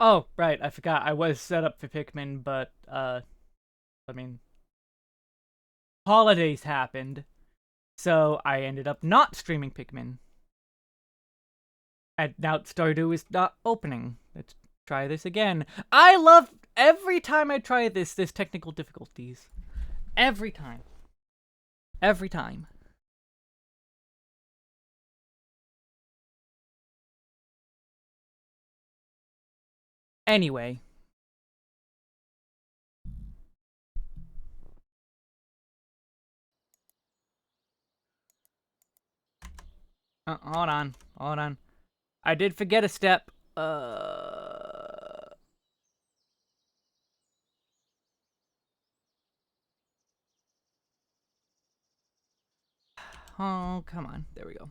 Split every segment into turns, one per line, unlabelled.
Oh, right, I forgot. I was set up for Pikmin, but, I mean, holidays happened, so I ended up not streaming Pikmin. And now Stardew is not opening. Let's try this again. I love every time I try this, there's technical difficulties. Every time. Every time. Anyway. Hold on. Hold on. I did forget a step. Oh, come on. There we go.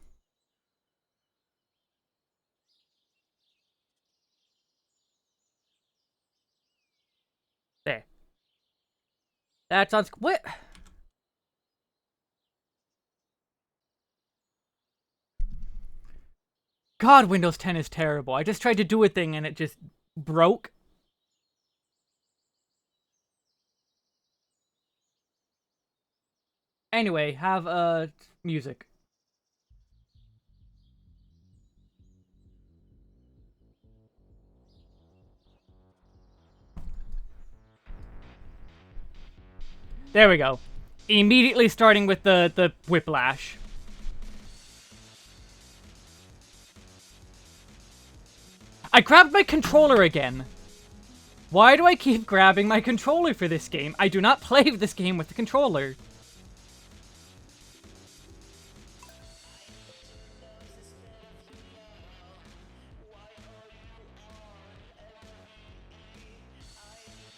There. That's on... What? God, Windows 10 is terrible. I just tried to do a thing and it just broke. Anyway, have music. There we go. Immediately starting with the whiplash. I grabbed my controller again. Why do I keep grabbing my controller for this game? I do not play this game with the controller.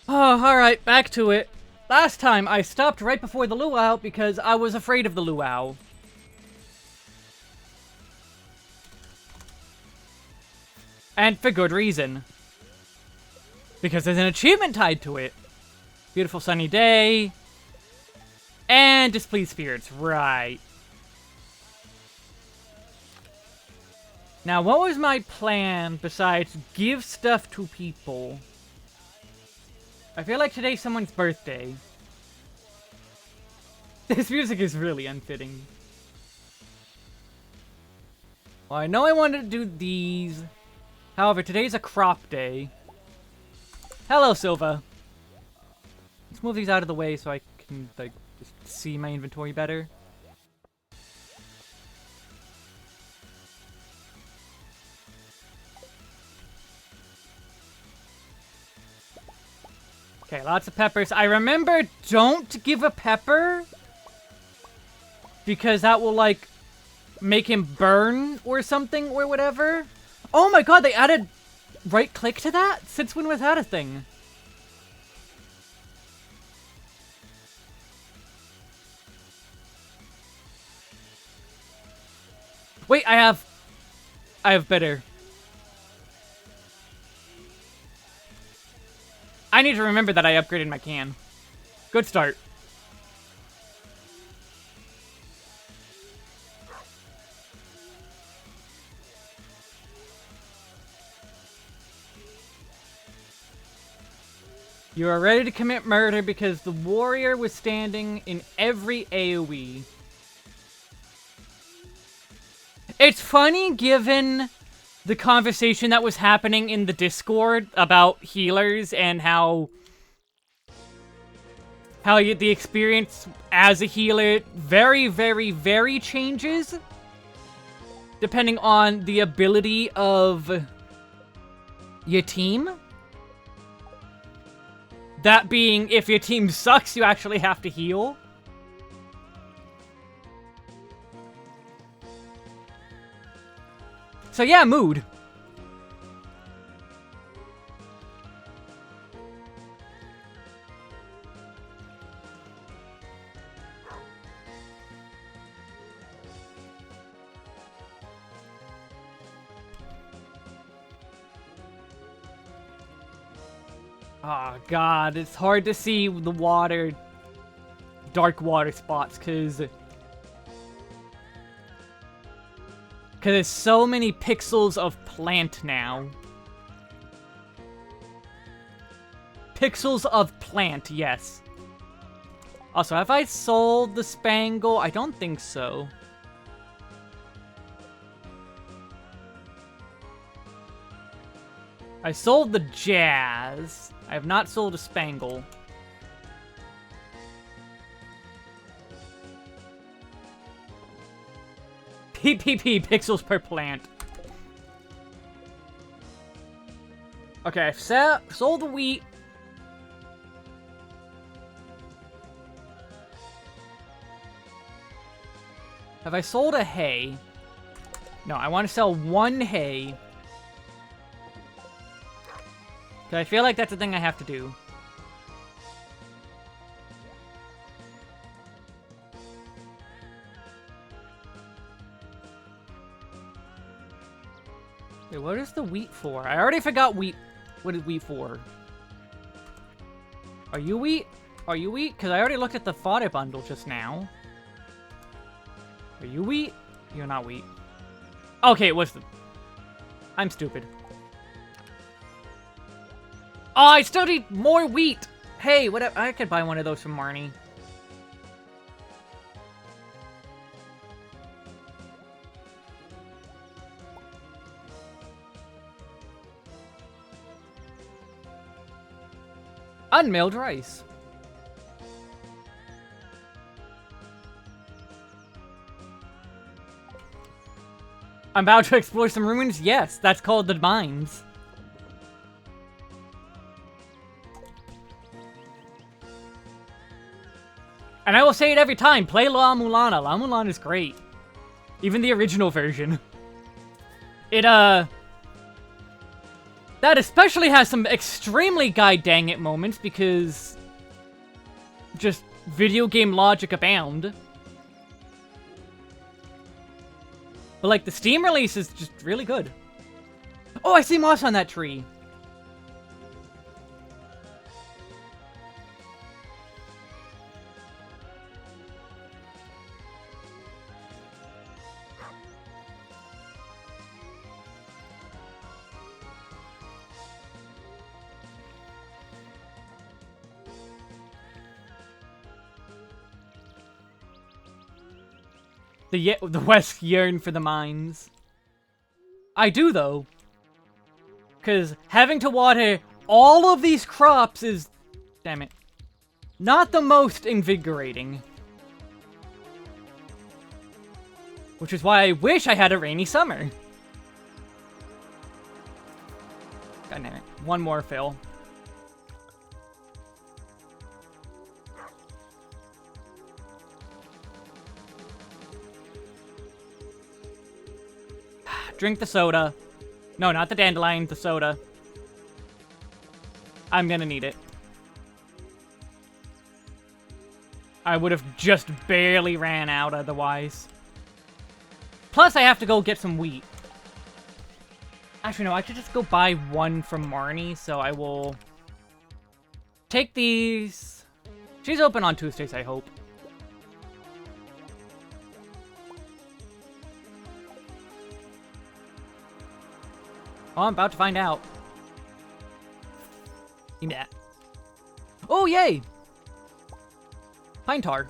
Oh, alright, back to it. Last time, I stopped right before the Luau because I was afraid of the Luau. And for good reason. Because there's an achievement tied to it. Beautiful sunny day. And displeased spirits, right. Now, what was my plan besides give stuff to people? I feel like today's someone's birthday. This music is really unfitting. Well, I know I wanted to do these. However, today's a crop day. Hello, Silva. Let's move these out of the way so I can, like, just see my inventory better. Okay, lots of peppers. I remember, don't give a pepper. Because that will, like, make him burn or something or whatever. Oh my god, they added right click to that? Since when was that a thing? Wait, I have bitter. I need to remember that I upgraded my can. Good start. You are ready to commit murder because the warrior was standing in every AoE. It's funny given the conversation that was happening in the Discord about healers and how the experience as a healer very, very, very changes depending on the ability of your team. That being, if your team sucks, you actually have to heal. So yeah, mood. Oh god, it's hard to see the water, dark water spots, cause there's so many pixels of plant now. Pixels of plant, yes. Also, have I sold the Spangle? I don't think so. I sold the Jazz. I have not sold a Spangle. PPP, pixels per plant. Okay, I've sold the wheat. Have I sold a hay? No, I want to sell one hay. I feel like that's the thing I have to do. Wait, what is the wheat for? I already forgot wheat. What is wheat for? Are you wheat? Are you wheat? Because I already looked at the fodder bundle just now. Are you wheat? You're not wheat. Okay, it was the... I'm stupid. Oh, I still need more wheat! Hey, whatever. I could buy one of those from Marnie. Unmilled rice. I'm about to explore some ruins? Yes, that's called the mines. And I will say it every time, play La Mulana. La Mulana is great. Even the original version. That especially has some extremely god-dang-it moments, because just video game logic abound. But, like, the Steam release is just really good. Oh, I see moss on that tree! The West yearn for the mines. I do, though. Because having to water all of these crops is, damn it, not the most invigorating. Which is why I wish I had a rainy summer. God damn it. One more fill. Drink the soda. No, not the dandelion, the soda. I'm gonna need it. I would have just barely ran out otherwise. Plus, I have to go get some wheat. Actually, no, I could just go buy one from Marnie, so I will take these. She's open on Tuesdays, I hope. Oh, I'm about to find out. Yeah. Oh, yay! Pine tar.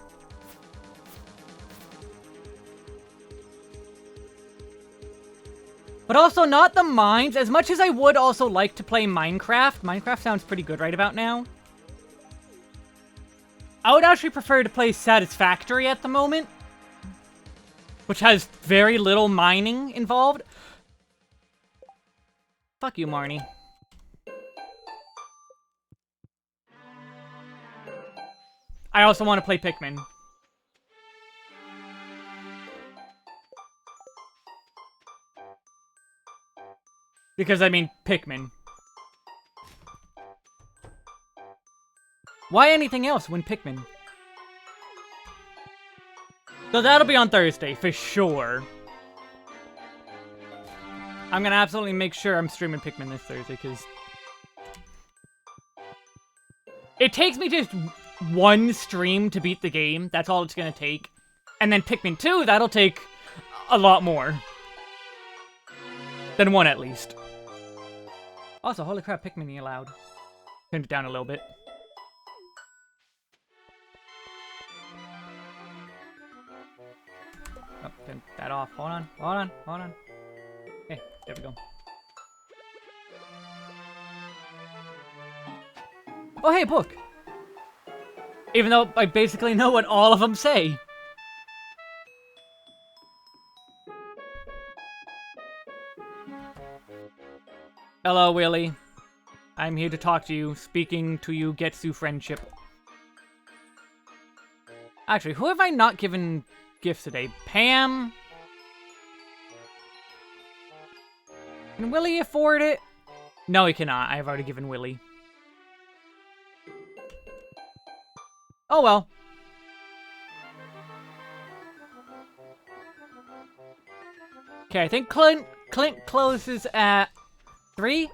But also not the mines. As much as I would also like to play Minecraft. Minecraft sounds pretty good right about now. I would actually prefer to play Satisfactory at the moment. Which has very little mining involved. Fuck you, Marnie. I also want to play Pikmin. Because, I mean, Pikmin. Why anything else when Pikmin? So that'll be on Thursday, for sure. I'm gonna absolutely make sure I'm streaming Pikmin this Thursday, because it takes me just one stream to beat the game. That's all it's gonna take. And then Pikmin 2, that'll take a lot more. Than one, at least. Also, holy crap, Pikmin allowed. Turned it down a little bit. Oh, turn that off. Hold on, hold on, hold on. Okay, there we go. Oh, hey, book! Even though I basically know what all of them say. Hello, Willy. I'm here to talk to you. Speaking to you gets you friendship. Actually, who have I not given gifts today? Pam? Can Willy afford it? No, he cannot. I've already given Willy. Oh well. Okay, I think Clint closes at 3?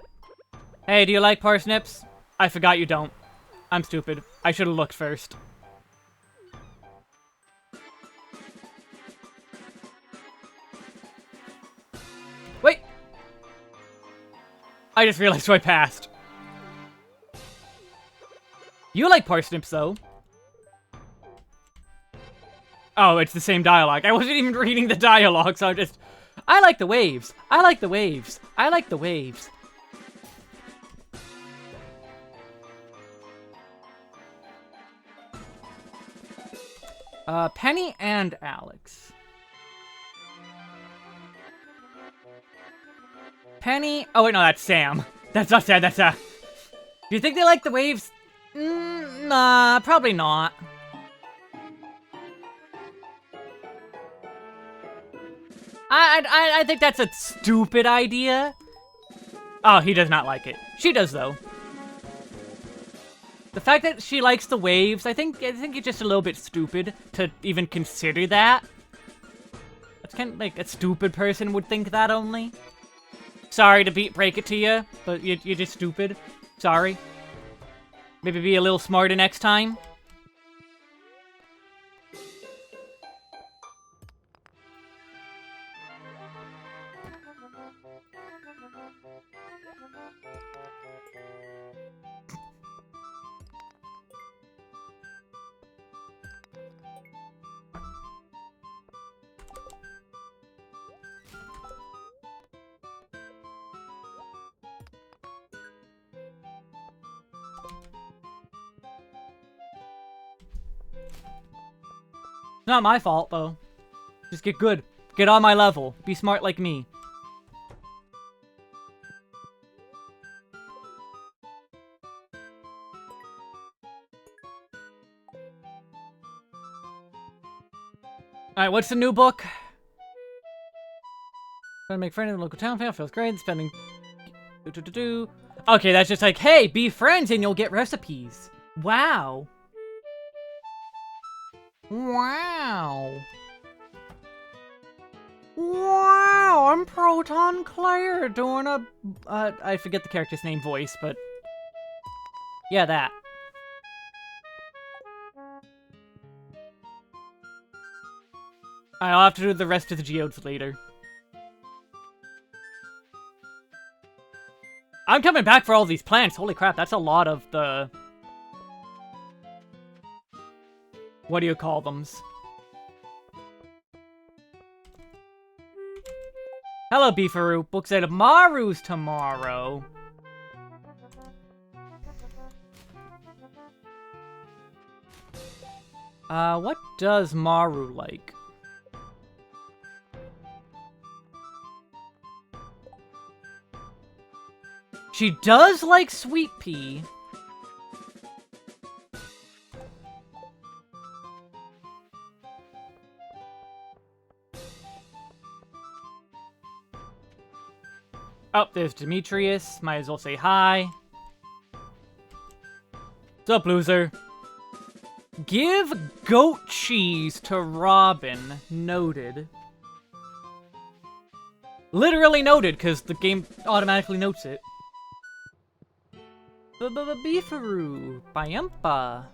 Hey, do you like parsnips? I forgot you don't. I'm stupid. I should have looked first. Wait! I just realized who I passed. You like parsnips, though. Oh, it's the same dialogue. I wasn't even reading the dialogue, so I'm just... I like the waves. I like the waves. I like the waves. Penny and Alex. Penny... Oh, wait, no, that's Sam. That's not Sam, that's, Do you think they like the waves? Nah, probably not. I think that's a stupid idea. Oh, he does not like it. She does, though. The fact that she likes the waves, I think it's just a little bit stupid to even consider that. That's kind of like a stupid person would think that only. Sorry to break it to you, but you're just stupid. Sorry. Maybe be a little smarter next time. It's not my fault, though. Just get good. Get on my level. Be smart like me. Alright, what's the new book? Trying to make friends in the local town. Feels great. Spending... Okay, that's just like, hey, be friends and you'll get recipes. Wow. Wow. Wow, I'm Proton Claire doing a... I forget the character's name voice, but... Yeah, that. I'll have to do the rest of the geodes later. I'm coming back for all these plants. Holy crap, that's a lot of the... What do you call them? Hello, Beefaroo. Book said Maru's tomorrow. What does Maru like? She does like sweet pea. Oh, there's Demetrius. Might as well say hi. What's up, loser? Give goat cheese to Robin. Noted. Literally noted, because the game automatically notes it. Beefaroo. Bayampa.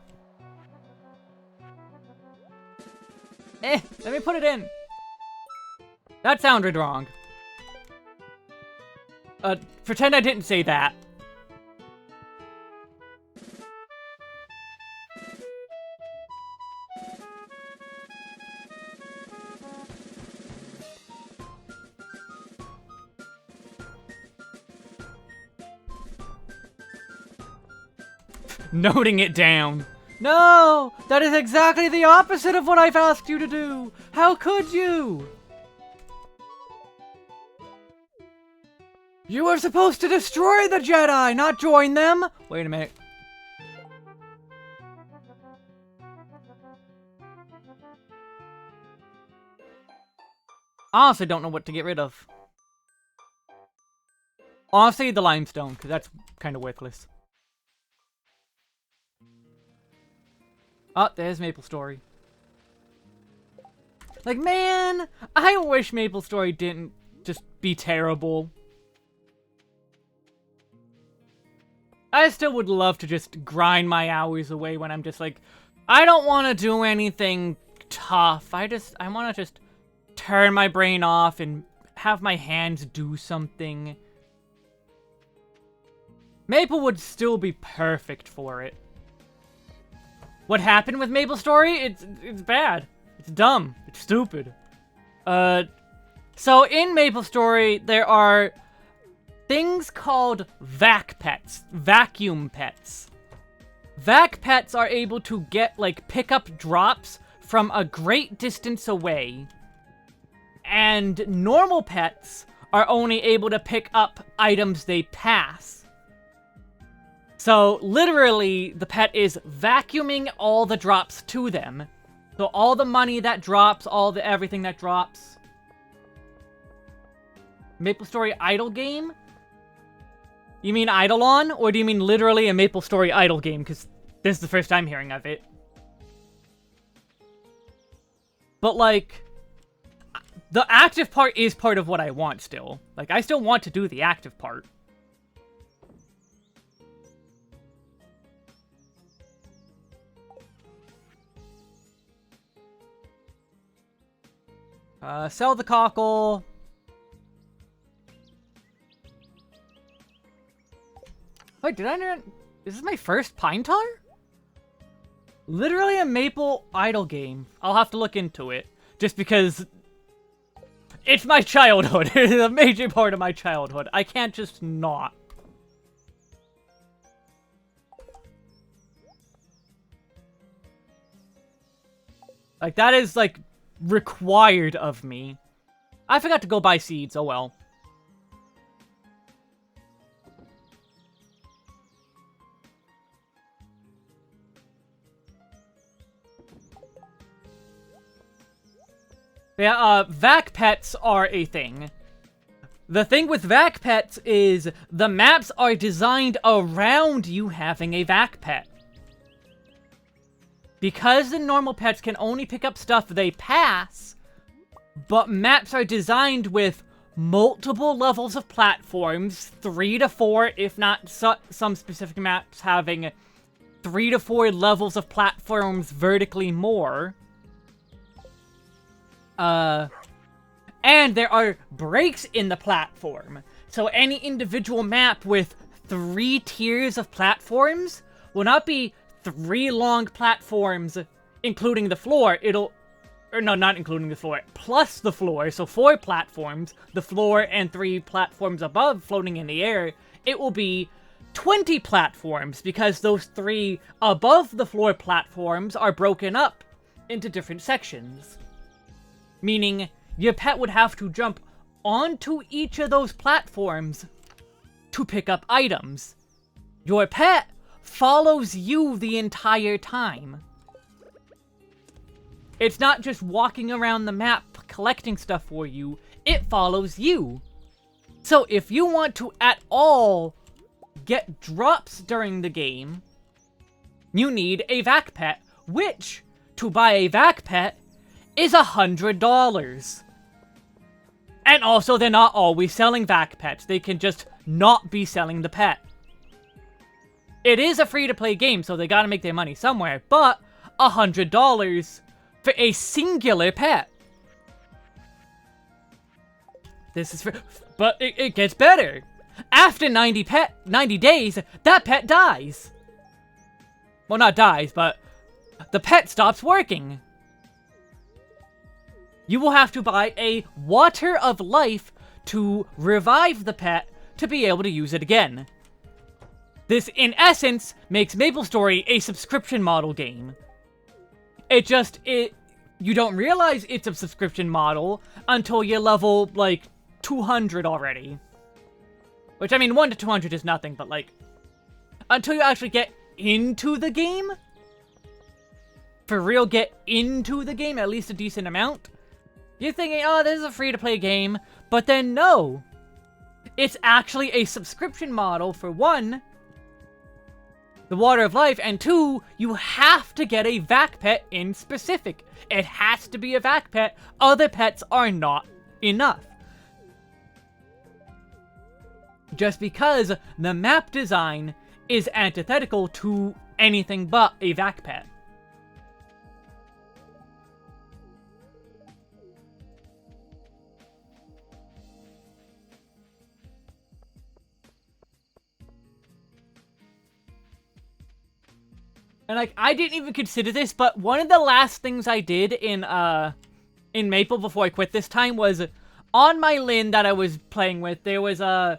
Let me put it in. That sounded wrong. Pretend I didn't say that. Noting it down. No! That is exactly the opposite of what I've asked you to do! How could you? You were supposed to destroy the Jedi, not join them! Wait a minute. Honestly, don't know what to get rid of. Honestly, the limestone, because that's kind of worthless. Oh, there's MapleStory. Like, man, I wish MapleStory didn't just be terrible. I still would love to just grind my hours away when I'm just like, I don't want to do anything tough. I want to just turn my brain off and have my hands do something. Maple would still be perfect for it. What happened with MapleStory? It's bad. It's dumb. It's stupid. So in MapleStory, there are things called vac pets. Vacuum pets. Vac pets are able to get, like, pick up drops from a great distance away. And normal pets are only able to pick up items they pass. So, literally, the pet is vacuuming all the drops to them. So all the money that drops, everything that drops, MapleStory idle game? You mean Eidolon? Or do you mean literally a MapleStory idle game? Because this is the first time hearing of it. But, like, the active part is part of what I want still. Like, I still want to do the active part. Sell the cockle. Wait, did I not... Is this my first Pine Tar? Literally a Maple idle game. I'll have to look into it. Just because... It's my childhood. It's a major part of my childhood. I can't just not. Like, that is, like, required of me. I forgot to go buy seeds. Oh, well. Yeah, vac pets are a thing. The thing with vac pets is the maps are designed around you having a vac pet. Because the normal pets can only pick up stuff they pass, but maps are designed with multiple levels of platforms, 3 to 4, if not some specific maps having 3 to 4 levels of platforms vertically more. And there are breaks in the platform. So any individual map with 3 tiers of platforms will not be 3 long platforms, including the floor. Or no, not including the floor, plus the floor. So 4 platforms, the floor, and 3 platforms above floating in the air. It will be 20 platforms, because those 3 above the floor platforms are broken up into different sections. Meaning, your pet would have to jump onto each of those platforms to pick up items. Your pet follows you the entire time. It's not just walking around the map collecting stuff for you, it follows you. So if you want to at all get drops during the game, you need a vac pet, which, to buy a vac pet, is $100. And also, they're not always selling vac pets. They can just not be selling the pet. It is a free-to-play game, so they gotta make their money somewhere, but $100 for a singular pet. This is but it gets better. After 90 days, that pet dies. Well, not dies, but the pet stops working. You will have to buy a Water of Life to revive the pet to be able to use it again. This, in essence, makes MapleStory a subscription model game. You don't realize it's a subscription model until you level, like, 200 already. Which, I mean, 1 to 200 is nothing, but, like, until you actually get into the game, for real get into the game, at least a decent amount, you're thinking, oh, this is a free-to-play game, but then no. It's actually a subscription model for 1, the Water of Life, and 2, you have to get a vac pet in specific. It has to be a vac pet, other pets are not enough. Just because the map design is antithetical to anything but a vac pet. And, like, I didn't even consider this, but one of the last things I did in Maple before I quit this time was, on my Lin that I was playing with, there was an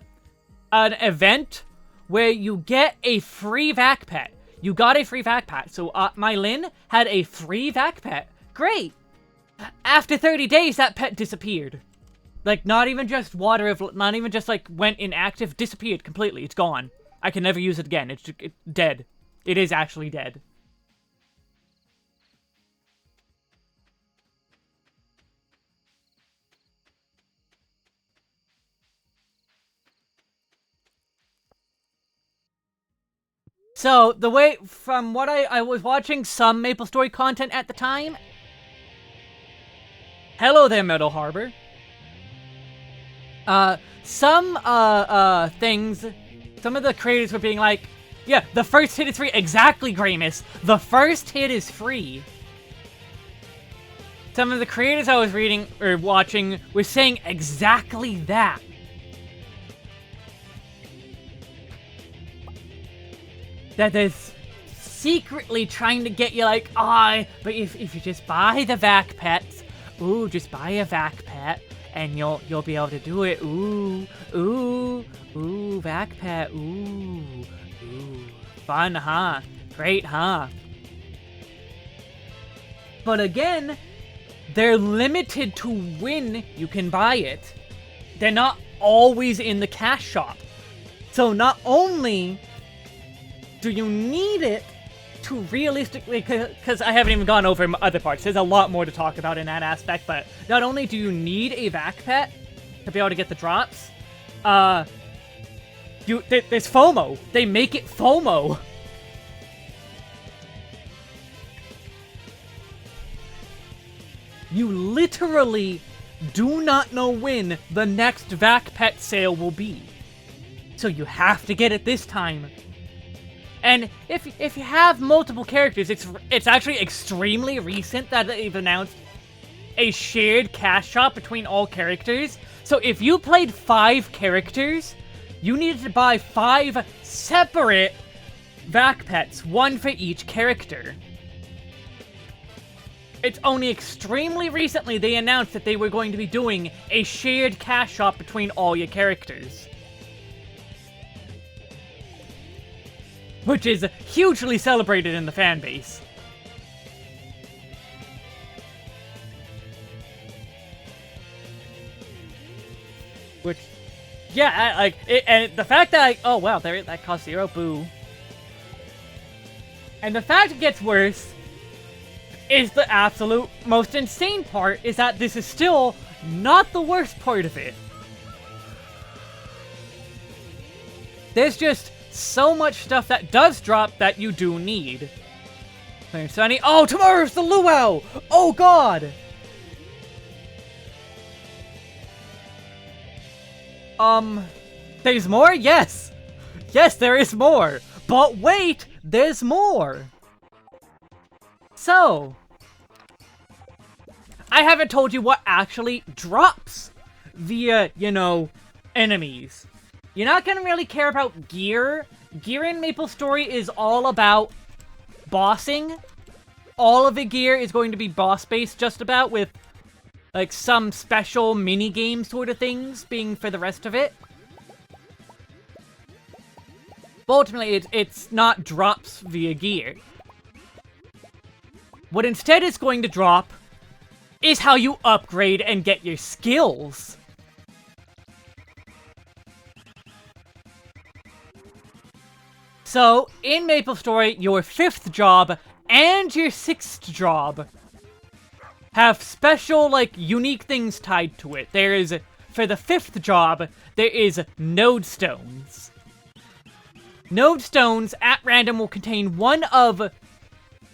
event where you get a free vac pet. You got a free vac pet, so my Lin had a free vac pet. Great! After 30 days, that pet disappeared. Like, not even just not even just, like, went inactive, disappeared completely. It's gone. I can never use it again. It's dead. It is actually dead. So, the way, from what I was watching some MapleStory content at the time. Hello there, Meadow Harbor. Some things, some of the creators were being like, yeah, the first hit is free. Exactly, Gramus. The first hit is free. Some of the creators I was reading, or watching, were saying exactly that. That they're secretly trying to get you like, but if you just buy the vac pets, ooh, just buy a vac pet, and you'll be able to do it. Ooh, vac pet, ooh. Fun, huh? Great, huh? But again, they're limited to when you can buy it. They're not always in the cash shop. So not only do you need it to realistically, because I haven't even gone over other parts, there's a lot more to talk about in that aspect, but not only do you need a vac pet to be able to get the drops, there's FOMO. They make it FOMO. You literally do not know when the next vac pet sale will be. So you have to get it this time. And if you have multiple characters, it's actually extremely recent that they've announced a shared cash shop between all characters. So if you played 5 characters, you needed to buy 5 separate vac pets, one for each character. It's only extremely recently they announced that they were going to be doing a shared cash shop between all your characters. Which is hugely celebrated in the fan base. Which, yeah, and the fact that oh wow, that cost 0, boo. And the fact it gets worse is the absolute most insane part, is that this is still not the worst part of it. There's just so much stuff that does drop that you do need. Sunny. Oh, tomorrow's the Luau! Oh god! There's more? Yes! Yes, there is more! But wait! There's more! So, I haven't told you what actually drops via, enemies. You're not gonna really care about gear. Gear in MapleStory is all about bossing. All of the gear is going to be boss-based just about, with like some special mini-game sort of things being for the rest of it. But ultimately, it's not drops via gear. What instead is going to drop is how you upgrade and get your skills. So, in MapleStory, your 5th job and your 6th job have special, unique things tied to it. There is, for the 5th job, there is Node Stones. Node Stones, at random, will contain one of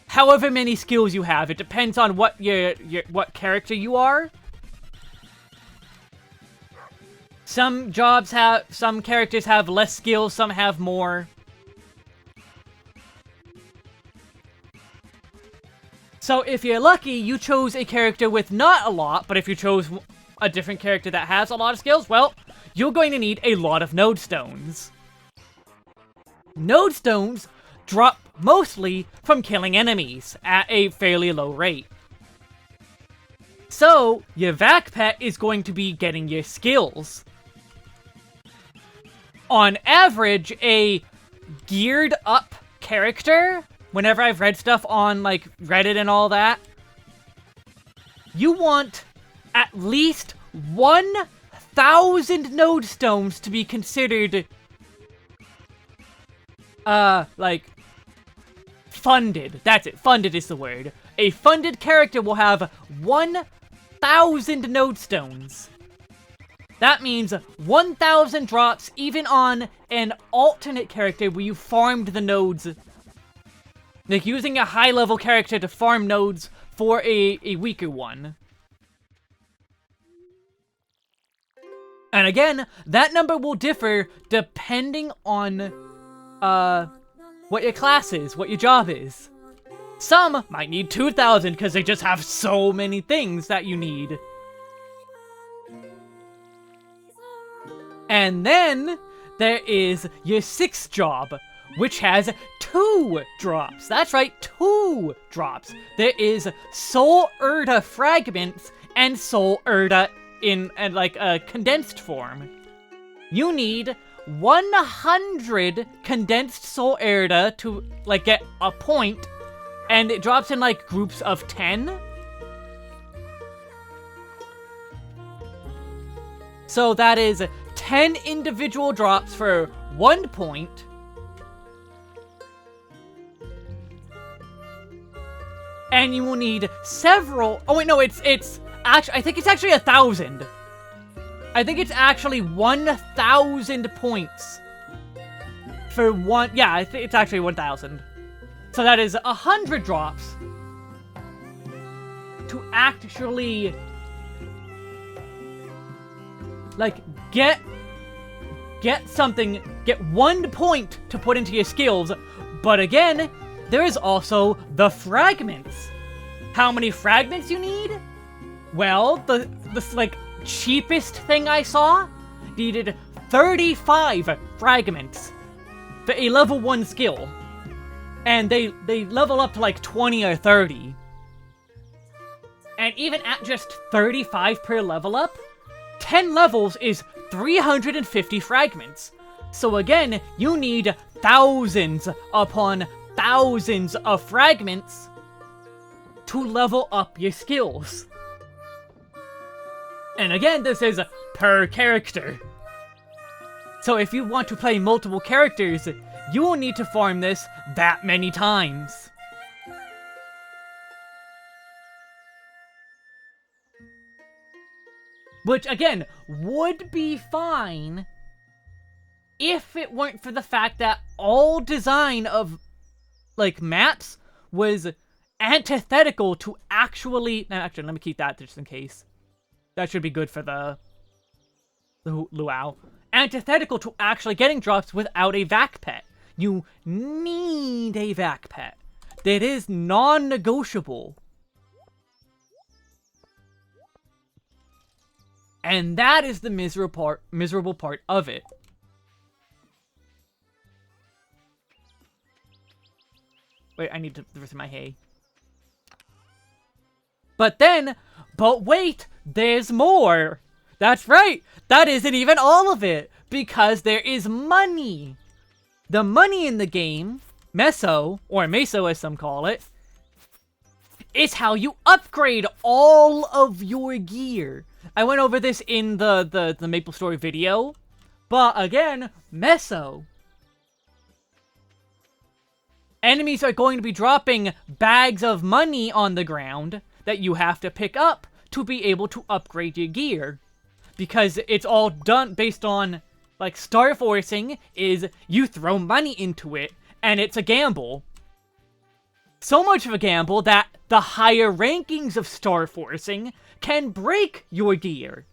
however many skills you have. It depends on what what character you are. Some characters have less skills, some have more. So if you're lucky, you chose a character with not a lot, but if you chose a different character that has a lot of skills, well, you're going to need a lot of Node Stones. Node Stones drop mostly from killing enemies at a fairly low rate. So, your vac pet is going to be getting your skills. On average, a geared up character, whenever I've read stuff on, Reddit and all that, you want at least 1,000 Node Stones to be considered, funded. That's it. Funded is the word. A funded character will have 1,000 Node Stones. That means 1,000 drops even on an alternate character where you farmed the nodes. Like, using a high-level character to farm nodes for a weaker one. And again, that number will differ depending on, what your class is, what your job is. Some might need 2,000 because they just have so many things that you need. And then there is your 6th job, which has 2 drops. That's right, 2 drops. There is Soul Erda Fragments and Soul Erda in like a condensed form. You need 100 condensed Soul Erda to like get a point, and it drops in like groups of 10. So that is 10 individual drops for 1 point. And you will need several. Oh wait, no, it's actually, I think it's actually 1,000. I think it's actually 1,000 points for one. Yeah, I think it's actually 1,000. So that is 100 drops to actually like get something, get 1 point to put into your skills. But again, there is also the fragments. How many fragments you need? Well, the like cheapest thing I saw needed 35 fragments for a level 1 skill. And they level up to like 20 or 30. And even at just 35 per level up, 10 levels is 350 fragments. So again, you need thousands upon thousands of fragments to level up your skills. And again, this is per character. So if you want to play multiple characters, you will need to farm this that many times. Which, again, would be fine if it weren't for the fact that all design of, like, maps was antithetical to actually... Actually, let me keep that just in case. That should be good for the Luau. Antithetical to actually getting drops without a vac pet. You need a vac pet. That is non-negotiable. And that is the miserable part of it. Wait, I need to listen my hay. But wait, there's more. That's right. That isn't even all of it. Because there is money. The money in the game, Meso, or Meso as some call it, is how you upgrade all of your gear. I went over this in the Maple Story video, but again, Meso. Enemies are going to be dropping bags of money on the ground that you have to pick up to be able to upgrade your gear. Because it's all done based on, like, Star Forcing is you throw money into it, and it's a gamble. So much of a gamble that the higher rankings of Star Forcing can break your gear.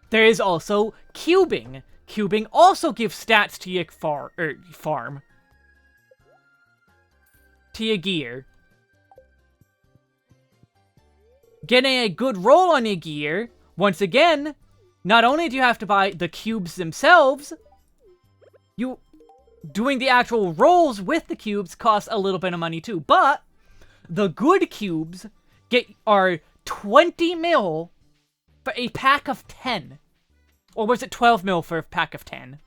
There is also cubing. Cubing also gives stats to your farm. To your gear. Getting a good roll on your gear, once again, not only do you have to buy the cubes themselves, doing the actual rolls with the cubes costs a little bit of money too, but the good cubes are 20 mil for a pack of 10. Or was it 12 mil for a pack of 10?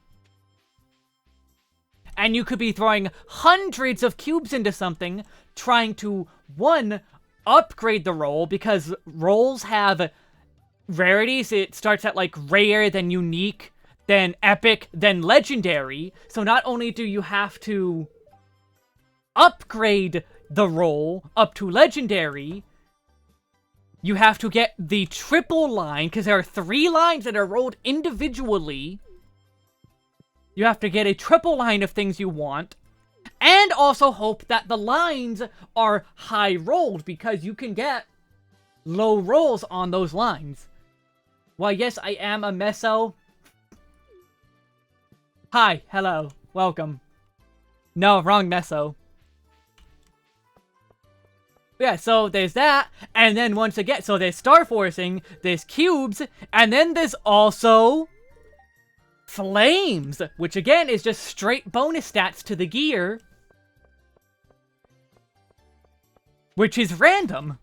And you could be throwing hundreds of cubes into something, trying to, one, upgrade the roll, because rolls have rarities. It starts at, like, rare, then unique, then epic, then legendary. So not only do you have to upgrade the roll up to legendary, you have to get the triple line, because there are 3 lines that are rolled individually. You have to get a triple line of things you want, and also hope that the lines are high rolled, because you can get low rolls on those lines. Well, yes, I am a meso. Hi, hello, welcome. No, wrong meso. Yeah, so there's that, and then once again, so there's Star Forcing, there's Cubes, and then there's also Flames, which again is just straight bonus stats to the gear, which is random.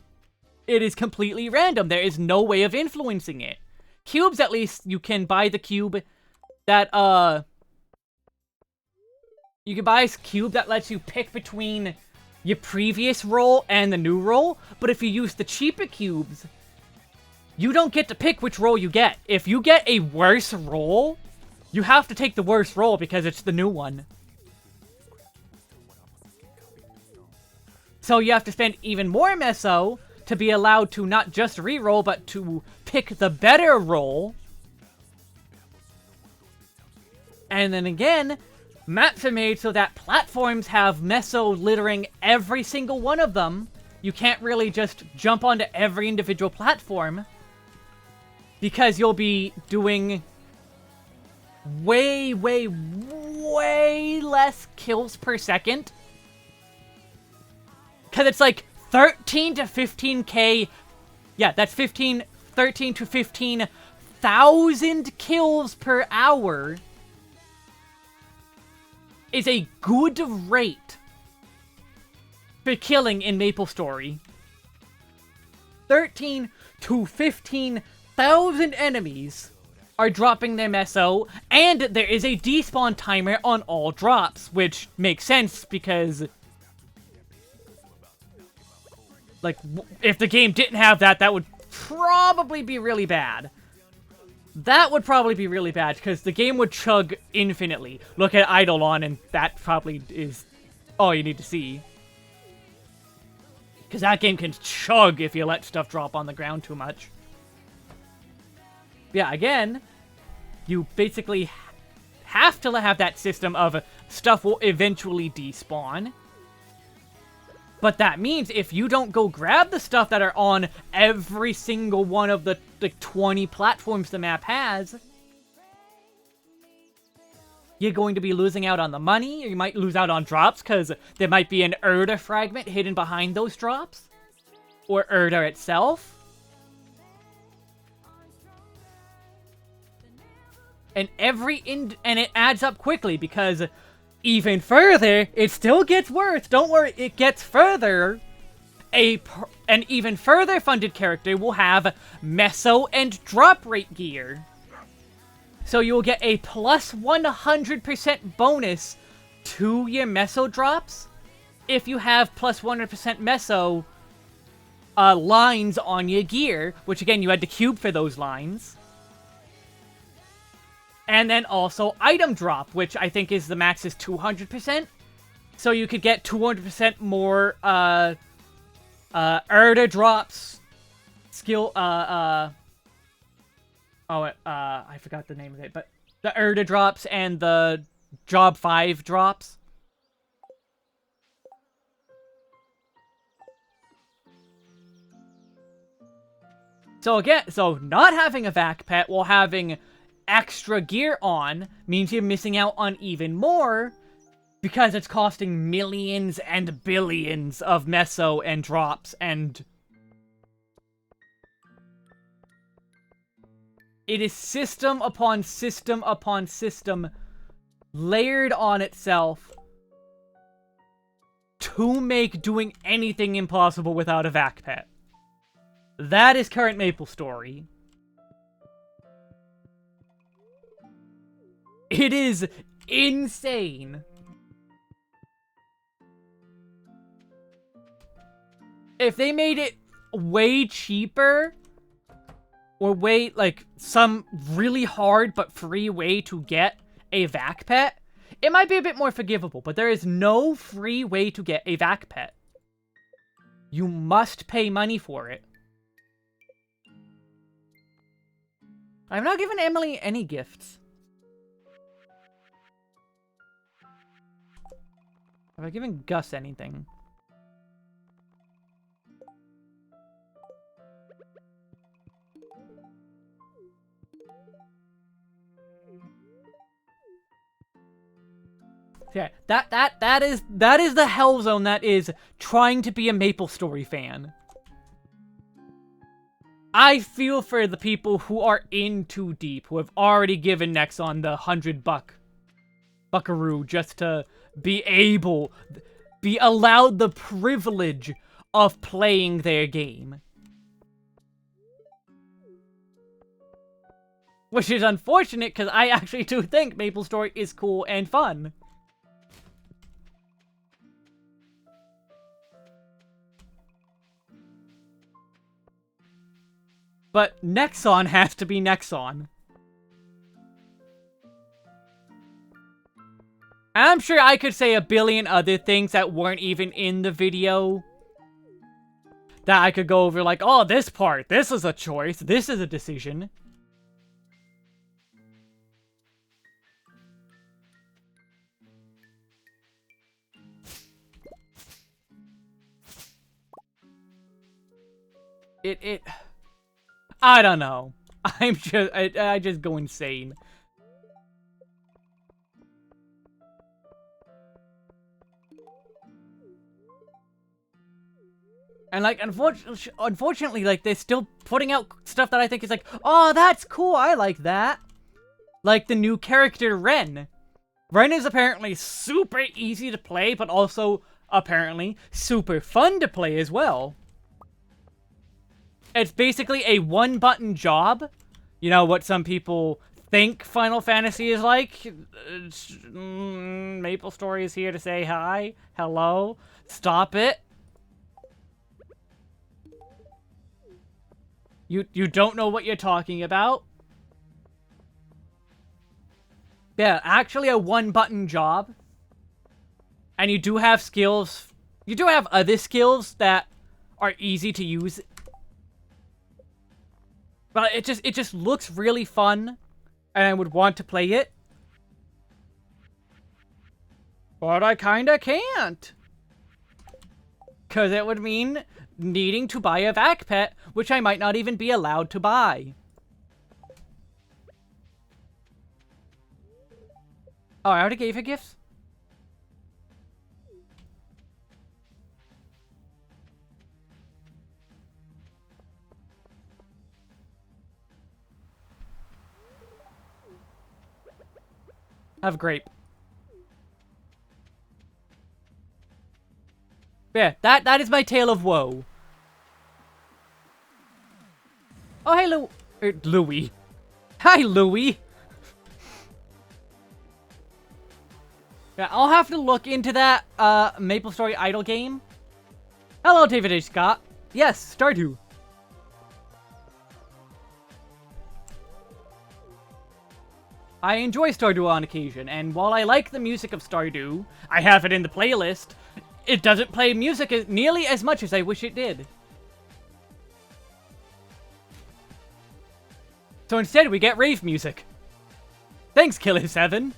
It is completely random. There is no way of influencing it. Cubes, at least, you can buy the cube that, you can buy a cube that lets you pick between your previous roll and the new roll, but if you use the cheaper cubes, you don't get to pick which roll you get. If you get a worse roll, you have to take the worst roll because it's the new one. So you have to spend even more meso to be allowed to not just re-roll, but to pick the better roll. And then again, maps are made so that platforms have meso littering every single one of them. You can't really just jump onto every individual platform, because you'll be doing way less kills per second. Because it's like 13 to 15k. Yeah, that's 13 to 15,000 kills per hour is a good rate for killing in MapleStory. 13 to 15,000 enemies are dropping their meso, and there is a despawn timer on all drops, which makes sense because, like, if the game didn't have that, that would probably be really bad. That would probably be really bad, because the game would chug infinitely. Look at Eidolon, and that probably is all you need to see. Because that game can chug if you let stuff drop on the ground too much. Yeah, again, you basically have to have that system of stuff will eventually despawn. But that means if you don't go grab the stuff that are on every single one of the 20 platforms the map has, you're going to be losing out on the money, or you might lose out on drops, because there might be an Erda fragment hidden behind those drops. Or Erda itself. And and it adds up quickly, because even further, it still gets worse. Don't worry, it gets further. An even further funded character will have meso and drop rate gear. So you'll get a plus 100% bonus to your meso drops if you have plus 100% meso lines on your gear, which again, you had to cube for those lines. And then also item drop, which I think is the max is 200%. So you could get 200% more Erda drops, skill, I forgot the name of it, but the Erda drops and the Job 5 drops. So again, so not having a vac pet while having extra gear on means you're missing out on even more, because it's costing millions and billions of meso and drops, and it is system upon system upon system layered on itself to make doing anything impossible without a vac pet. That is current MapleStory. It is insane. If they made it way cheaper, or way, like, some really hard but free way to get a vac pet, it might be a bit more forgivable, but there is no free way to get a vac pet. You must pay money for it. I've not given Emily any gifts. Have I given Gus anything? Yeah, that is the hell zone that is trying to be a MapleStory fan. I feel for the people who are in too deep, who have already given Nexon the buckaroo just to be allowed the privilege of playing their game. Which is unfortunate, because I actually do think MapleStory is cool and fun. But Nexon has to be Nexon. I'm sure I could say a billion other things that weren't even in the video. That I could go over like, oh, this part, this is a choice, this is a decision. I don't know. I just go insane. And like, unfortunately, like, they're still putting out stuff that I think is like, oh, that's cool, I like that. Like the new character, Ren. Ren is apparently super easy to play, but also, apparently, super fun to play as well. It's basically a one-button job. You know, what some people think Final Fantasy is like. MapleStory is here to say hi. Hello. Stop it. You don't know what you're talking about. Yeah, actually a one-button job. And you do have skills. You do have other skills that are easy to use. But it just looks really fun, and I would want to play it. But I kinda can't. Cause it would mean needing to buy a vac pet, which I might not even be allowed to buy. Oh, I already gave her gifts? Have a grape. Yeah, that is my tale of woe. Oh, hey, Louie. Hi, Louie. Yeah, I'll have to look into that, MapleStory idle game. Hello, David H. Scott. Yes, Stardew. I enjoy Stardew on occasion, and while I like the music of Stardew, I have it in the playlist, it doesn't play music nearly as much as I wish it did. So instead, we get rave music. Thanks, Killer7.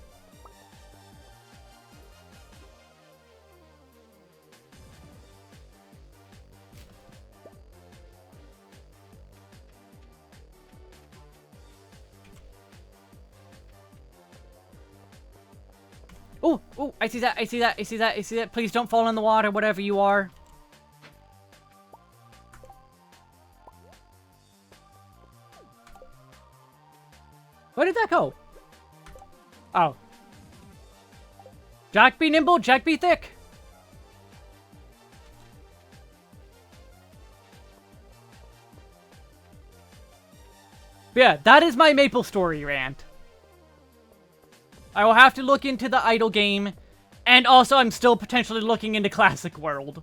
Oh, oh, I see that, I see that, I see that, I see that. Please don't fall in the water, whatever you are. Where did that go? Oh. Jack be nimble, Jack be thick. Yeah, that is my MapleStory rant. I will have to look into the idle game, and also I'm still potentially looking into Classic World.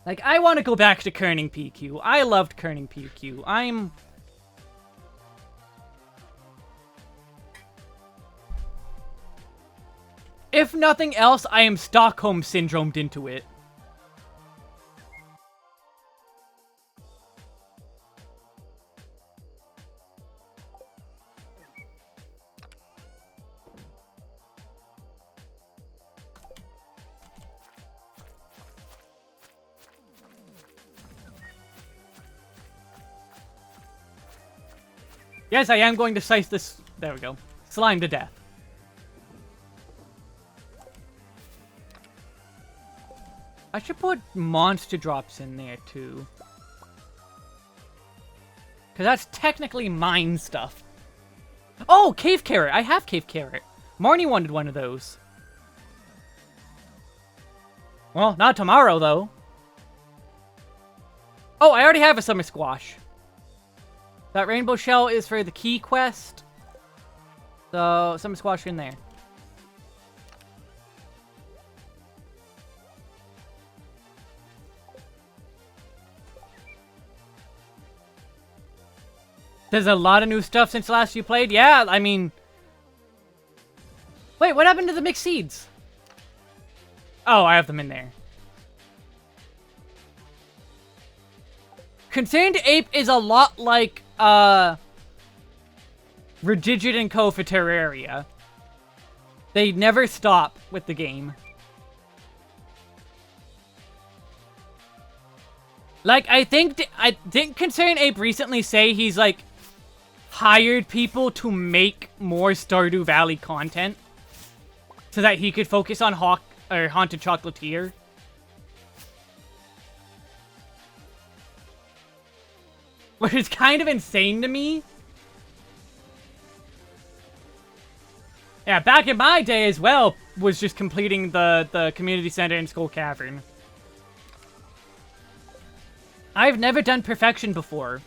Like, I want to go back to Kerning PQ. I loved Kerning PQ. If nothing else, I am Stockholm Syndromed into it. Yes, I am going to slice this... There we go. Slime to death. I should put monster drops in there, too. Because that's technically mine stuff. Oh, cave carrot. I have cave carrot. Marnie wanted one of those. Well, not tomorrow, though. Oh, I already have a summer squash. That rainbow shell is for the key quest. So, summer squash in there. There's a lot of new stuff since last you played. Yeah, I mean... Wait, what happened to the mixed seeds? Oh, I have them in there. Concerned Ape is a lot like, Redigit and Co. for Terraria. They never stop with the game. Like, I didn't Concerned Ape recently say he's, like, hired people to make more Stardew Valley content so that he could focus on Haunted Chocolatier. Which is kind of insane to me. Yeah, back in my day as well, was just completing the community center in Skull Cavern. I've never done Perfection before.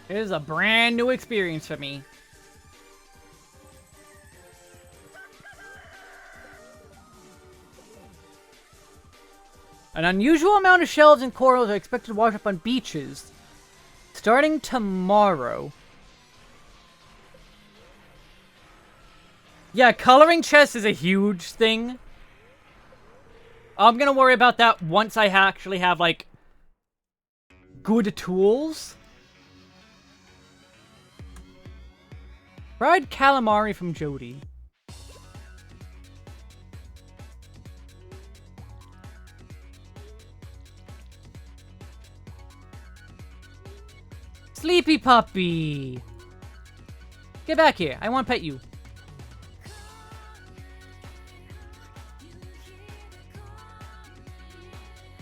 It is a brand new experience for me. An unusual amount of shells and corals are expected to wash up on beaches starting tomorrow. Yeah, coloring chests is a huge thing. I'm gonna worry about that once I actually have, like, good tools. Fried calamari from Jody. Sleepy puppy! Get back here. I want to pet you.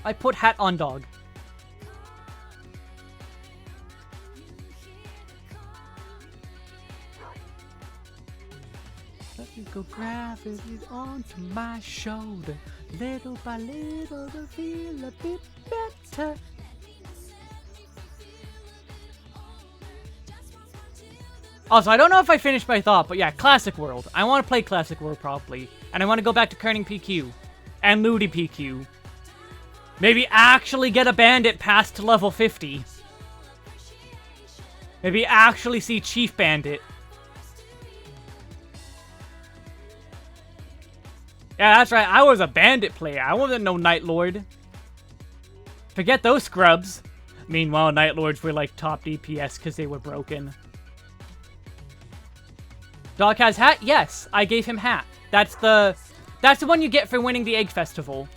I put hat on dog. Let me go gravity onto my shoulder. Little by little to feel a bit better. Also, I don't know if I finished my thought, but yeah, Classic World. I want to play Classic World probably. And I want to go back to Kerning PQ. And Ludi PQ. Maybe actually get a bandit past to level 50. Maybe actually see Chief Bandit. Yeah, that's right. I was a bandit player. I wasn't no Night Lord. Forget those scrubs. Meanwhile, Night Lords were like top DPS because they were broken. Dog has hat? Yes, I gave him hat. That's the one you get for winning the Egg Festival.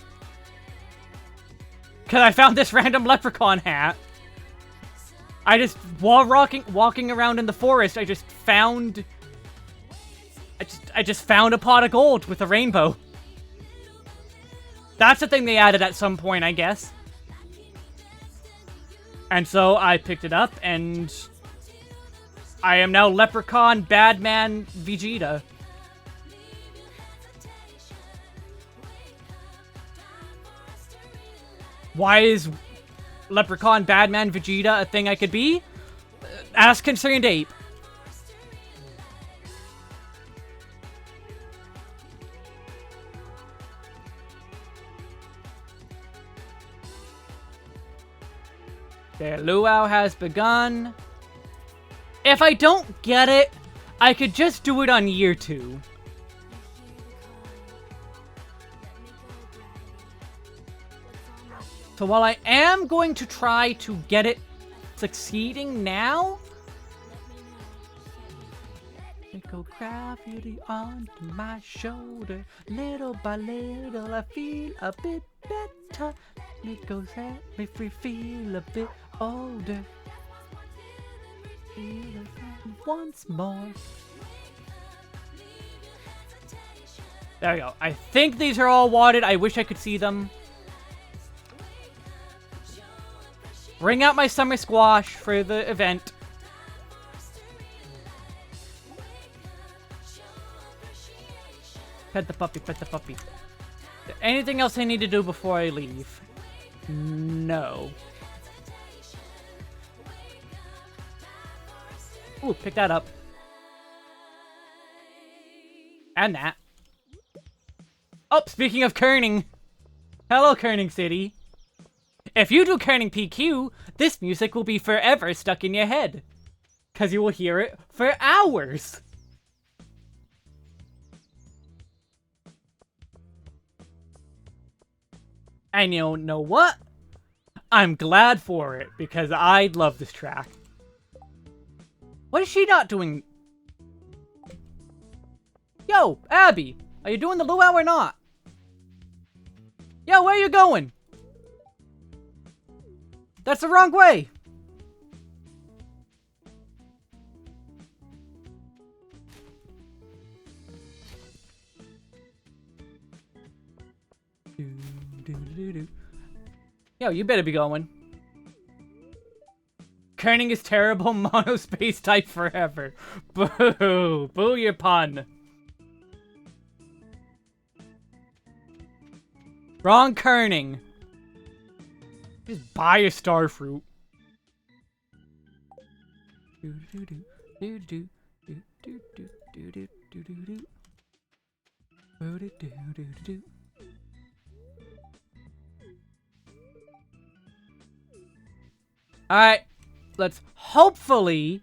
Cause I found this random leprechaun hat. I just, while walking around in the forest, I just found a pot of gold with a rainbow. That's the thing they added at some point, I guess. And so I picked it up, and I am now Leprechaun Badman Vegeta. Why is Leprechaun Badman Vegeta a thing I could be? Ask Concerned Ape. There, Luau has begun. If I don't get it, I could just do it on year 2. So while I am going to try to get it succeeding now, It go gravity onto my shoulder. Little by little, I feel a bit better. It goes at me feel a bit older. Feel it once more. There we go. I think these are all wadded. I wish I could see them. Bring out my summer squash for the event. Pet the puppy, pet the puppy. Anything else I need to do before I leave? No. Ooh, pick that up. And that. Oh, speaking of kerning. Hello, Kerning City. If you do kerning PQ, this music will be forever stuck in your head. Because you will hear it for hours. And you know what? I'm glad for it, because I love this track. What is she not doing? Yo, Abby, are you doing the luau or not? Yo, where are you going? That's the wrong way. Yo, you better be going. Kerning is terrible, monospace type forever. Boo! Boo your pun. Wrong kerning. Just buy a star fruit. Alright, let's hopefully...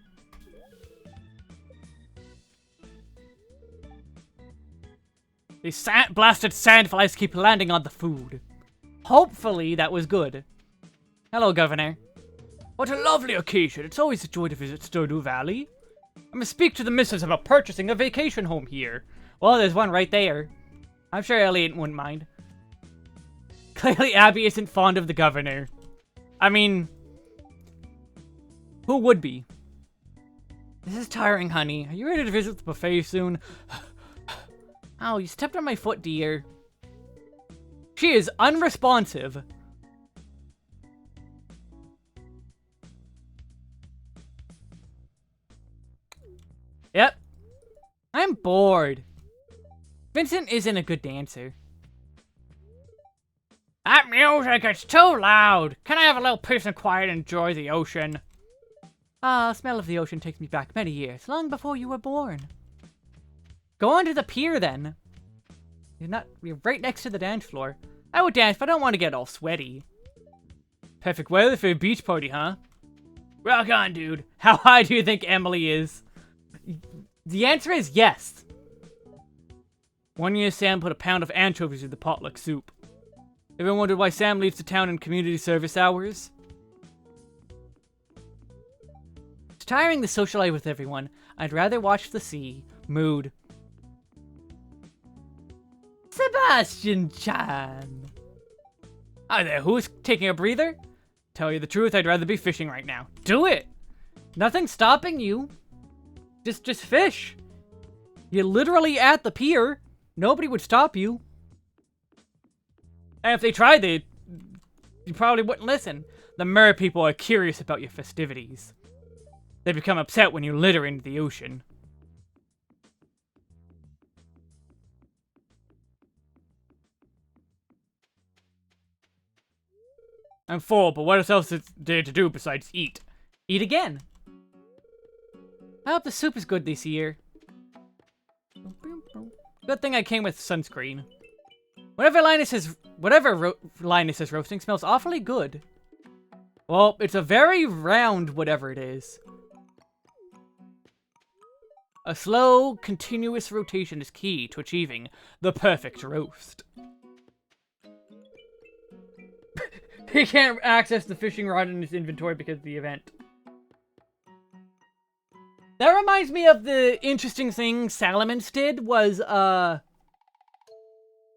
These blasted sandflies keep landing on the food. Hopefully that was good. Hello, Governor. What a lovely occasion. It's always a joy to visit Stardew Valley. I'm gonna speak to the missus about purchasing a vacation home here. Well, there's one right there. I'm sure Elliot wouldn't mind. Clearly, Abby isn't fond of the Governor. I mean... who would be? This is tiring, honey. Are you ready to visit the buffet soon? Ow, you stepped on my foot, dear. She is unresponsive. Yep. I'm bored. Vincent isn't a good dancer. That music is too loud. Can I have a little peace and quiet and enjoy the ocean? Ah, the smell of the ocean takes me back many years, long before you were born. Go on to the pier, then. You're right next to the dance floor. I would dance, but I don't want to get all sweaty. Perfect weather for a beach party, huh? Rock on, dude. How high do you think Emily is? The answer is yes. One year, Sam put a pound of anchovies in the potluck soup. Ever wondered why Sam leaves the town in community service hours? It's tiring to socialize with everyone. I'd rather watch the sea. Mood. Sebastian-chan. Hi there, who's taking a breather? Tell you the truth, I'd rather be fishing right now. Do it! Nothing's stopping you. Just fish. You're literally at the pier. Nobody would stop you. And if they tried, you probably wouldn't listen. The mer people are curious about your festivities. They become upset when you litter into the ocean. I'm full, but what else is there to do besides eat? Eat again. I hope the soup is good this year. Good thing I came with sunscreen. Whatever Linus is roasting smells awfully good. Well, it's a very round whatever it is. A slow, continuous rotation is key to achieving the perfect roast. He can't access the fishing rod in his inventory because of the event. That reminds me of the interesting thing Salamence did was, the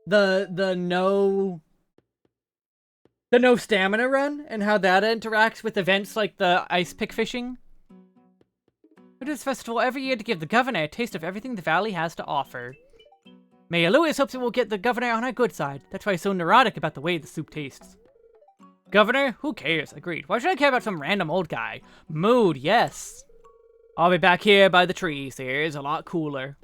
no stamina run, and how that interacts with events like the ice pick fishing. We do this festival every year to give the governor a taste of everything the valley has to offer. Mayor Lewis hopes it will get the governor on our good side. That's why he's so neurotic about the way the soup tastes. Governor? Who cares? Agreed. Why should I care about some random old guy? Mood, yes. I'll be back here by the trees. Here's a lot cooler.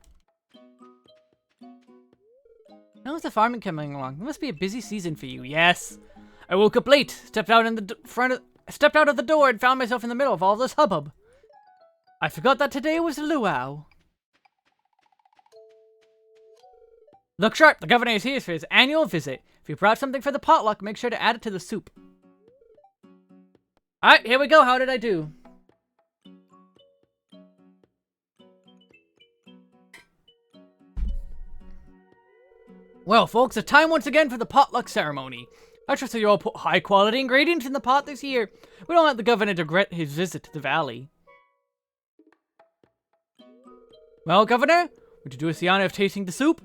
How's the farming coming along? It must be a busy season for you. Yes. I woke up late, stepped out of the door and found myself in the middle of all this hubbub. I forgot that today was Luau. Look sharp, the governor is here for his annual visit. If you brought something for the potluck, make sure to add it to the soup. Alright, here we go. How did I do? Well, folks, it's time once again for the potluck ceremony. I trust that you all put high-quality ingredients in the pot this year. We don't want the governor to regret his visit to the valley. Well, Governor, would you do us the honor of tasting the soup?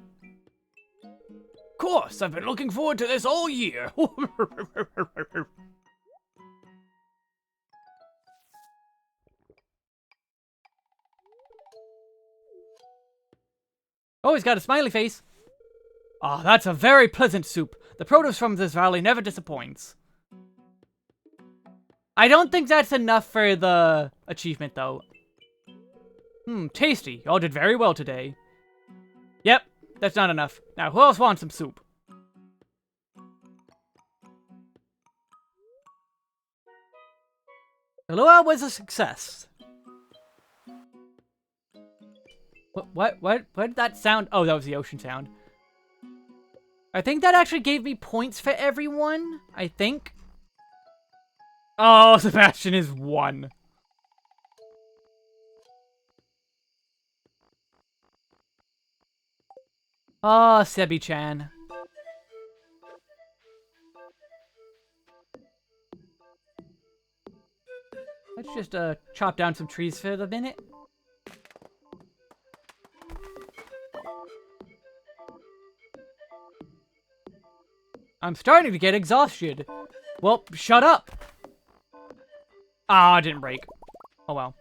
Of course, I've been looking forward to this all year. Oh, he's got a smiley face. Ah, oh, that's a very pleasant soup. The produce from this valley never disappoints. I don't think that's enough for the achievement, though. Tasty. Y'all did very well today. Yep, that's not enough. Now, who else wants some soup? The luau was a success. What did that sound? Oh, that was the ocean sound. I think that actually gave me points for everyone. I think. Oh, Sebastian is 1. Oh, Sebi-chan. Let's just chop down some trees for the minute. I'm starting to get exhausted. Well, shut up. Ah, it didn't break. Oh well.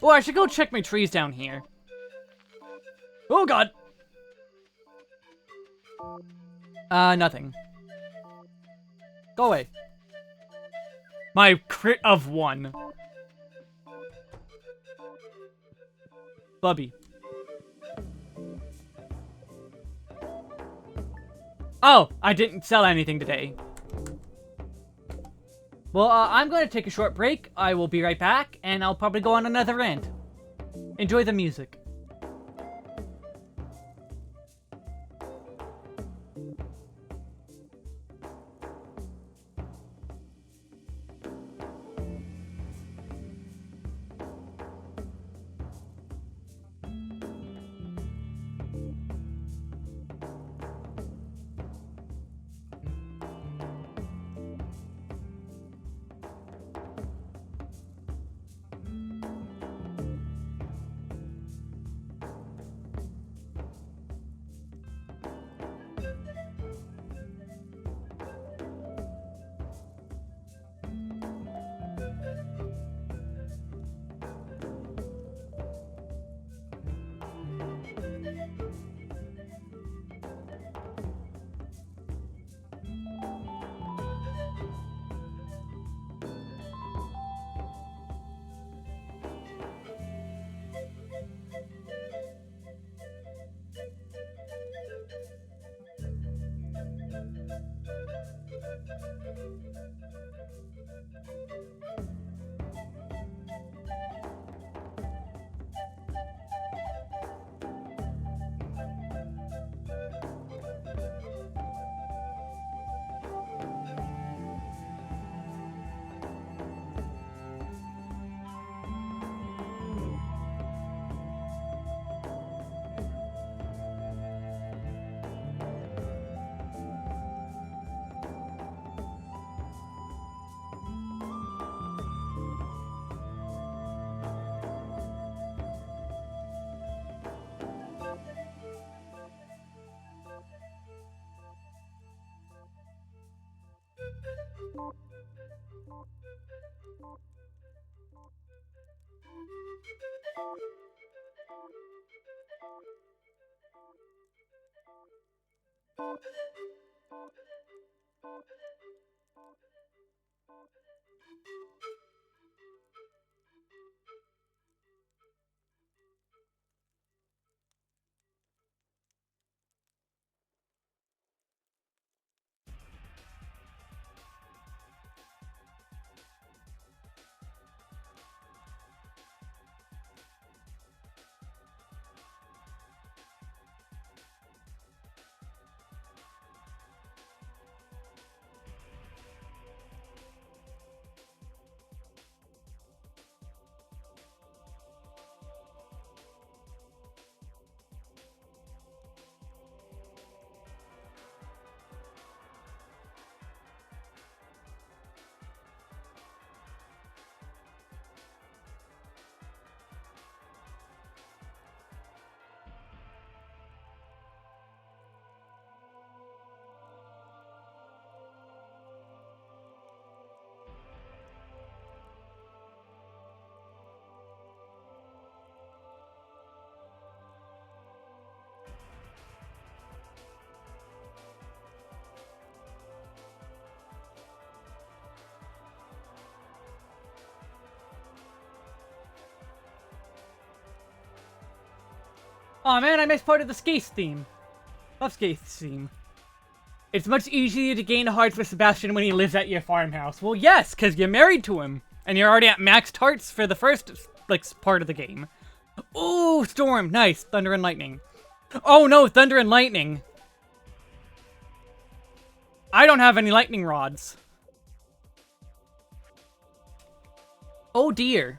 Oh, I should go check my trees down here. Oh god. Nothing. Go away. My crit of 1. Bubby. Oh, I didn't sell anything today. Well, I'm going to take a short break. I will be right back, and I'll probably go on another rant. Enjoy the music. Aw, man, I missed part of the Skates theme. Love Skates theme. It's much easier to gain hearts with Sebastian when he lives at your farmhouse. Well, yes, because you're married to him. And you're already at maxed hearts for the first, like, part of the game. Ooh, storm. Nice. Thunder and lightning. Oh, no, thunder and lightning. I don't have any lightning rods. Oh, dear.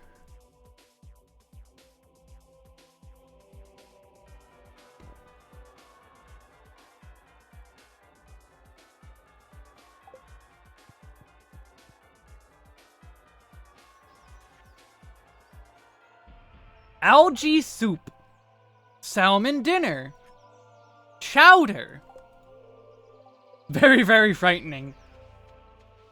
Algae soup. Salmon dinner. Chowder. Very, very frightening.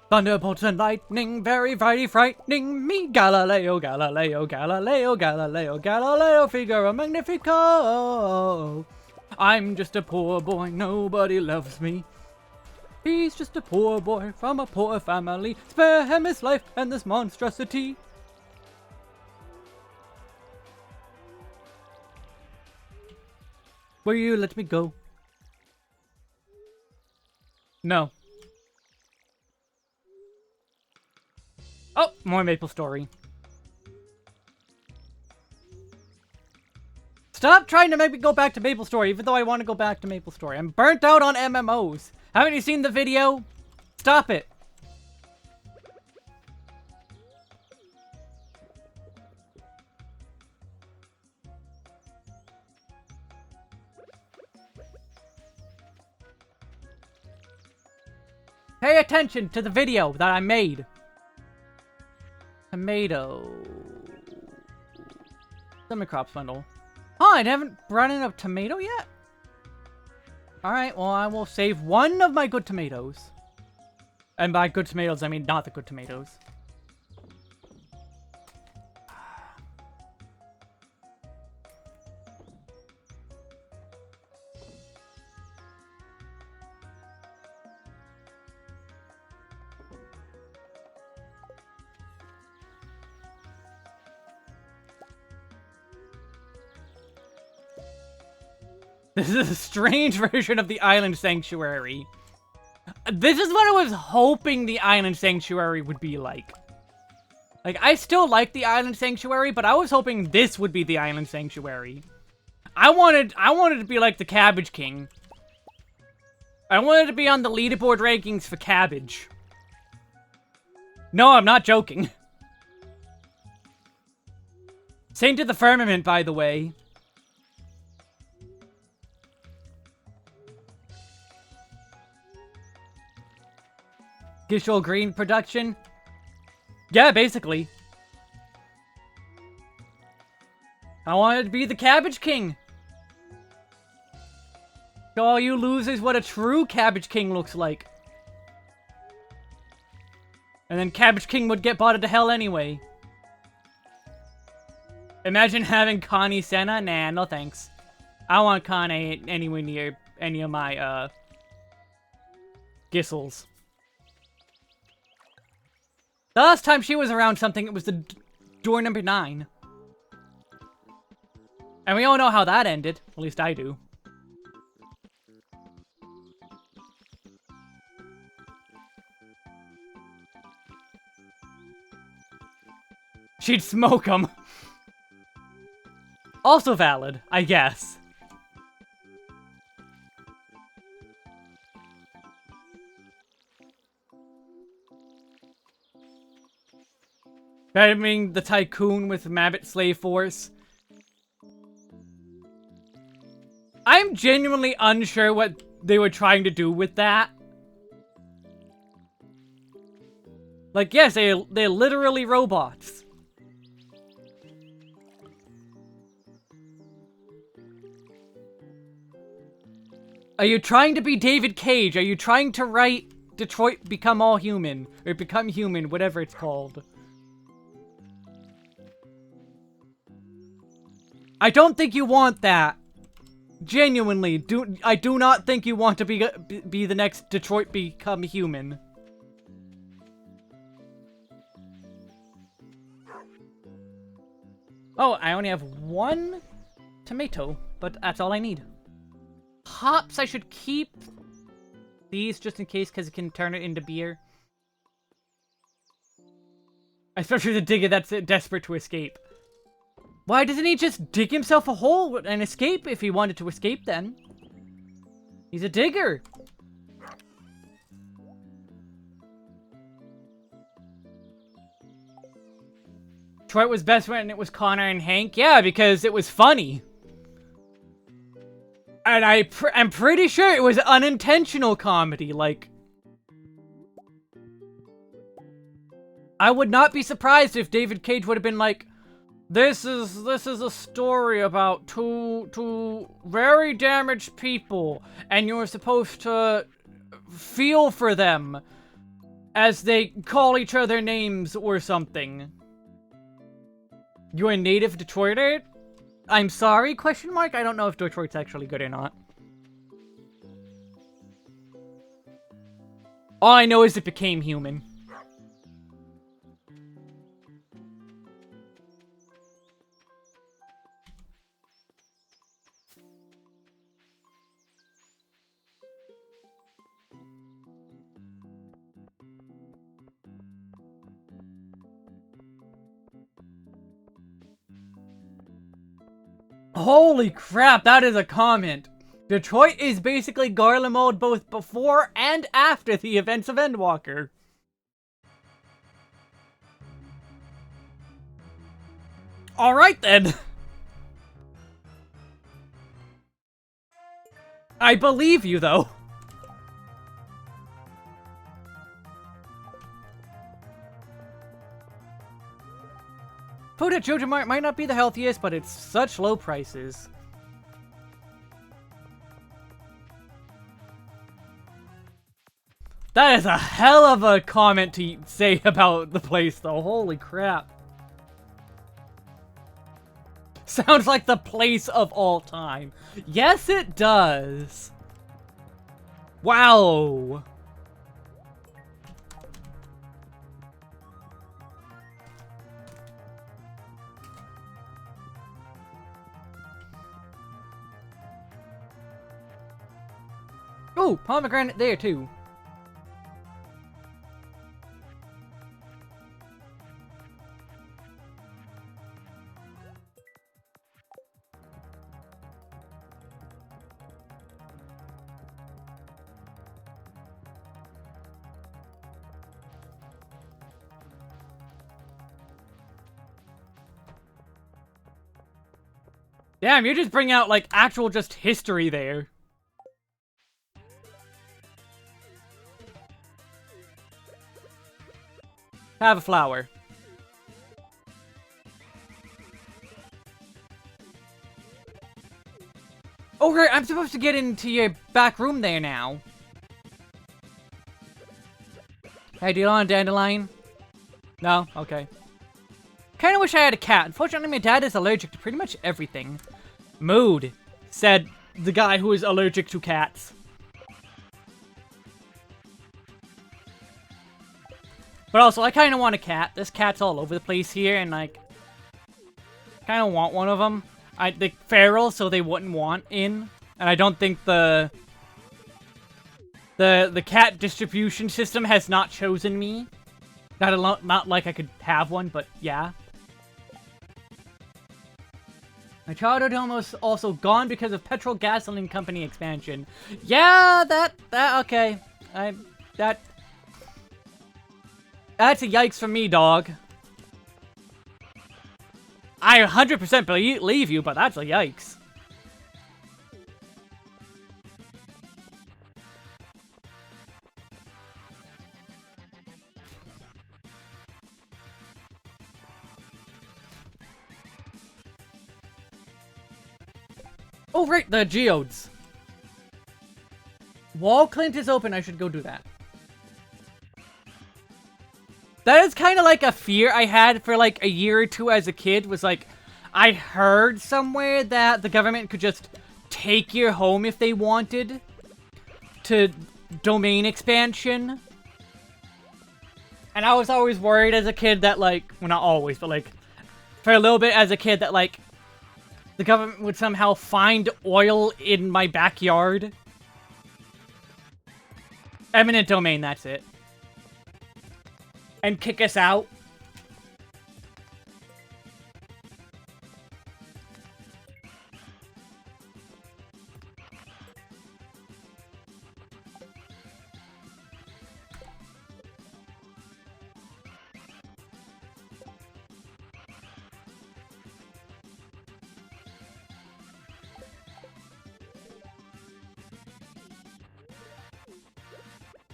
Thunderbolts and lightning, very, very frightening me. Galileo, Galileo, Galileo, Galileo, Galileo, Figaro Magnifico. I'm just a poor boy, nobody loves me. He's just a poor boy from a poor family. Spare him his life and this monstrosity. Will you let me go? No. Oh, more Maple Story. Stop trying to make me go back to Maple Story, even though I want to go back to Maple Story. I'm burnt out on MMOs. Haven't you seen the video? Stop it. Pay attention to the video that I made. Tomato. Semi-crops bundle. Oh, I haven't brought in a tomato yet? Alright, well, I will save one of my good tomatoes. And by good tomatoes, I mean not the good tomatoes. This is a strange version of the Island Sanctuary. This is what I was hoping the Island Sanctuary would be like. Like, I still like the Island Sanctuary, but I was hoping this would be the Island Sanctuary. I wanted to be like the Cabbage King. I wanted to be on the leaderboard rankings for cabbage. No, I'm not joking. Saint of the Firmament, by the way. Gishol Green production? Yeah, basically. I wanted to be the Cabbage King. Show all you losers what a true Cabbage King looks like. And then Cabbage King would get bought into hell anyway. Imagine having Connie Senna? Nah, no thanks. I don't want Connie anywhere near any of my, Gissels. The last time she was around something, it was the door number 9. And we all know how that ended. At least I do. She'd smoke them. Also valid, I guess. Bettering the tycoon with Mabbit Slave Force. I'm genuinely unsure what they were trying to do with that. Like, yes, they're literally robots. Are you trying to be David Cage? Are you trying to write Detroit Become All Human? Or Become Human, whatever it's called. I don't think you want that. Genuinely, I do not think you want to be the next Detroit Become Human. Oh, I only have 1 tomato, but that's all I need. Hops, I should keep these just in case, because it can turn it into beer. Especially the digger that's desperate to escape. Why doesn't he just dig himself a hole and escape if he wanted to escape then? He's a digger. Detroit was best when it was Connor and Hank. Yeah, because it was funny. And I'm pretty sure it was unintentional comedy, like... I would not be surprised if David Cage would have been like, This is a story about two very damaged people, and you're supposed to feel for them as they call each other names or something. You're a native Detroiter? I'm sorry, question mark? I don't know if Detroit's actually good or not. All I know is it became human. Holy crap, that is a comment. Detroit is basically Garlemald mode both before and after the events of Endwalker. Alright then. I believe you though. Food at Joja Mart might not be the healthiest, but it's such low prices. That is a hell of a comment to say about the place, though. Holy crap. Sounds like the place of all time. Yes, it does. Wow. Oh, pomegranate there, too. Damn, you just bring out, like, actual just history there. Have a flower. Oh, right, I'm supposed to get into your back room there now. Hey, do you want a dandelion? No? Okay. Kinda wish I had a cat. Unfortunately, my dad is allergic to pretty much everything. Mood, said the guy who is allergic to cats. But also, I kinda want a cat. This cat's all over the place here, and like... kinda want one of them. They're feral, so they wouldn't want in. And I don't think the cat distribution system has not chosen me. Not like I could have one, but yeah. My childhood home was also gone because of petrol gasoline company expansion. Yeah, okay. That's a yikes for me, dog. I 100% believe you, but that's a yikes. Oh, right, the geodes. Wall Clint is open. I should go do that. That is kind of like a fear I had for like a year or two as a kid. Was like, I heard somewhere that the government could just take your home if they wanted to domain expansion. And I was always worried as a kid that like, well, not always, but like for a little bit as a kid that like the government would somehow find oil in my backyard. Eminent domain, that's it. And kick us out.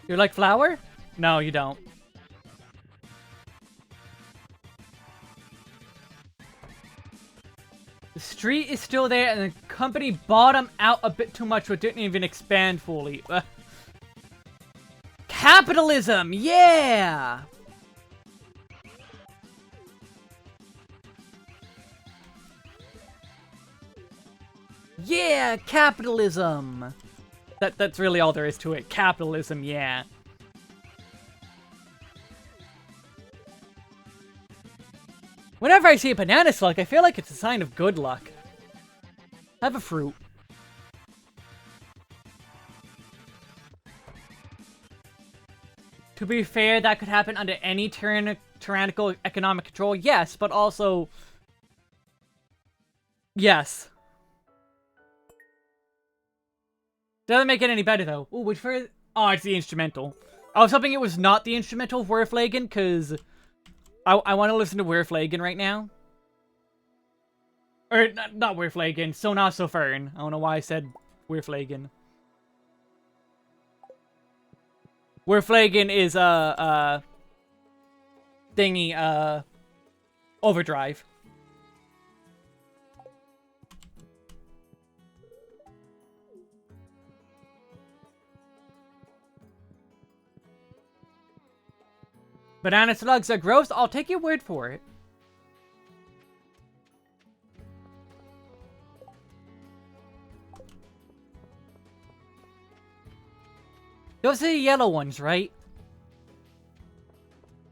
You like flour? No, you don't. The street is still there, and the company bought them out a bit too much, but didn't even expand fully. Capitalism! Yeah! Yeah, capitalism! That's really all there is to it. Capitalism, yeah. Whenever I see a banana slug, I feel like it's a sign of good luck. Have a fruit. To be fair, that could happen under any tyrannical economic control, yes, but also... yes. Doesn't make it any better, though. Ooh, which for... oh, it's the instrumental. I was hoping it was not the instrumental of Werflagen, because... I want to listen to Werflagen right now. Or, not Werflagen, So Not So Fern. I don't know why I said Werflagen. Werflagen is, thingy, Overdrive. Banana slugs are gross? I'll take your word for it. Those are the yellow ones, right?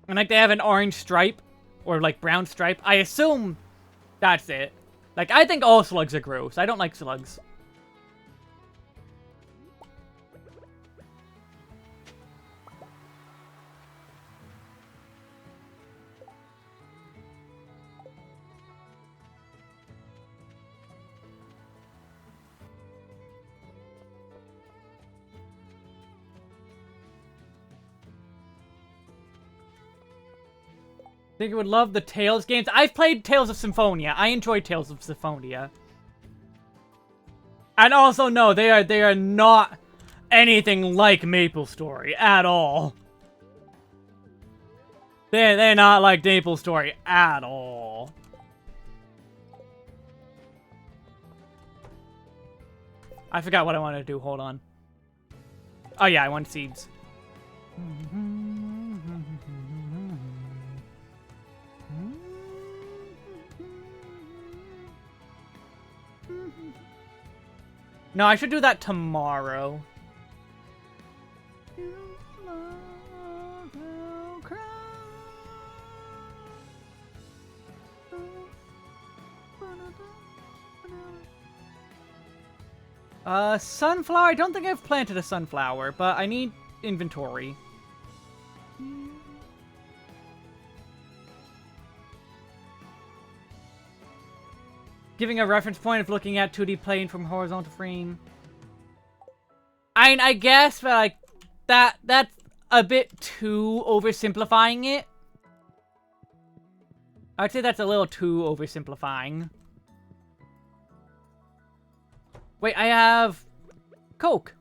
And like they have an orange stripe. Or like brown stripe. I assume that's it. Like I think all slugs are gross. I don't like slugs. Think you would love the Tales games. I've played Tales of Symphonia. I enjoy Tales of Symphonia. And also, no, they are not anything like MapleStory at all. They're not like MapleStory at all. I forgot what I wanted to do. Hold on. Oh yeah, I want seeds. No, I should do that tomorrow. Sunflower? I don't think I've planted a sunflower, but I need inventory. Giving a reference point of looking at 2D plane from horizontal frame. I guess, but like, that's a bit too oversimplifying it. I'd say that's a little too oversimplifying. Wait, I have Coke.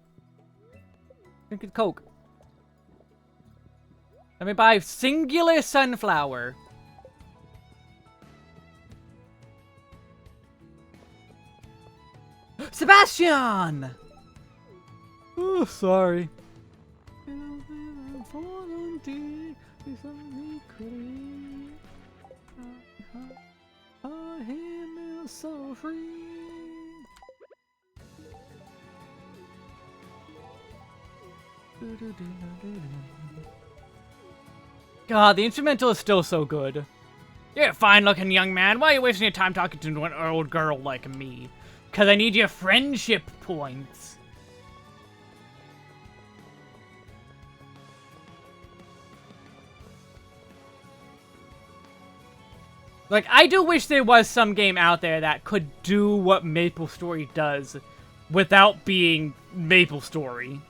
Drinking Coke. Let me buy singular sunflower. Sebastian! Oh, sorry. So free. God, the instrumental is still so good. You're a fine-looking young man. Why are you wasting your time talking to an old girl like me? Because I need your friendship points. Like, I do wish there was some game out there that could do what MapleStory does without being MapleStory.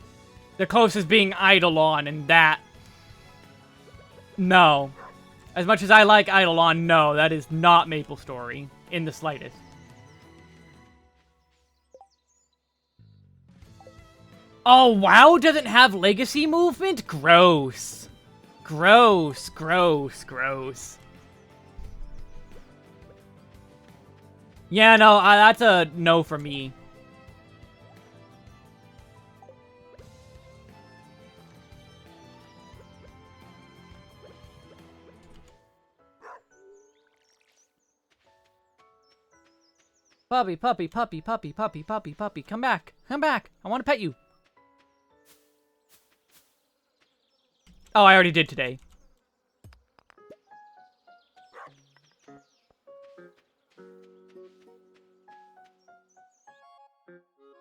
The closest being Eidolon, and that... No. As much as I like Eidolon, no, that is not MapleStory in the slightest. Oh, WoW doesn't have legacy movement? Gross. Gross, gross, gross. Yeah, no, that's a no for me. Puppy, puppy, puppy, puppy, puppy, puppy, puppy. Come back. Come back. I want to pet you. Oh, I already did today.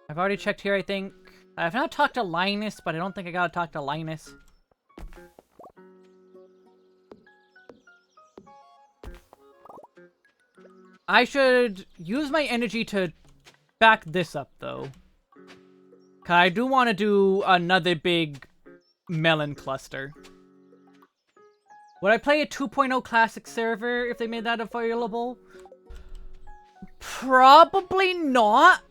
I've already checked here, I think. I've not talked to Linus, but I don't think I gotta talk to Linus. I should use my energy to back this up, though. 'Cause I do want to do another big melon cluster. Would I play a 2.0 classic server if they made that available? Probably not.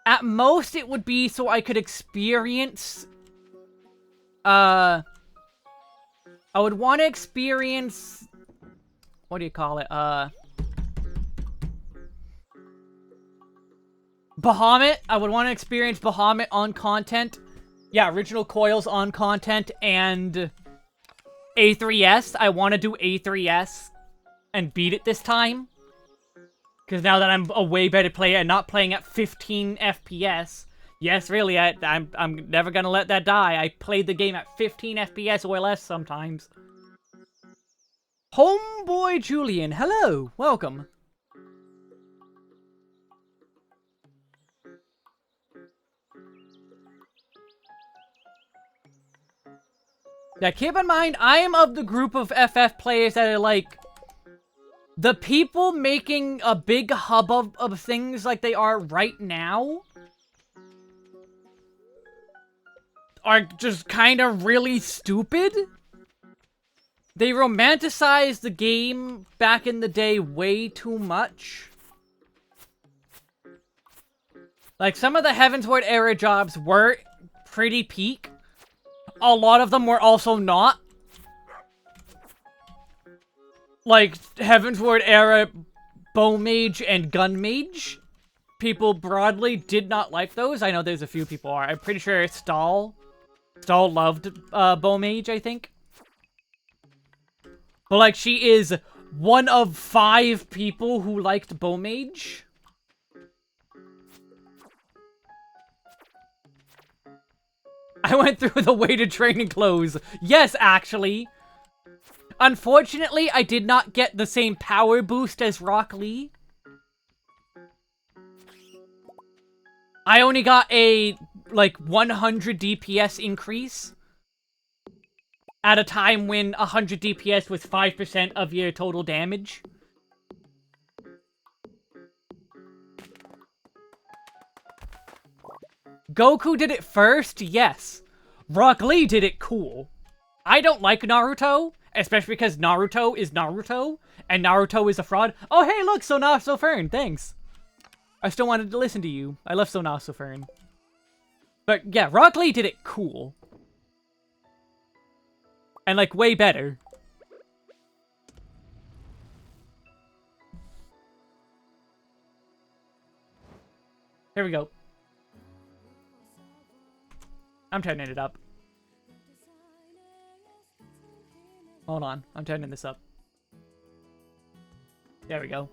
At most, it would be so I could experience... I would want to experience... What do you call it? Bahamut. I would want to experience Bahamut on content. Yeah, original coils on content and A3S. I want to do A3S and beat it this time. Because now that I'm a way better player and not playing at 15 FPS. Yes, really, I'm never gonna let that die. I played the game at 15 FPS or less sometimes. Homeboy Julian, hello, welcome. Yeah, keep in mind, I am of the group of FF players that are like... The people making a big hubbub of things like they are right now... are just kind of really stupid. They romanticized the game back in the day way too much. Like, some of the Heavensward era jobs were pretty peak. A lot of them were also not. Like, Heavensward era Bow Mage and Gun Mage. People broadly did not like those. I know there's a few people are. I'm pretty sure Stahl loved Bow Mage, I think. But, like, she is one of 5 people who liked Bowmage. I went through the weighted training clothes. Yes, actually. Unfortunately, I did not get the same power boost as Rock Lee. I only got a, like, 100 DPS increase at a time when 100 DPS was 5% of your total damage. Goku did it first, yes. Rock Lee did it cool. I don't like Naruto, especially because Naruto is Naruto, and Naruto is a fraud. Oh, hey, look, So Fern, thanks. I still wanted to listen to you. I love So Fern. But yeah, Rock Lee did it cool. And like, way better. Here we go. I'm turning it up. Hold on, I'm turning this up. There we go.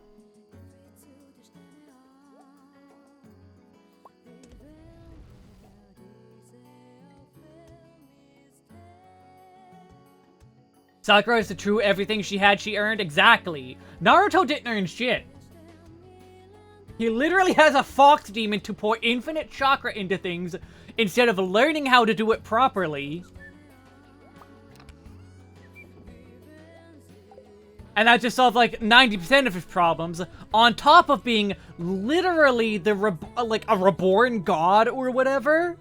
Sakura is the true everything she had, she earned. Exactly. Naruto didn't earn shit. He literally has a fox demon to pour infinite chakra into things instead of learning how to do it properly. And that just solved like 90% of his problems, on top of being literally like a reborn god or whatever.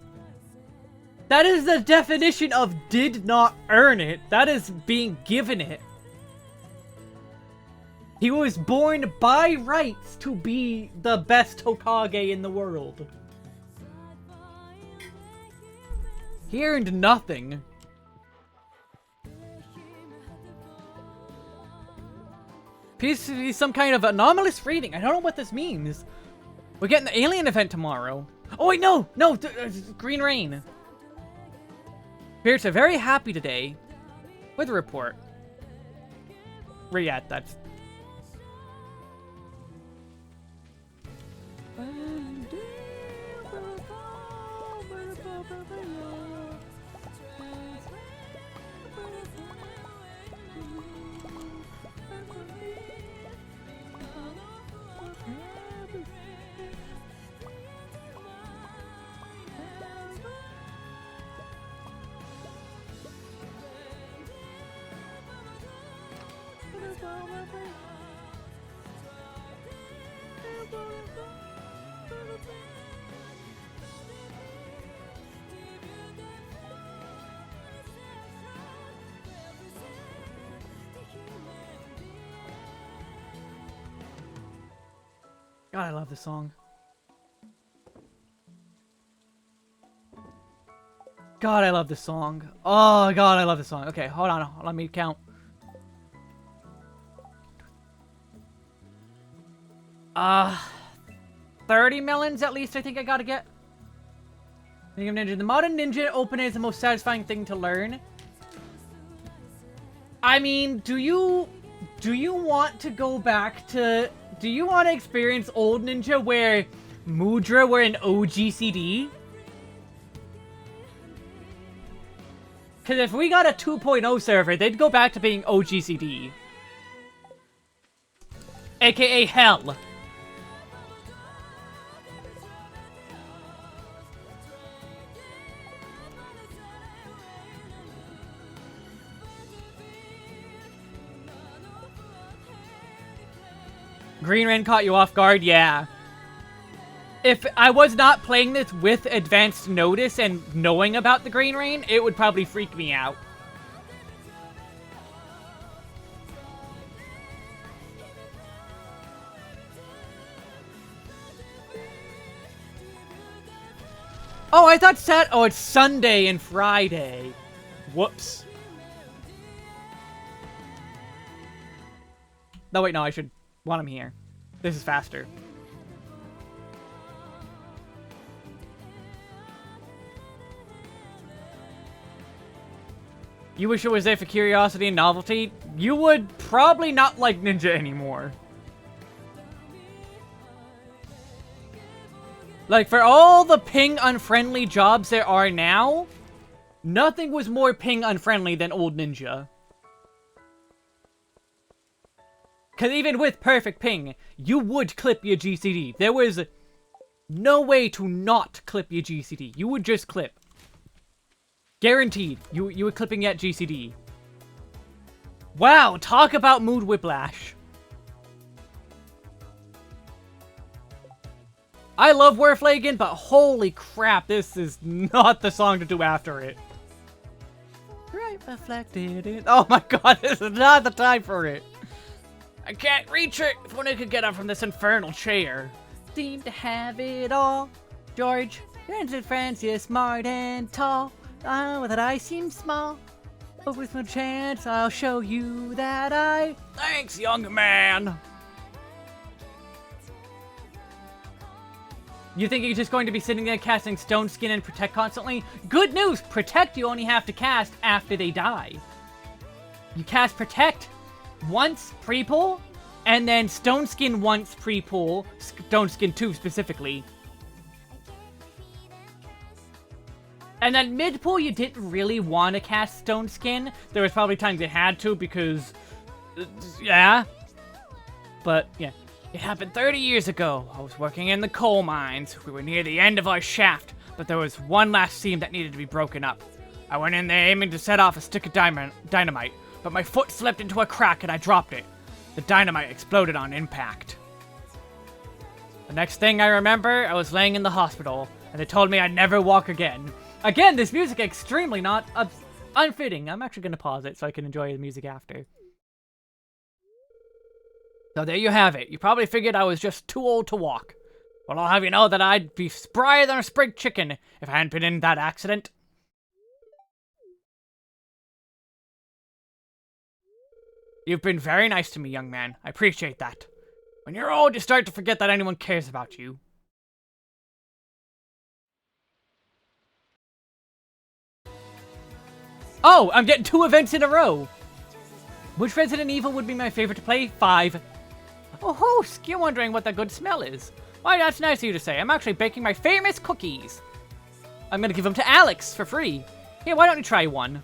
That is the definition of did not earn it. That is being given it. He was born by rights to be the best Hokage in the world. He earned nothing. Appears to be some kind of anomalous reading. I don't know what this means. We're getting the alien event tomorrow. Oh wait, no! Green Rain. Spirits are very happy today. Weather report. Where you at? That's... God, I love this song. God, I love this song. Oh, God, I love this song. Okay, hold on. Let me count. 30 melons at least I think I gotta get. Ninja. The modern ninja opening is the most satisfying thing to learn. I mean, do you want to go back to... Do you want to experience old ninja where Mudra were an OGCD? Because if we got a 2.0 server, they'd go back to being OGCD. AKA hell. Green Rain caught you off guard? Yeah. If I was not playing this with advanced notice and knowing about the Green Rain, it would probably freak me out. Oh, I thought oh, it's Sunday and Friday. Whoops. No, wait, no, I should want him here. This is faster. You wish it was there for curiosity and novelty? You would probably not like Ninja anymore. Like, for all the ping unfriendly jobs there are now, nothing was more ping unfriendly than old Ninja. Because even with perfect ping, you would clip your GCD. There was no way to not clip your GCD. You would just clip. Guaranteed. You were clipping at GCD. Wow, talk about mood whiplash. I love Werflagen, but holy crap, this is not the song to do after it. Right reflected in... Oh my god, this is not the time for it. I can't reach it. If only I could get up from this infernal chair. Seem to have it all. George, friends and friends, you're smart and tall. That I seem small. But with no chance, I'll show you that I... Thanks, young man. You think you're just going to be sitting there casting Stone Skin and Protect constantly? Good news! Protect you only have to cast after they die. You cast Protect once pre-pull, and then Stone Skin once pre-pull, Stone Skin 2 specifically. And then mid-pull, you didn't really want to cast Stone Skin. There was probably times you had to because... yeah. But, yeah. It happened 30 years ago. I was working in the coal mines. We were near the end of our shaft, but there was one last seam that needed to be broken up. I went in there aiming to set off a stick of dynamite, but my foot slipped into a crack and I dropped it. The dynamite exploded on impact. The next thing I remember, I was laying in the hospital, and they told me I'd never walk again. Again, this music extremely not unfitting. I'm actually going to pause it so I can enjoy the music after. So there you have it. You probably figured I was just too old to walk. Well, I'll have you know that I'd be sprier than a sprig chicken if I hadn't been in that accident. You've been very nice to me, young man. I appreciate that. When you're old, you start to forget that anyone cares about you. Oh, I'm getting 2 events in a row. Which Resident Evil would be my favorite to play? 5. Oh, host, you're wondering what that good smell is. Why, that's nice of you to say. I'm actually baking my famous cookies. I'm gonna give them to Alex for free. Here, why don't you try one?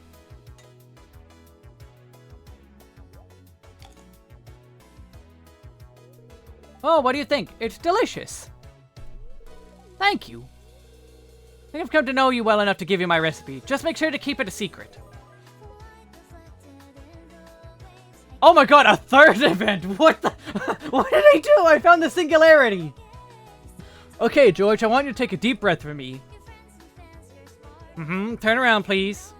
Oh, what do you think? It's delicious. Thank you. I think I've come to know you well enough to give you my recipe. Just make sure to keep it a secret. Oh my god, a 3rd event! What the... What did I do? I found the singularity! Okay, George, I want you to take a deep breath for me. Turn around, please.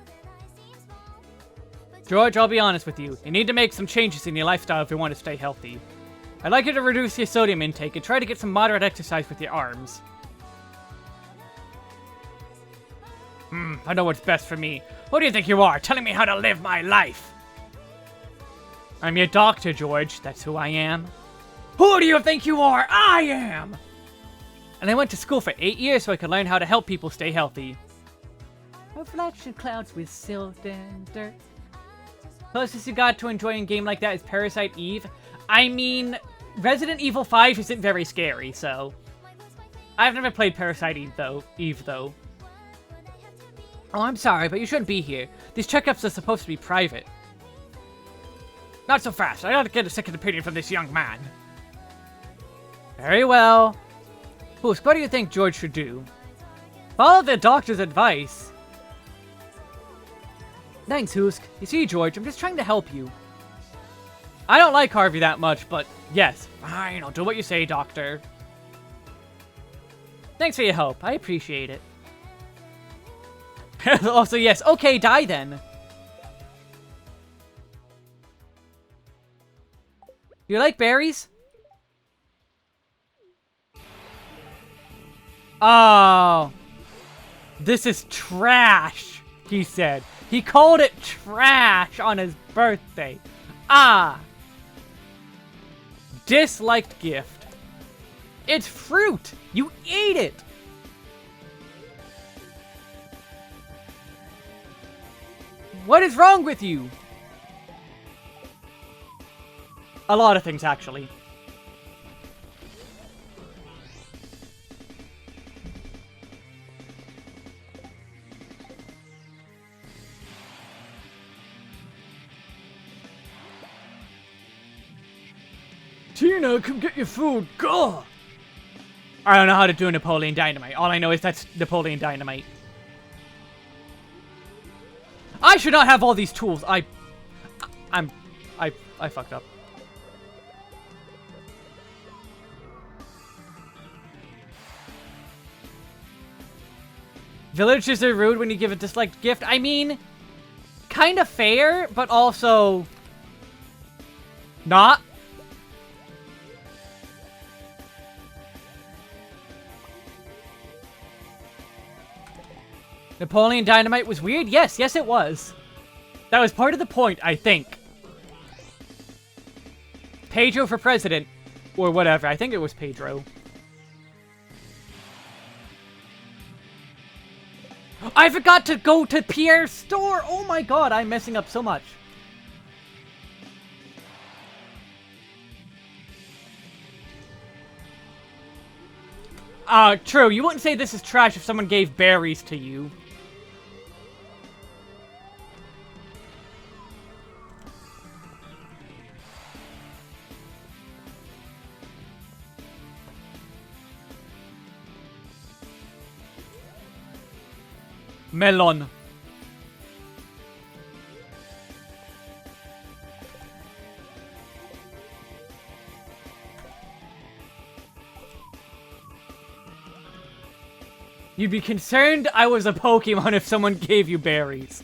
George, I'll be honest with you. You need to make some changes in your lifestyle if you want to stay healthy. I'd like you to reduce your sodium intake and try to get some moderate exercise with your arms. I know what's best for me. Who do you think you are, telling me how to live my life? I'm your doctor, George. That's who I am. Who do you think you are? I am! And I went to school for 8 years so I could learn how to help people stay healthy. Reflection clouds with silt and dirt. Closest you got to enjoying a game like that is Parasite Eve. I mean, Resident Evil 5 isn't very scary, so... I've never played Parasite Eve, though. Oh, I'm sorry, but you shouldn't be here. These checkups are supposed to be private. Not so fast. I gotta get a second opinion from this young man. Very well. Boost, what do you think George should do? Follow the doctor's advice. Thanks, Husk. You see, George, I'm just trying to help you. I don't like Harvey that much, but yes. Fine, I'll do what you say, Doctor. Thanks for your help. I appreciate it. Also, yes. Okay, die then. Do you like berries? Oh. This is trash, he said. He called it trash on his birthday. Ah. Disliked gift. It's fruit. You eat it. What is wrong with you? A lot of things, actually. Tina, come get your food. Go! I don't know how to do Napoleon Dynamite. All I know is that's Napoleon Dynamite. I should not have all these tools. I fucked up. Villagers are rude when you give a disliked gift. I mean, kind of fair, but also not. Napoleon Dynamite was weird? Yes, yes it was. That was part of the point, I think. Pedro for president. Or whatever, I think it was Pedro. I forgot to go to Pierre's store! Oh my god, I'm messing up so much. True, you wouldn't say this is trash if someone gave berries to you. Melon. You'd be concerned I was a Pokemon if someone gave you berries.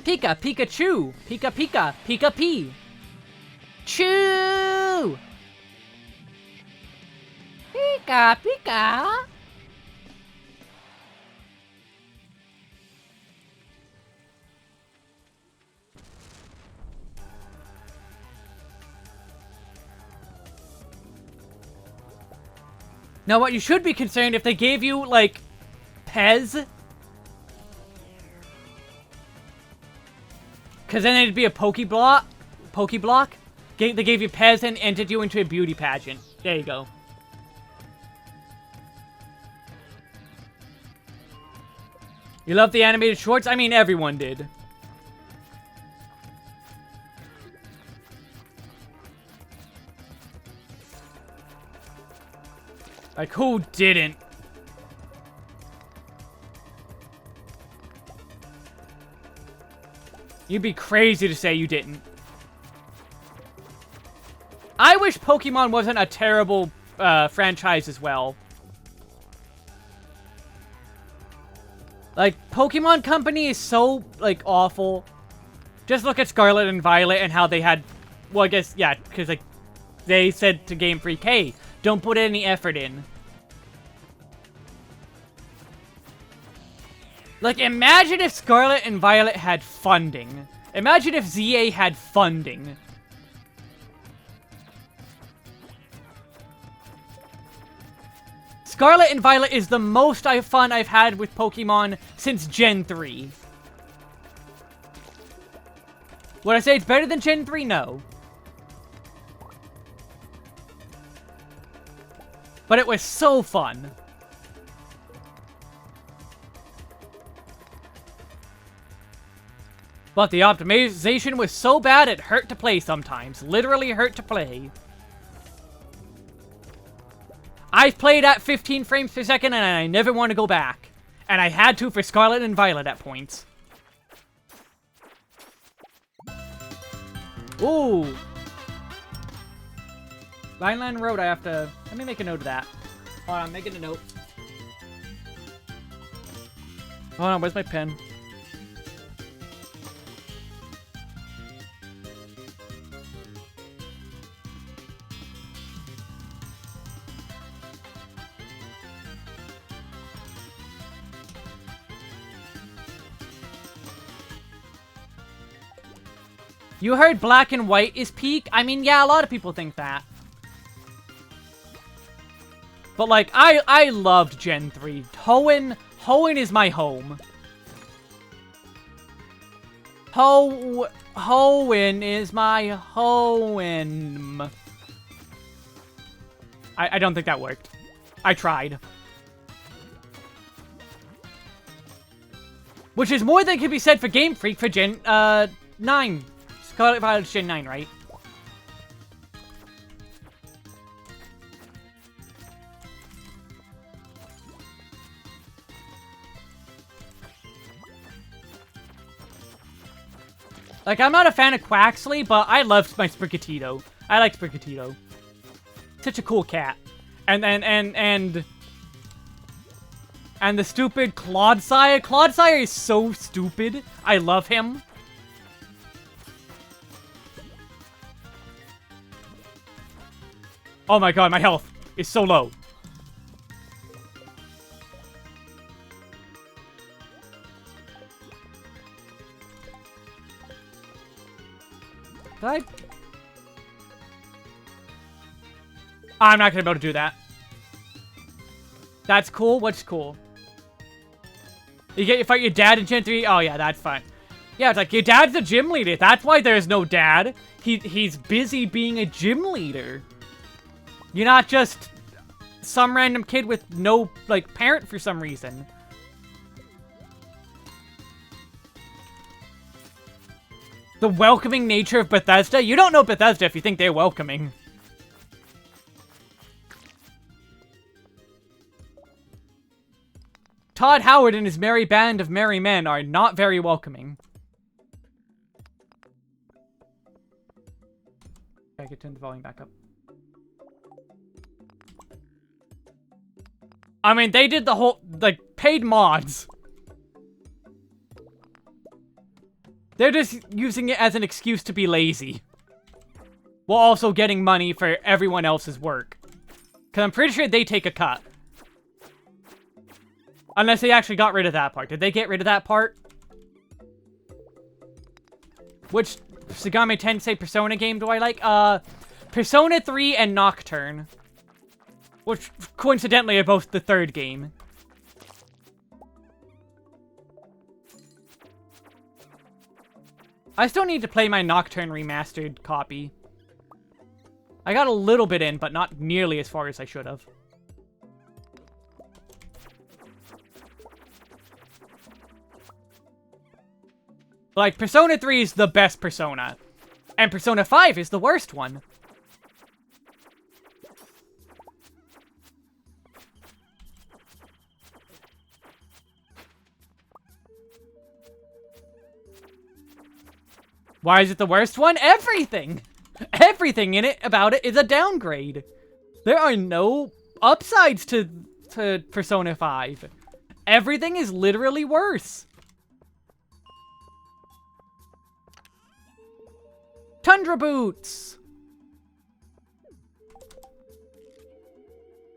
Pika, Pikachu. Pika, Pika, Pika, Pee. Choo! Pika, Pika. Now, what you should be concerned if they gave you, like, Pez. Because then it'd be a Pokeblock. They gave you Pez and entered you into a beauty pageant. There you go. You love the animated shorts? I mean, everyone did. Like, who didn't? You'd be crazy to say you didn't. I wish Pokemon wasn't a terrible franchise as well. Like, Pokemon Company is so, like, awful. Just look at Scarlet and Violet and how they had... Well, I guess, yeah, because, like, they said to Game Freak, hey, don't put any effort in. Like, imagine if Scarlet and Violet had funding. Imagine if ZA had funding. Scarlet and Violet is the most fun I've had with Pokemon since Gen 3. Would I say it's better than Gen 3? No. But it was so fun. But the optimization was so bad it hurt to play sometimes. Literally hurt to play. I've played at 15 frames per second and I never want to go back. And I had to for Scarlet and Violet at points. Ooh. Vineland Road, I have to... Let me make a note of that. Hold on, I'm making a note. Hold on, where's my pen? You heard Black and White is peak? I mean, yeah, a lot of people think that. But, like, I loved Gen 3. Hoenn is my home. Hoenn is my Hoenn. I don't think that worked. I tried. Which is more than can be said for Game Freak for Gen 9. Scarlet Violet's Gen 9, right? Like, I'm not a fan of Quaxley, but I loved my Sprigatito. I like Sprigatito. Such a cool cat. And the stupid Clodsire. Clodsire is so stupid. I love him. Oh my god, my health is so low. I'm not gonna be able to do that. That's cool. What's cool? You fight your dad in Gen 3? Oh yeah, that's fun. Yeah, it's like, your dad's a gym leader. That's why there's no dad. He's busy being a gym leader. You're not just some random kid with no, like, parent for some reason. The welcoming nature of Bethesda? You don't know Bethesda if you think they're welcoming. Todd Howard and his merry band of merry men are not very welcoming. I could turn the volume back up. I mean, they did the whole, like, paid mods. They're just using it as an excuse to be lazy. While also getting money for everyone else's work. Because I'm pretty sure they take a cut. Unless they actually got rid of that part. Did they get rid of that part? Which Sagami Tensei Persona game do I like? Persona 3 and Nocturne. Which, coincidentally, are both the third game. I still need to play my Nocturne remastered copy. I got a little bit in, but not nearly as far as I should have. Like, Persona 3 is the best Persona. And Persona 5 is the worst one. Why is it the worst one? Everything! Everything in it about it is a downgrade. There are no upsides to Persona 5. Everything is literally worse. Tundra Boots!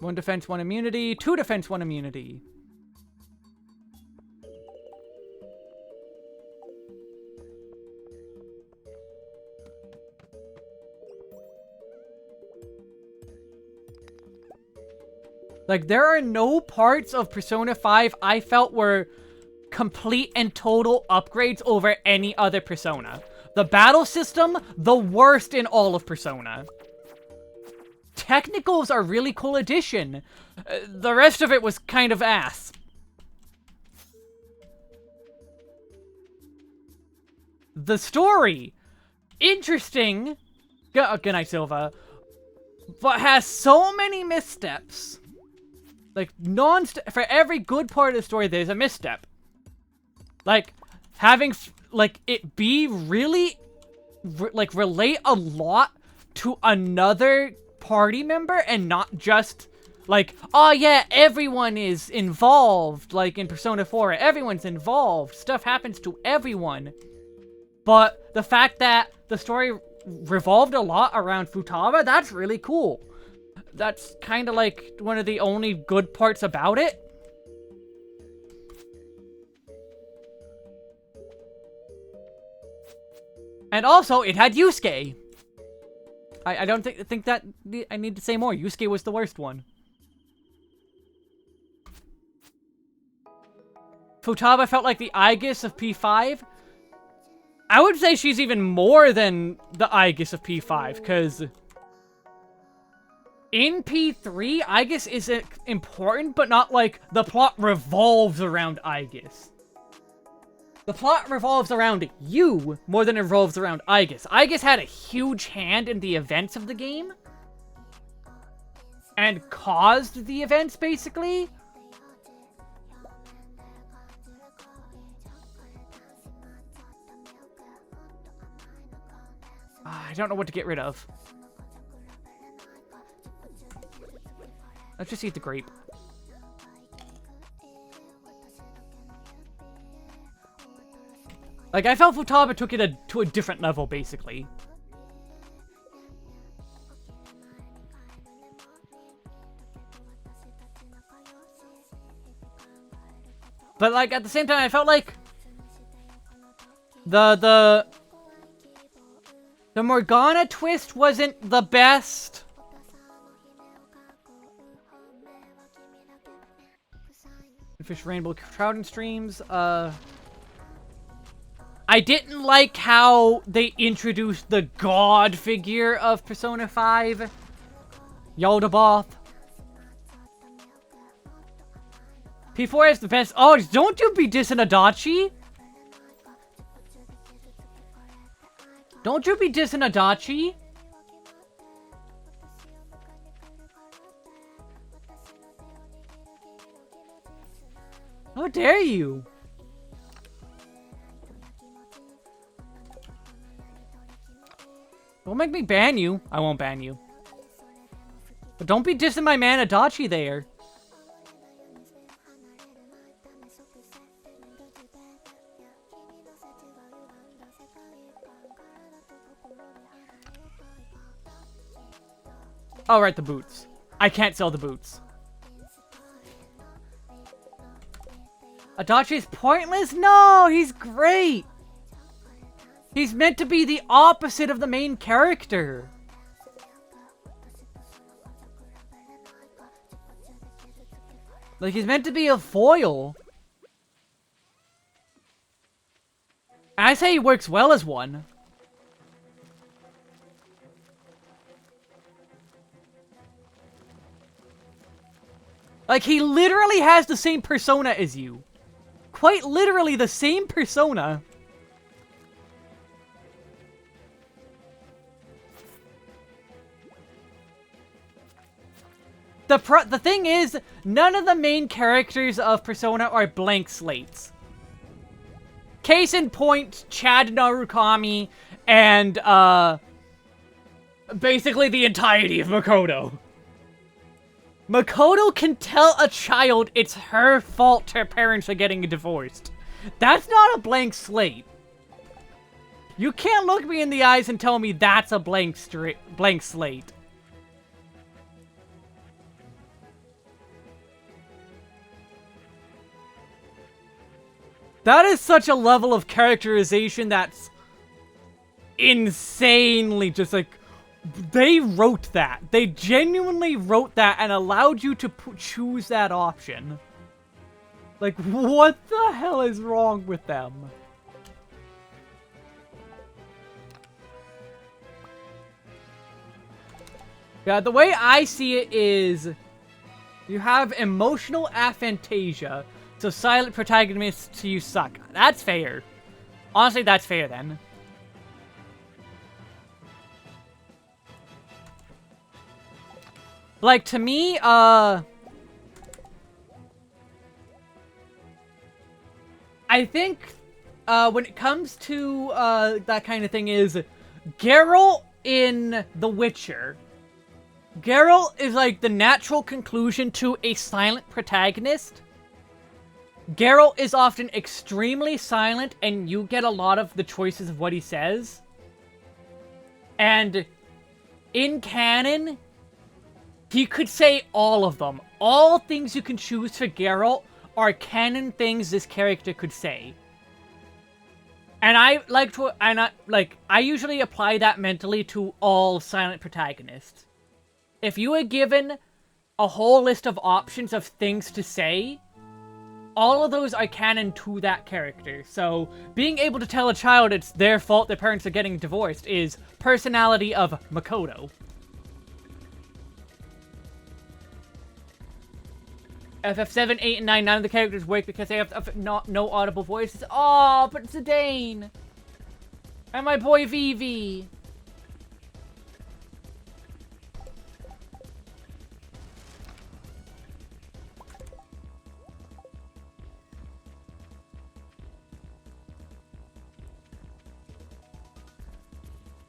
1 defense, 1 immunity. 2 defense, 1 immunity. Like, there are no parts of Persona 5 I felt were complete and total upgrades over any other Persona. The battle system, the worst in all of Persona. Technicals are really cool addition. The rest of it was kind of ass. The story, interesting. Good night, Silva. But has so many missteps. Like, for every good part of the story, there's a misstep. Like, having, like, it be really, like, relate a lot to another party member and not just, like, oh yeah, everyone is involved. Like, in Persona 4, everyone's involved. Stuff happens to everyone. But the fact that the story revolved a lot around Futaba, that's really cool. That's kind of like one of the only good parts about it. And also, it had Yusuke. I don't think that I need to say more. Yusuke was the worst one. Futaba felt like the Aegis of P5. I would say she's even more than the Aegis of P5, because in P3, Aegis is important, but not like the plot revolves around Aegis. The plot revolves around you more than it revolves around Aegis. Aegis had a huge hand in the events of the game. And caused the events, basically. I don't know what to get rid of. Let's just eat the grape. Like, I felt Futaba took it to a different level, basically. But, like, at the same time, I felt like the Morgana twist wasn't the best. Fish rainbow trout and streams. I didn't like how they introduced the god figure of Persona 5. Yaldabaoth. P4 is the best. Oh, don't you be dissing Adachi? Don't you be dissing Adachi? How dare you? Don't make me ban you. I won't ban you. But don't be dissing my man Adachi there. Oh, right, the boots. I can't sell the boots. Adachi's pointless? No, he's great. He's meant to be the opposite of the main character. Like, he's meant to be a foil. And I say he works well as one. Like, he literally has the same persona as you. Quite literally the same persona. The thing is, none of the main characters of Persona are blank slates. Case in point, Chad Narukami and, basically the entirety of Makoto. Makoto can tell a child it's her fault her parents are getting divorced. That's not a blank slate. You can't look me in the eyes and tell me that's a blank slate. That is such a level of characterization that's insanely just like... They wrote that. They genuinely wrote that and allowed you to choose that option. Like, what the hell is wrong with them? Yeah, the way I see it is... You have emotional aphantasia. So silent protagonists to you suck. That's fair. Honestly, that's fair then. Like, to me, I think, when it comes to, that kind of thing is, Geralt in The Witcher. Geralt is, like, the natural conclusion to a silent protagonist. Geralt is often extremely silent, and you get a lot of the choices of what he says. And in canon, he could say all of them. All things you can choose for Geralt are canon things this character could say. And I usually apply that mentally to all silent protagonists. If you are given a whole list of options of things to say, all of those are canon to that character. So being able to tell a child it's their fault their parents are getting divorced is personality of Makoto. FF7, 8, and 9, none of the characters work because they have no audible voices. Oh, but Zidane! And my boy Vivi!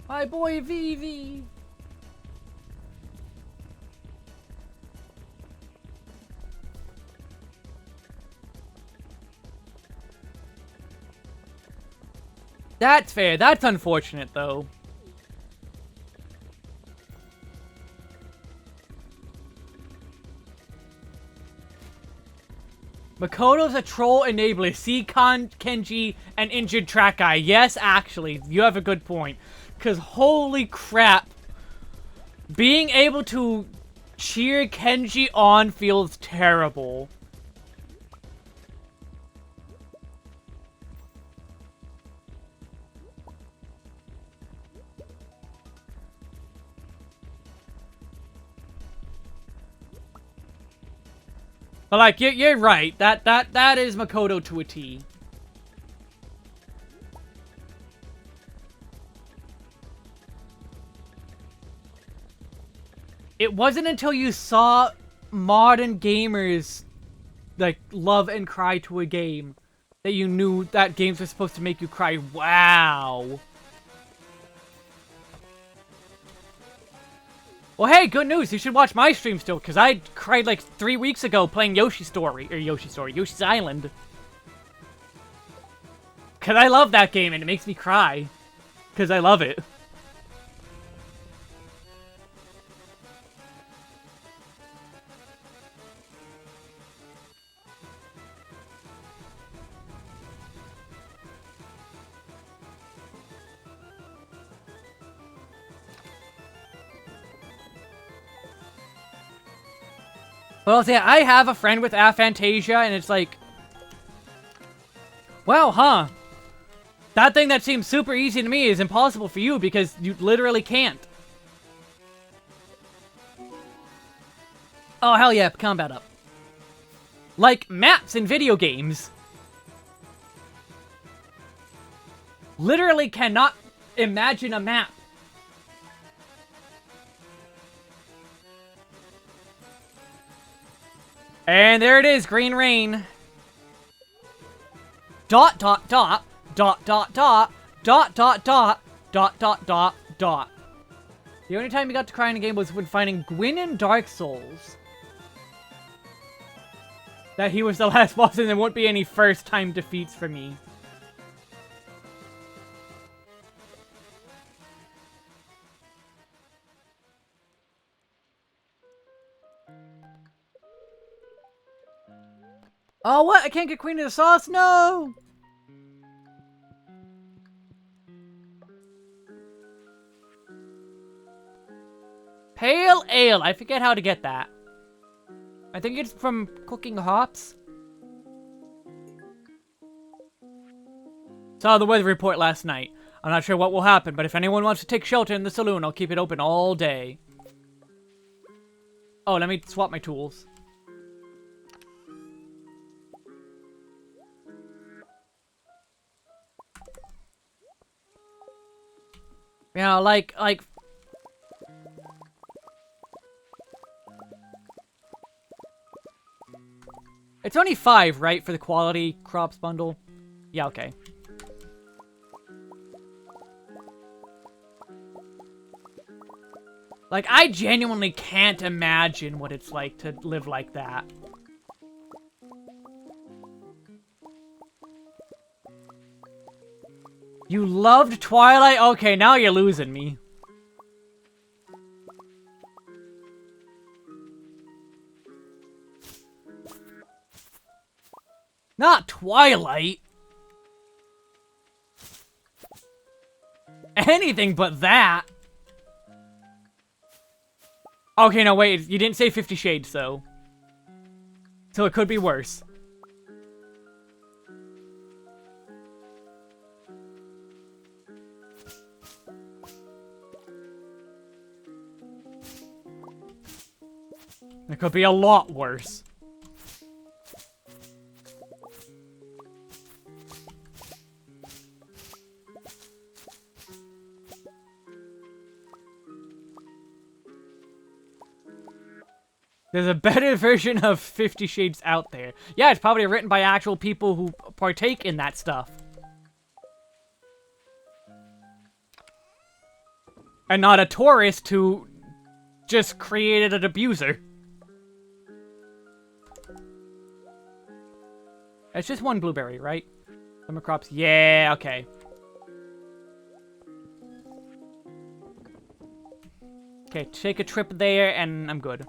My boy Vivi! That's fair. That's unfortunate, though. Makoto's a troll enabler. See Kenji, and injured track guy. Yes, actually, you have a good point. Because holy crap. Being able to cheer Kenji on feels terrible. But like, you're right. That is Makoto to a T. It wasn't until you saw modern gamers, like, love and cry to a game that you knew that games were supposed to make you cry. Wow. Well, hey, good news. You should watch my stream still, because I cried like 3 weeks ago playing Yoshi's Island. Because I love that game, and it makes me cry. Because I love it. Well, yeah, I have a friend with aphantasia, and it's like... Well, huh. That thing that seems super easy to me is impossible for you, because you literally can't. Oh, hell yeah, combat up. Like, maps in video games. Literally cannot imagine a map. And there it is, green rain. Dot, dot, dot, dot, dot, dot, dot, dot, dot, dot, dot, dot, dot. The only time you got to cry in a game was when finding Gwyn in Dark Souls. That he was the last boss and there won't be any first time defeats for me. Oh, what? I can't get Queen of the Sauce? No! Pale Ale. I forget how to get that. I think it's from cooking hops. Saw the weather report last night. I'm not sure what will happen, but if anyone wants to take shelter in the saloon, I'll keep it open all day. Oh, let me swap my tools. You know, like... It's only 5, right, for the quality crops bundle? Yeah, okay. Like, I genuinely can't imagine what it's like to live like that. You loved Twilight? Okay, now you're losing me. Not Twilight. Anything but that. Okay, no, wait. You didn't say 50 Shades, though. So it could be worse. It could be a lot worse. There's a better version of 50 Shades out there. Yeah, it's probably written by actual people who partake in that stuff. And not a tourist who just created an abuser. It's just one blueberry, right? Summer crops. Yeah, okay. Okay, take a trip there and I'm good.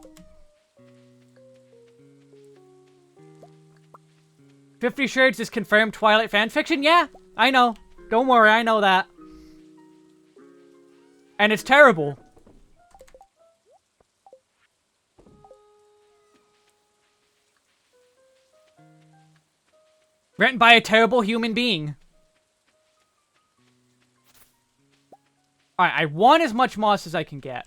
50 Shades is confirmed Twilight fanfiction? Yeah, I know. Don't worry, I know that. And it's terrible. Written by a terrible human being. Alright, I want as much moss as I can get.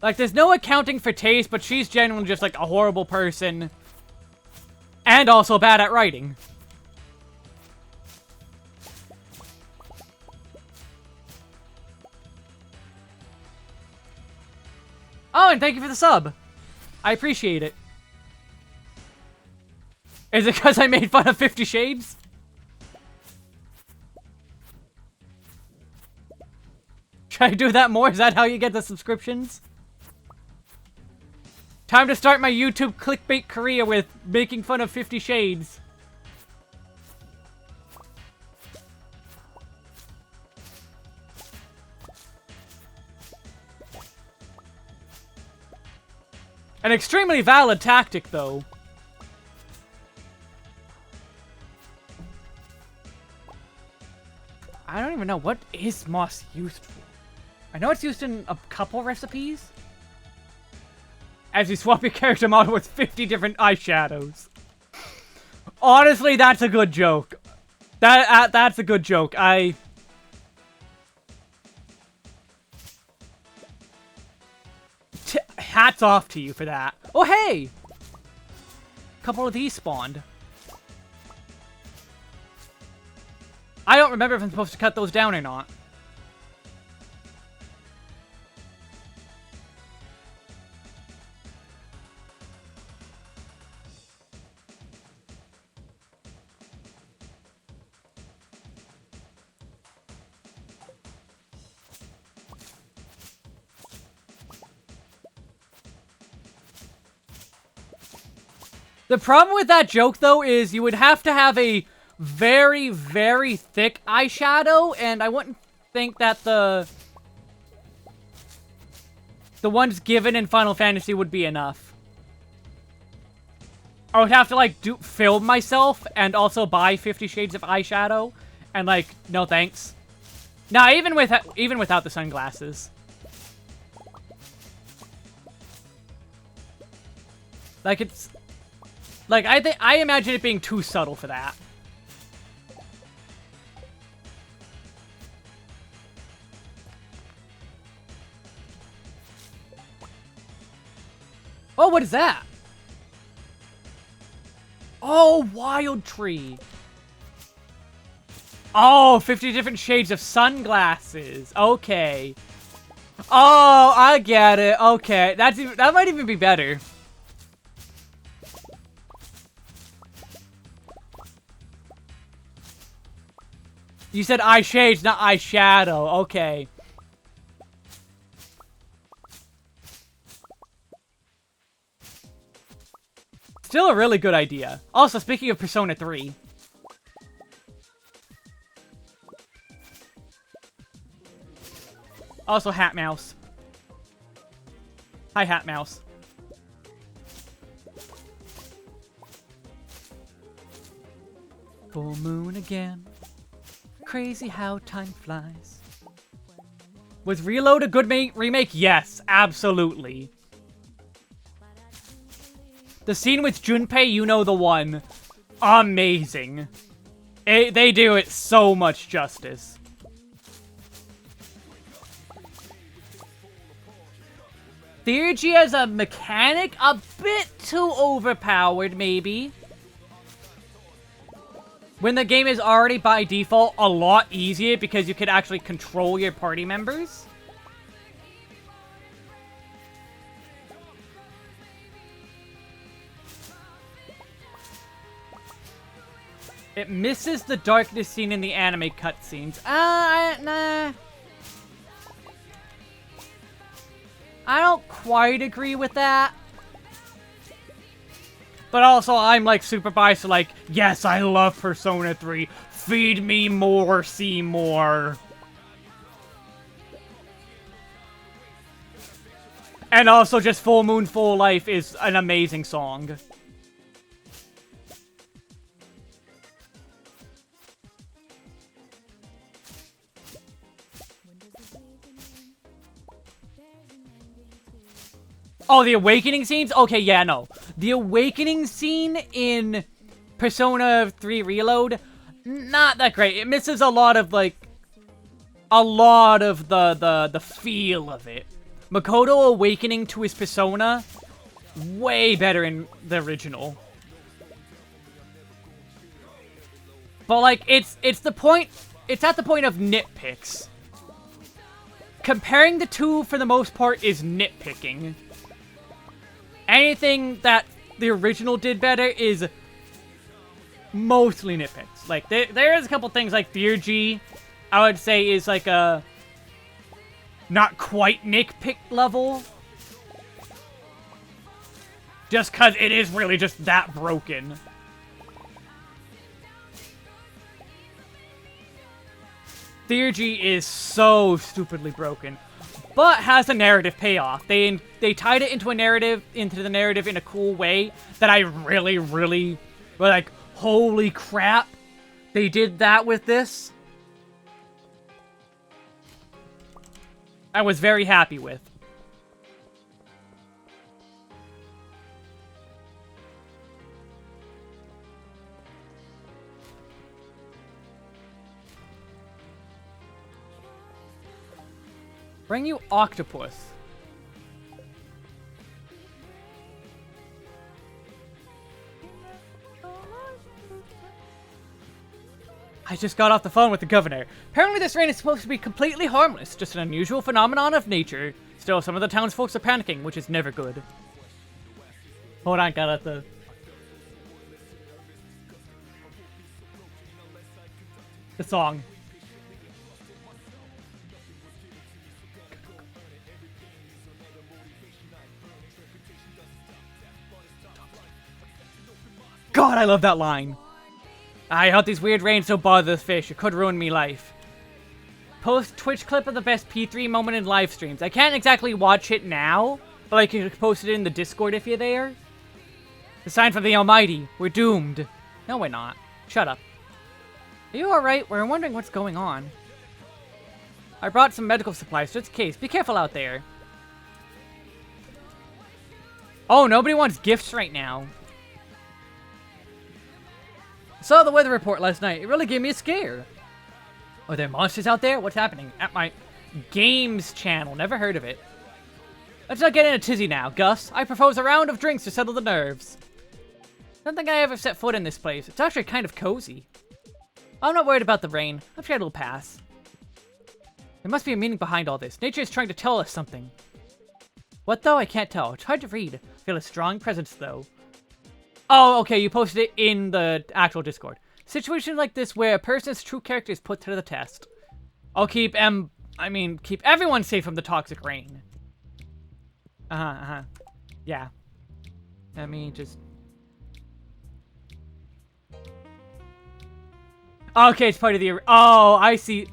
Like, there's no accounting for taste, but she's genuinely just, like, a horrible person. And also bad at writing. Oh, and thank you for the sub. I appreciate it. Is it because I made fun of 50 Shades? Should I do that more? Is that how you get the subscriptions? Time to start my YouTube clickbait career with making fun of 50 Shades. An extremely valid tactic, though. I don't even know. What is moss used for? I know it's used in a couple recipes. As you swap your character model with 50 different eyeshadows. Honestly, that's a good joke. That's a good joke. Hats off to you for that. Oh, hey! A couple of these spawned. I don't remember if I'm supposed to cut those down or not. The problem with that joke, though, is you would have to have a very, very thick eyeshadow, and I wouldn't think that the ones given in Final Fantasy would be enough. I would have to, like, film myself and also buy 50 Shades of eyeshadow, and, like, no thanks. Nah, even without the sunglasses. Like, it's... Like, I imagine it being too subtle for that. Oh, what is that? Oh, wild tree. Oh, 50 different shades of sunglasses. Okay. Oh, I get it. Okay, that might even be better. You said eye shades, not eyeshadow. Okay. Still a really good idea. Also, speaking of Persona 3. Also, Hat Mouse. Hi, Hat Mouse. Full moon again. Crazy how time flies. Was Reload a good remake? Yes, absolutely. The scene with Junpei, you know the one. Amazing. They do it so much justice. Theurgy as a mechanic, a bit too overpowered, maybe. When the game is already, by default, a lot easier because you can actually control your party members. It misses the darkness scene in the anime cutscenes. Nah. I don't quite agree with that. But also, I'm, like, super biased, so, like, yes, I love Persona 3. Feed me more, see more. And also, just Full Moon, Full Life is an amazing song. Oh, the Awakening scenes? Okay, yeah, no. The Awakening scene in Persona 3 Reload, not that great. It misses a lot of, like, the feel of it. Makoto awakening to his persona, way better in the original. But, like, it's at the point of nitpicks. Comparing the two, for the most part, is nitpicking. Anything that the original did better is mostly nitpicks. Like, there is a couple things like Theurgy, I would say is like a not quite nitpick level. Just cause it is really just that broken. Theurgy is so stupidly broken, but has a narrative payoff. They tied it into the narrative in a cool way that I really was like, holy crap, they did that with this. I was very happy with. Bring you octopus. I just got off the phone with the governor. Apparently this rain is supposed to be completely harmless, just an unusual phenomenon of nature. Still, some of the townsfolk are panicking, which is never good. Hold on, got the song. God, I love that line. I hope these weird rains don't bother the fish. It could ruin me life. Post Twitch clip of the best P3 moment in live streams. I can't exactly watch it now, but I can post it in the Discord if you're there. The sign from the Almighty. We're doomed. No, we're not. Shut up. Are you alright? We're wondering what's going on. I brought some medical supplies just in case. Be careful out there. Oh, nobody wants gifts right now. I saw the weather report last night. It really gave me a scare. Are there monsters out there? What's happening? At my games channel. Never heard of it. Let's not get in a tizzy now, Gus. I propose a round of drinks to settle the nerves. I don't think I ever set foot in this place. It's actually kind of cozy. I'm not worried about the rain. I'm sure it'll pass. There must be a meaning behind all this. Nature is trying to tell us something. What though? I can't tell. It's hard to read. I feel a strong presence though. Oh, okay, you posted it in the actual Discord. Situations like this where a person's true character is put to the test. I'll keep everyone safe from the toxic rain. Yeah. Let me just... Okay, it's part of the... Oh, I see.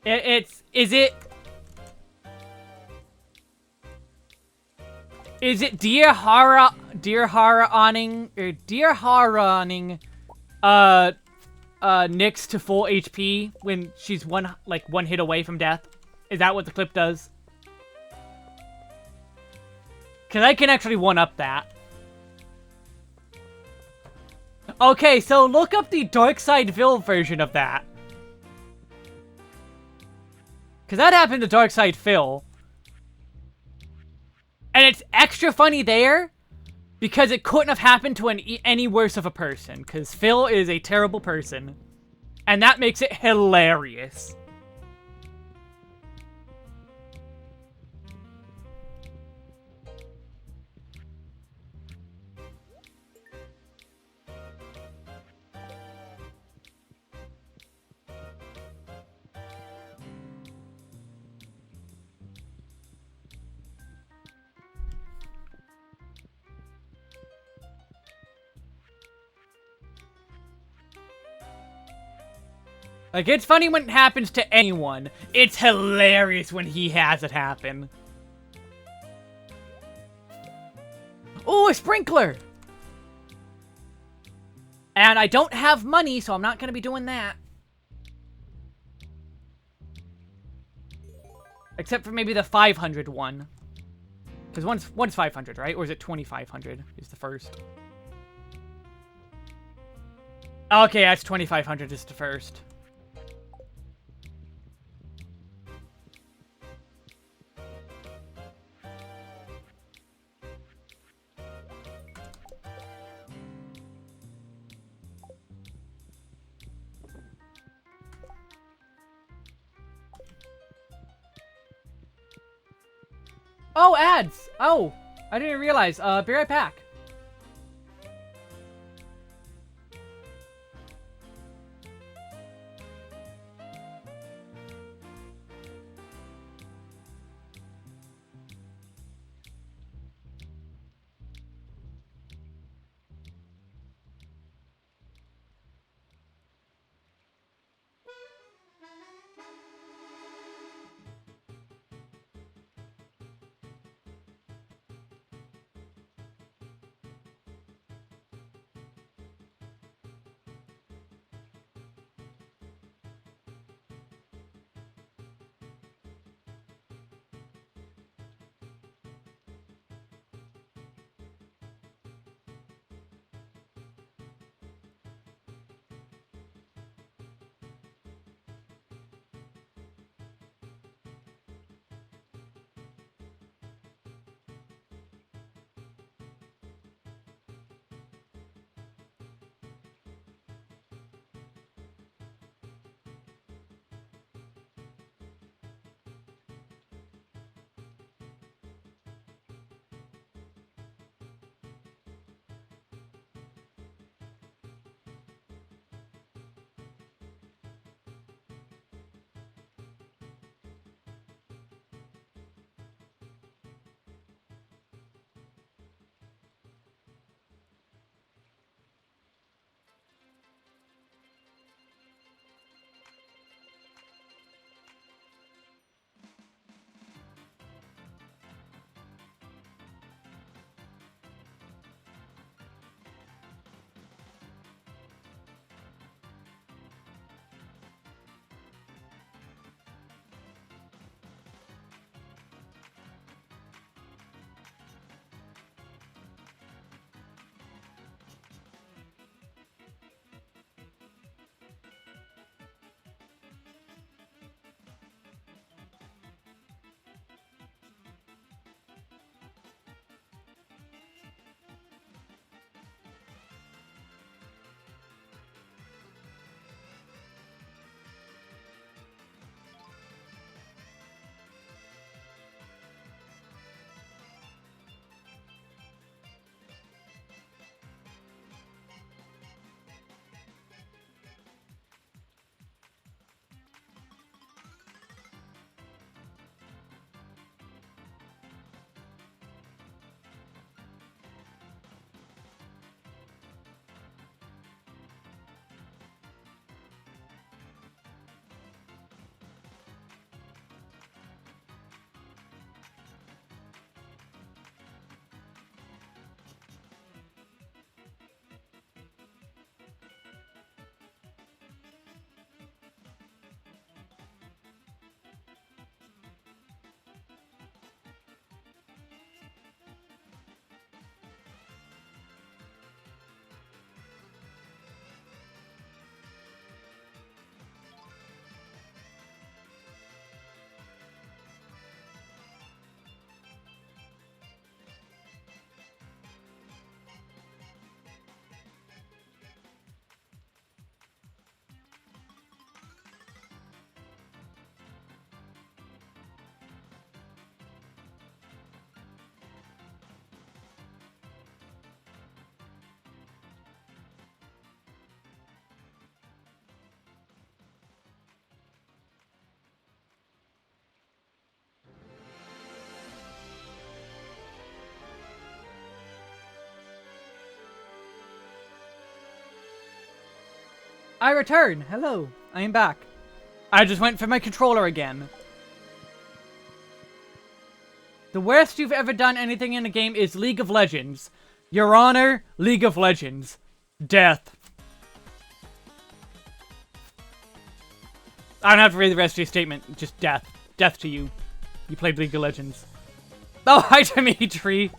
Is it Dear Hara awning, Nyx to full HP when she's one hit away from death? Is that what the clip does? Because I can actually one-up that. Okay, so look up the Darkseidville version of that. Because that happened to Darkseidville. And it's extra funny there because it couldn't have happened to any worse of a person. Because Phil is a terrible person. And that makes it hilarious. Like, it's funny when it happens to anyone. It's hilarious when he has it happen. Ooh, a sprinkler! And I don't have money, so I'm not going to be doing that. Except for maybe the 500 one. Because one's 500, right? Or is it 2,500 is the first? Okay, that's 2,500 is the first. Oh, ads! Oh, I didn't realize. Be right back. I return. Hello. I am back. I just went for my controller again. The worst you've ever done anything in a game is League of Legends. Your Honor, League of Legends. Death. I don't have to read the rest of your statement. Just death. Death to you. You played League of Legends. Oh, hi, Dimitri.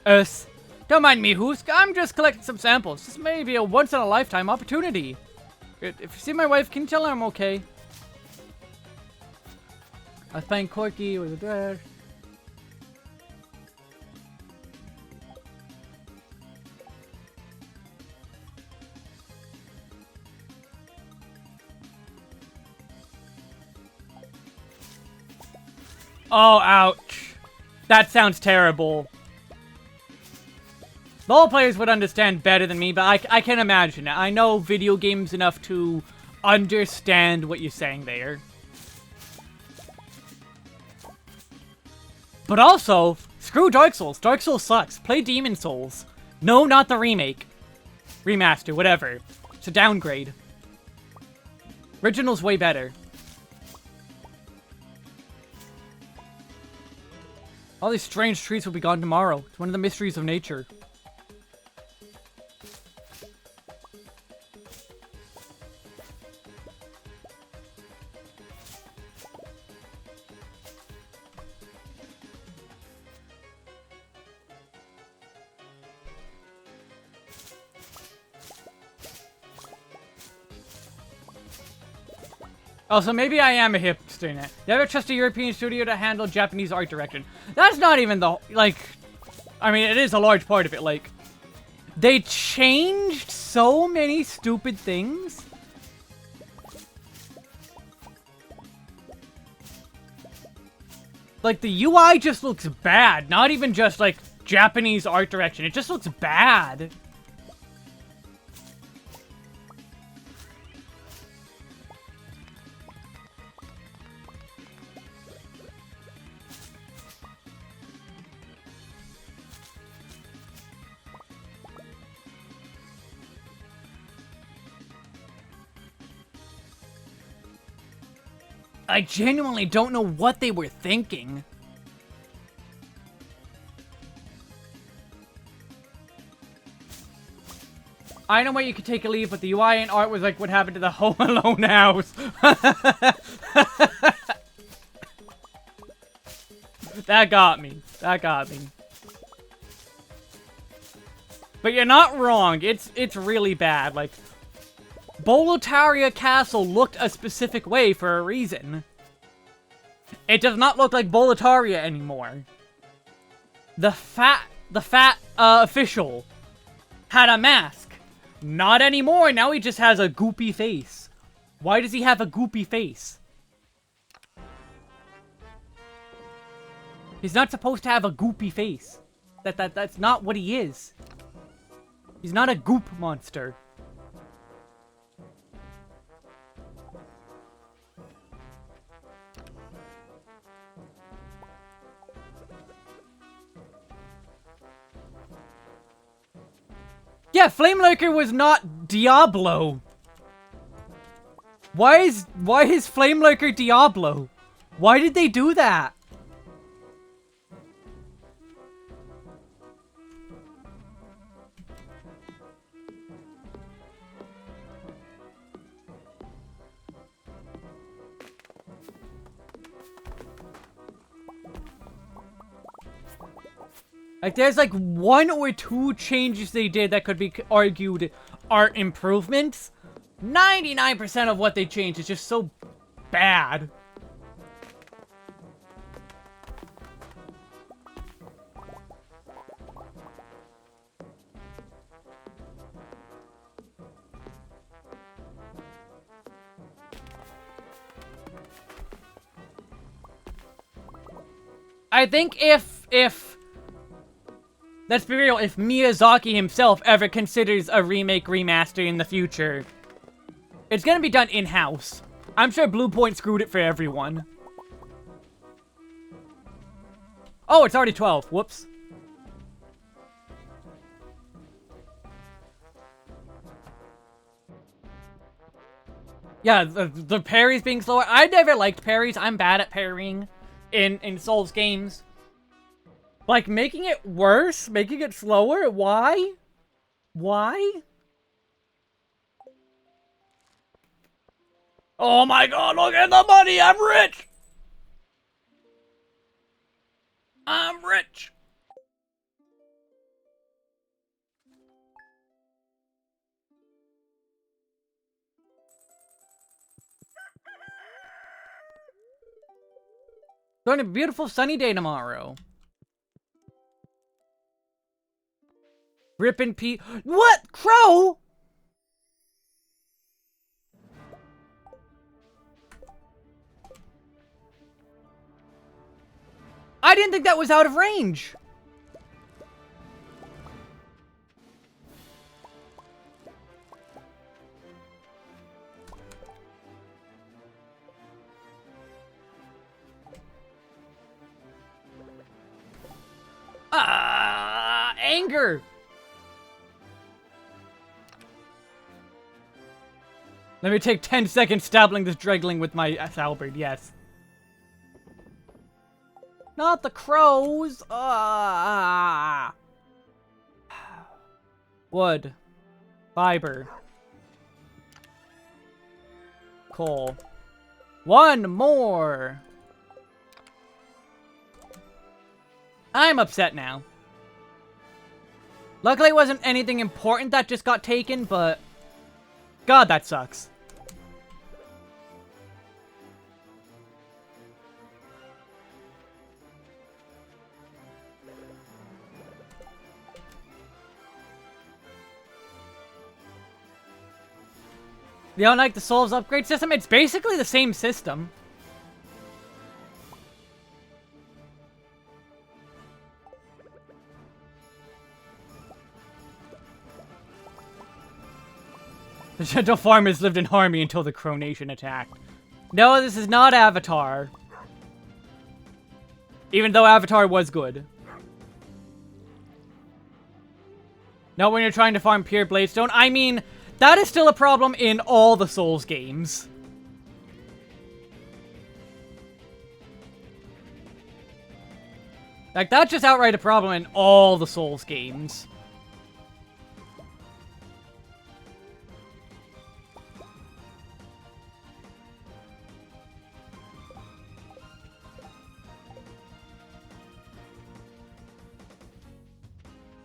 Don't mind me, Hoosk. I'm just collecting some samples. This may be a once-in-a-lifetime opportunity. If you see my wife, can you tell her I'm okay? I was playing Corky with a dress. Oh, ouch. That sounds terrible. The all players would understand better than me, but I can imagine it. I know video games enough to understand what you're saying there. But also, screw Dark Souls. Dark Souls sucks. Play Demon Souls. No, not the remake. Remaster, whatever. It's a downgrade. Original's way better. All these strange trees will be gone tomorrow. It's one of the mysteries of nature. Also, maybe I am a hipster now. You ever trust a European studio to handle Japanese art direction? That's not even the, like... I mean, it is a large part of it, like... They changed so many stupid things. Like, the UI just looks bad. Not even just, like, Japanese art direction. It just looks bad. I genuinely don't know what they were thinking. I know where you could take a leave, but the UI and art was like what happened to the Home Alone house. That got me. That got me. But you're not wrong. It's really bad. Like, Boletaria Castle looked a specific way for a reason. It does not look like Boletaria anymore. The fat official had a mask. Not anymore. Now he just has a goopy face. Why does he have a goopy face? He's not supposed to have a goopy face. That's not what he is. He's not a goop monster. Yeah, Flame Lurker was not Diablo. Why is Flame Lurker Diablo? Why did they do that? Like, there's like 1 or 2 changes they did that could be argued are improvements. 99% of what they changed is just so bad. I think if let's be real, if Miyazaki himself ever considers a remake remaster in the future, it's gonna be done in-house. I'm sure Blue Point screwed it for everyone. Oh, it's already 12. Whoops. Yeah, the parries being slower. I never liked parries. I'm bad at parrying in Souls games. Like, making it worse? Making it slower? Why? Why? Oh my god, look at the money! I'm rich! I'm rich! Going to be a beautiful sunny day tomorrow. Rip and Pete. What? Crow? I didn't think that was out of range. Anger. Let me take 10 seconds stabbling this Dregling with my halberd, yes. Not the crows! Wood. Fiber. Coal. One more! I'm upset now. Luckily it wasn't anything important that just got taken, but... God, that sucks. You don't like the Souls upgrade system? It's basically the same system. The gentle farmers lived in harmony until the Crow Nation attacked. No, this is not Avatar. Even though Avatar was good. Not when you're trying to farm pure Bladestone. I mean, that is still a problem in all the Souls games. Like, that's just outright a problem in all the Souls games.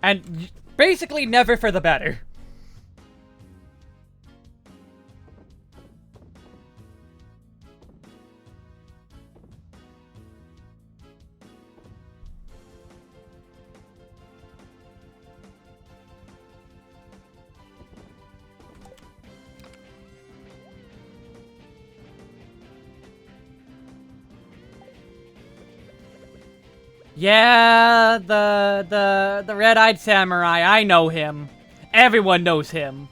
And basically never for the better. Yeah, the red-eyed samurai, I know him. Everyone knows him.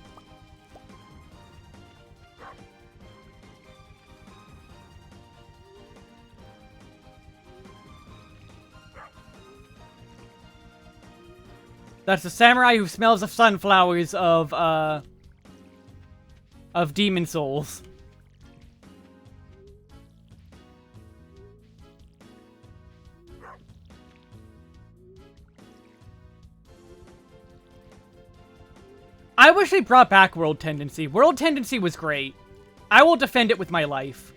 That's the samurai who smells the sunflowers of Demon Souls. I wish they brought back World Tendency. World Tendency was great. I will defend it with my life.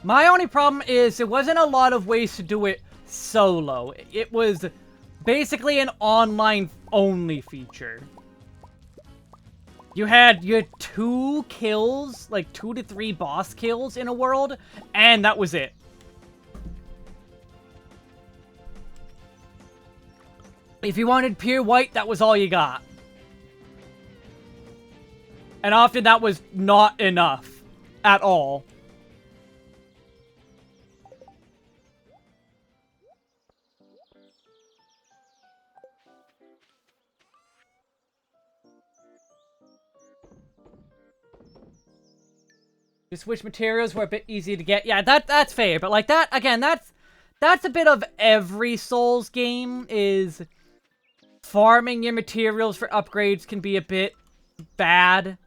My only problem is there wasn't a lot of ways to do it solo. It was basically an online-only feature. You had your 2 kills, like 2 to 3 boss kills in a world, and that was it. If you wanted pure white, that was all you got. And often that was not enough at all. Just wish materials were a bit easier to get. Yeah, that's fair, but like that again, that's a bit of every Souls game is farming your materials for upgrades can be a bit bad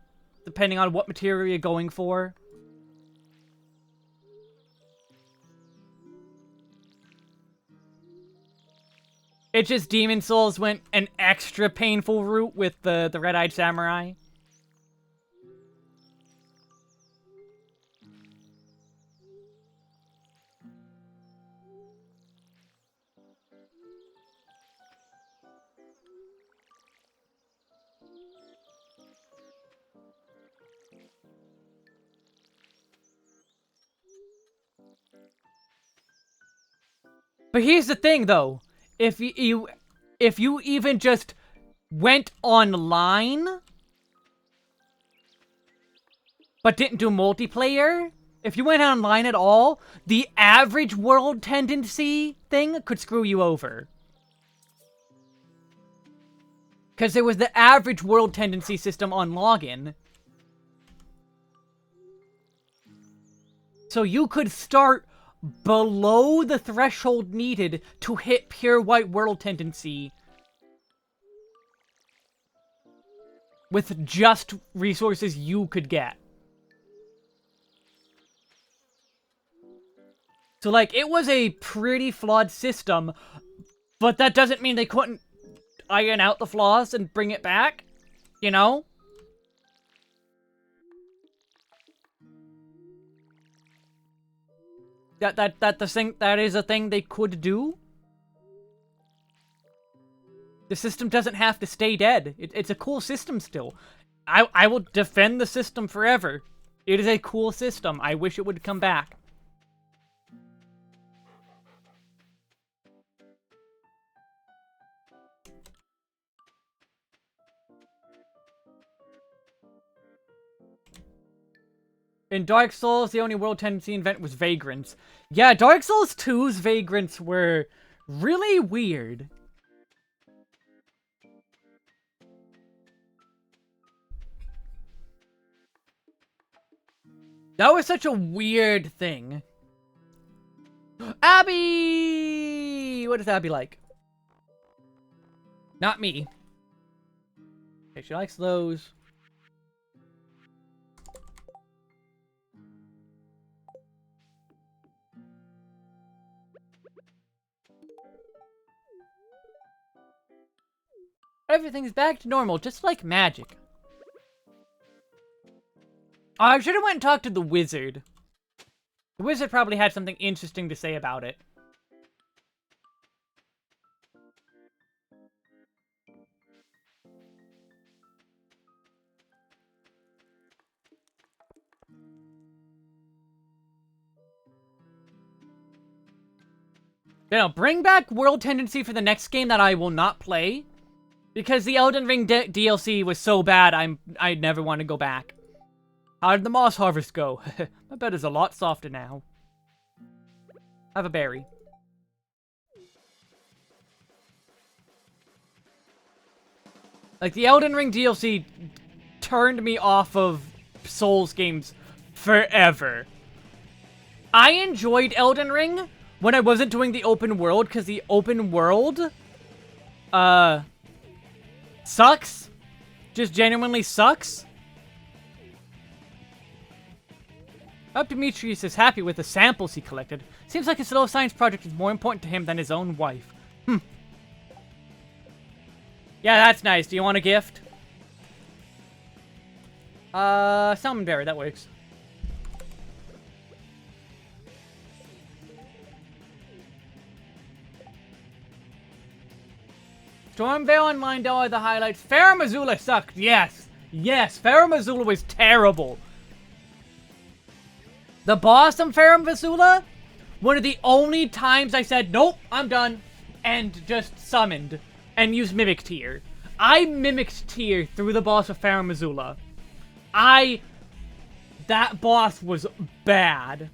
depending on what material you're going for. It's just Demon Souls went an extra painful route with the Red-Eyed Samurai. But here's the thing, though. If you even just went online, but didn't do multiplayer, if you went online at all, the average world tendency thing could screw you over. Because there was the average world tendency system on login. So you could start below the threshold needed to hit pure white world tendency with just resources you could get. So, like, it was a pretty flawed system, but that doesn't mean they couldn't iron out the flaws and bring it back, you know? That is a thing they could do. The system doesn't have to stay dead. It's a cool system still. I will defend the system forever. It is a cool system. I wish it would come back. In Dark Souls, the only world tendency event was Vagrants. Yeah, Dark Souls 2's Vagrants were really weird. That was such a weird thing. Abby! What is Abby like? Not me. Okay, she likes those. Everything's back to normal, just like magic. Oh, I should have went and talked to the wizard. The wizard probably had something interesting to say about it. Bring back world tendency for the next game that I will not play. Because the Elden Ring DLC was so bad, I never want to go back. How did the moss harvest go? My bed is a lot softer now. Have a berry. Like, the Elden Ring DLC turned me off of Souls games forever. I enjoyed Elden Ring when I wasn't doing the open world, because the open world, sucks. Just genuinely sucks. Up Demetrius is happy with the samples he collected. Seems like his little science project is more important to him than his own wife. Yeah, that's nice. Do you want a gift? Salmon berry, that works. Stormvale and Lindell are the highlights. Farum Azula sucked. Yes. Yes, Farum Azula was terrible. The boss of Farum Azula, one of the only times I said, nope, I'm done, and just summoned and used Mimic Tear. I mimicked Tear through the boss of Farum Azula. That boss was bad.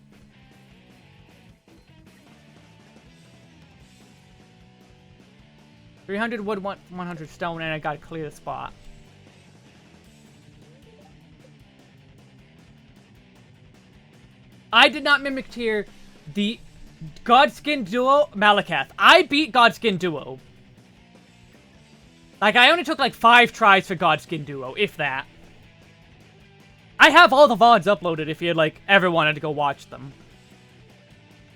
$300 wood, 100 stone, and I gotta clear the spot. I did not mimic tier the Godskin Duo Malakath. I beat Godskin Duo. Like, I only took like 5 tries for Godskin Duo, if that. I have all the VODs uploaded if you like ever wanted to go watch them.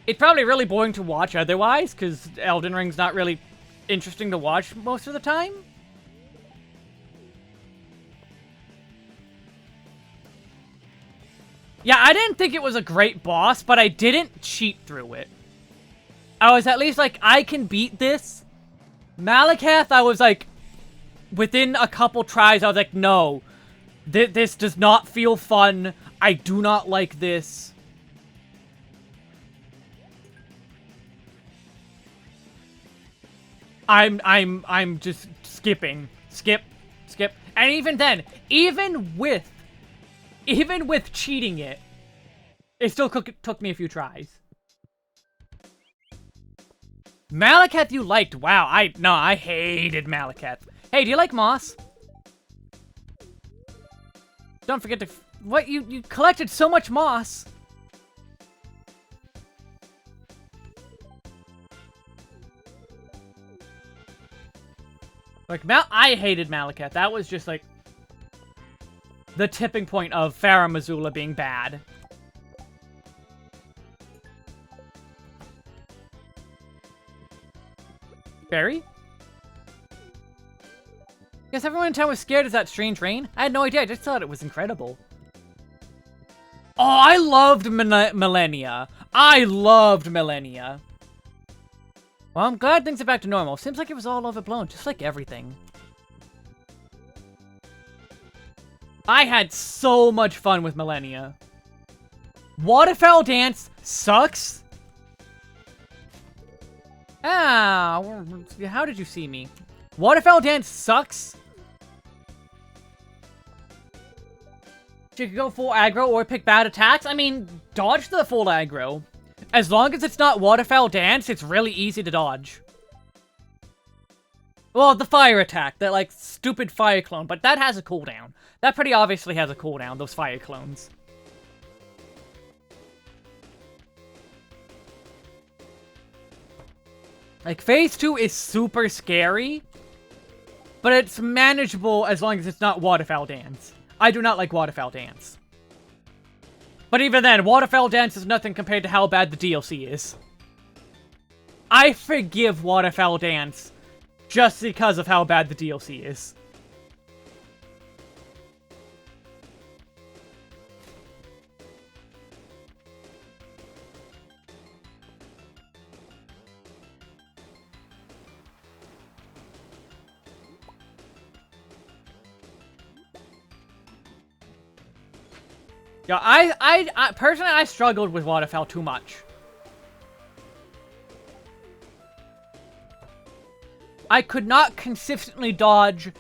It's probably really boring to watch otherwise, because Elden Ring's not really interesting to watch most of the time. Yeah, I didn't think it was a great boss, but I didn't cheat through it. I was at least like, I can beat this. Malakath, I was like, within a couple tries, I was like, no. This does not feel fun. I do not like this. I'm just skipping. Skip. And even then, even with cheating it still took me a few tries. Malakath you liked. Wow, I hated Malakath. Hey, do you like moss? Don't forget to... What? You collected so much moss. Like, I hated Malakath. That was just, like, the tipping point of Farah Missoula being bad. Barry? Guess everyone in town was scared of that strange rain? I had no idea, I just thought it was incredible. Oh, I loved Millennia. I loved Millennia. Well, I'm glad things are back to normal. Seems like it was all overblown, just like everything. I had so much fun with Millennia. Waterfowl Dance sucks. Ah, how did you see me? Waterfowl Dance sucks. You could go full aggro or pick bad attacks. I mean, dodge the full aggro. As long as it's not Waterfowl Dance, it's really easy to dodge. Well, the fire attack, that like stupid fire clone, but that has a cooldown. That pretty obviously has a cooldown, those fire clones. Like, Phase 2 is super scary, but it's manageable as long as it's not Waterfowl Dance. I do not like Waterfowl Dance. But even then, Waterfowl Dance is nothing compared to how bad the DLC is. I forgive Waterfowl Dance just because of how bad the DLC is. Yeah, I personally, I struggled with Waterfowl too much. I could not consistently dodge,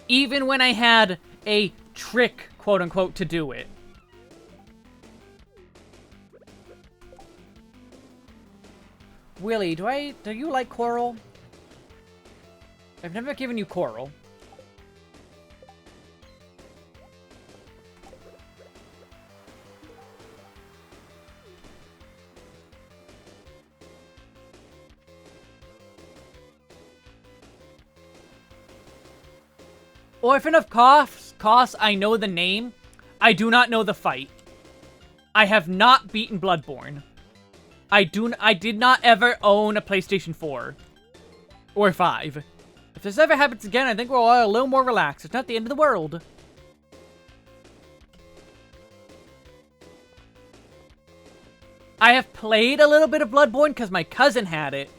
even when I had a trick, quote-unquote, to do it. Willie, do you like coral? I've never given you coral. Orphan of Kos, I know the name. I do not know the fight. I have not beaten Bloodborne. I did not ever own a PlayStation 4. Or 5. If this ever happens again, I think we're all a little more relaxed. It's not the end of the world. I have played a little bit of Bloodborne because my cousin had it.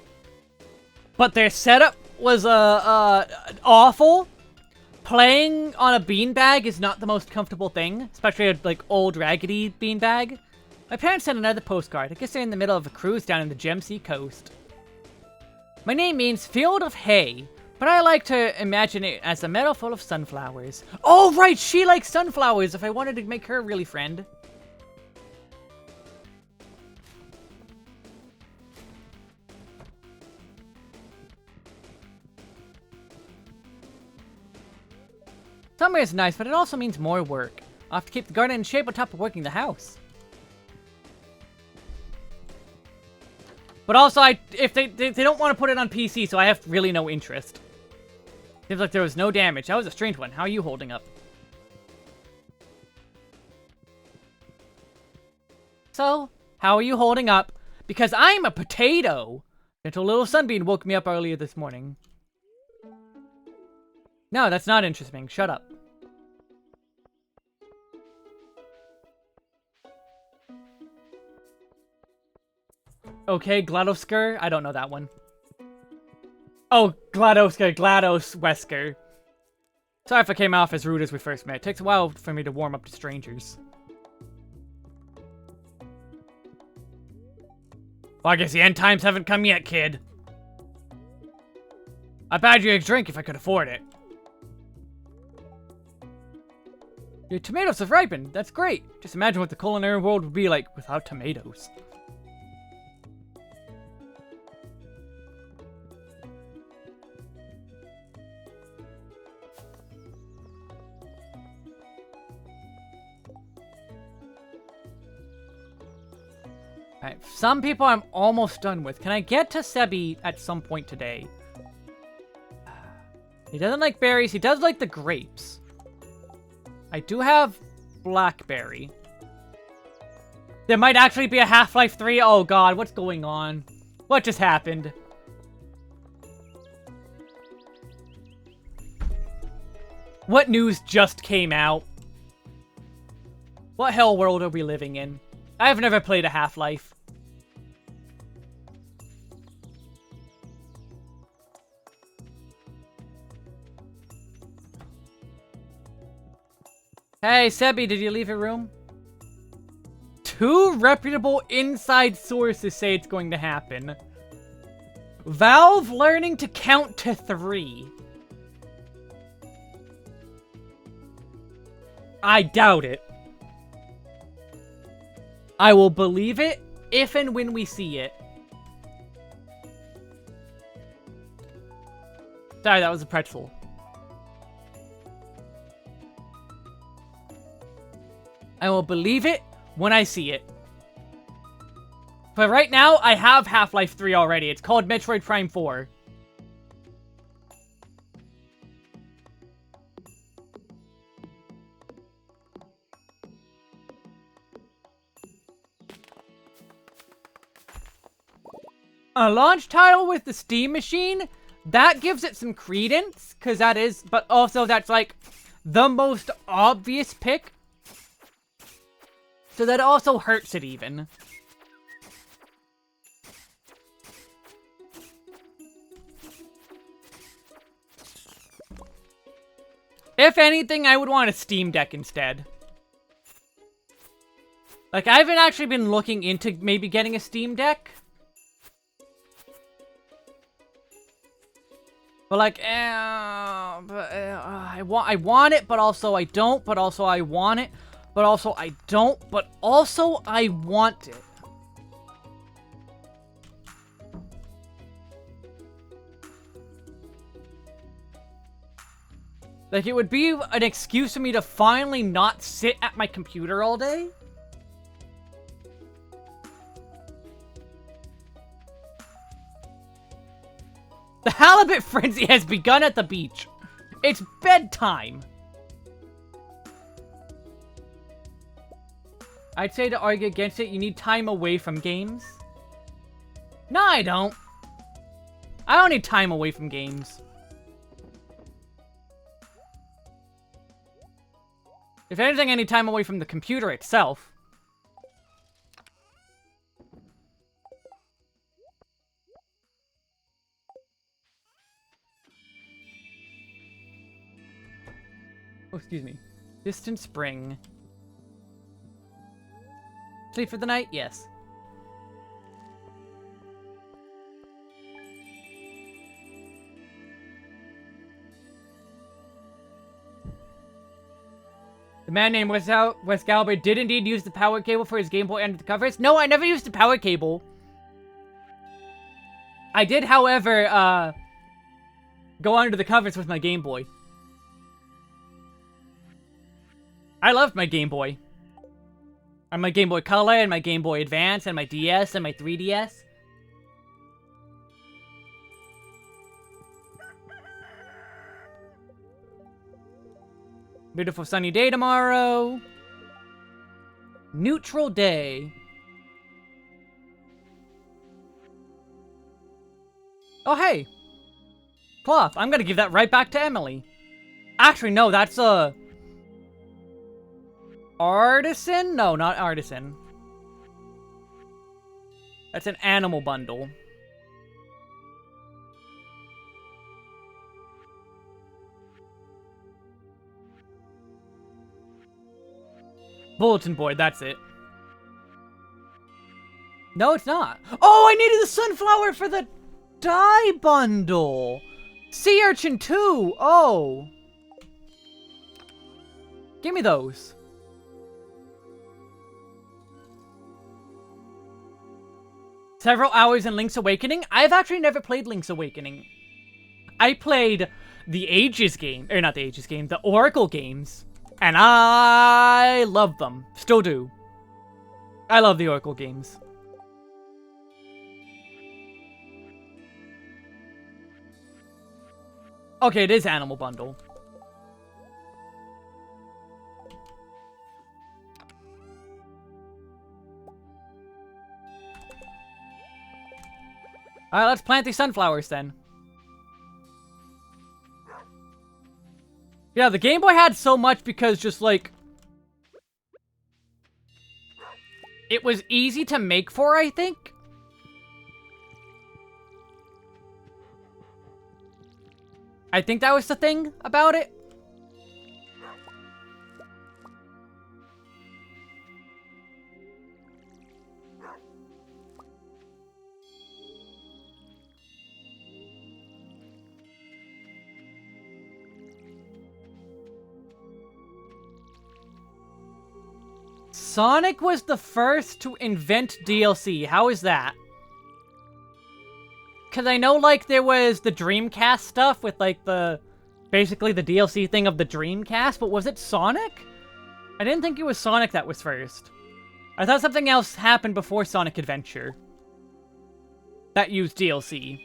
But their setup was awful. Playing on a beanbag is not the most comfortable thing, especially a, like, old, raggedy beanbag. My parents sent another postcard. I guess they're in the middle of a cruise down in the Gem Sea coast. My name means field of hay, but I like to imagine it as a meadow full of sunflowers. Oh, right! She likes sunflowers if I wanted to make her a really friend. Summer is nice, but it also means more work. I'll have to keep the garden in shape on top of working the house. But also, if they don't want to put it on PC, so I have really no interest. Seems like there was no damage. That was a strange one. How are you holding up? So, how are you holding up? Because I'm a potato! Gentle little sunbeam woke me up earlier this morning. No, that's not interesting. Shut up. Okay, Gladosker? I don't know that one. Oh, Gladosker, GLaDOS Wesker. Sorry if I came off as rude as we first met. It takes a while for me to warm up to strangers. Well, I guess the end times haven't come yet, kid. I'd buy you a drink if I could afford it. Your tomatoes have ripened. That's great. Just imagine what the culinary world would be like without tomatoes. Alright, some people I'm almost done with. Can I get to Sebi at some point today? He doesn't like berries. He does like the grapes. I do have blackberry. There might actually be a Half-Life 3. Oh god, what's going on? What just happened? What news just came out? What hell world are we living in? I've never played a Half-Life. Hey, Sebi, did you leave your room? 2 reputable inside sources say it's going to happen. Valve learning to count to 3. I doubt it. I will believe it if and when we see it. Sorry, that was a pretzel. I will believe it when I see it. But right now, I have Half-Life 3 already. It's called Metroid Prime 4. A launch title with the Steam machine? That gives it some credence, because that is, but also that's like the most obvious pick. So that also hurts it even. If anything, I would want a Steam Deck instead. Like, I haven't actually been looking into maybe getting a Steam Deck. But like, I want it, but also I don't, but also I want it, but also I don't, but also I want it. Like, it would be an excuse for me to finally not sit at my computer all day. The halibut frenzy has begun at the beach. It's bedtime. I'd say to argue against it, you need time away from games. No, I don't. I don't need time away from games. If anything, I need time away from the computer itself. Oh, excuse me. Distant spring. Sleep for the night? Yes. The man named Wes Galbert did indeed use the power cable for his Game Boy under the covers. No, I never used the power cable. I did, however, go under the covers with my Game Boy. I loved my Game Boy. And my Game Boy Color, and my Game Boy Advance, and my DS, and my 3DS. Beautiful sunny day tomorrow. Neutral day. Oh, hey. Cloth. I'm gonna give that right back to Emily. Actually, no, that's a... Artisan? No, not artisan. That's an animal bundle. Bulletin board, that's it. No, it's not. Oh, I needed the sunflower for the dye bundle. Sea urchin too. Oh. Give me those. Several hours in Link's Awakening? I've actually never played Link's Awakening. I played the Ages game, or not the Ages game, the Oracle games. And I love them. Still do. I love the Oracle games. Okay, it is Animal Bundle. Alright, let's plant these sunflowers then. Yeah, the Game Boy had so much because just like... it was easy to make for, I think. I think that was the thing about it. Sonic was the first to invent DLC. How is that? Because I know, like, there was the Dreamcast stuff with, like, basically the DLC thing of the Dreamcast, but was it Sonic? I didn't think it was Sonic that was first. I thought something else happened before Sonic Adventure that used DLC.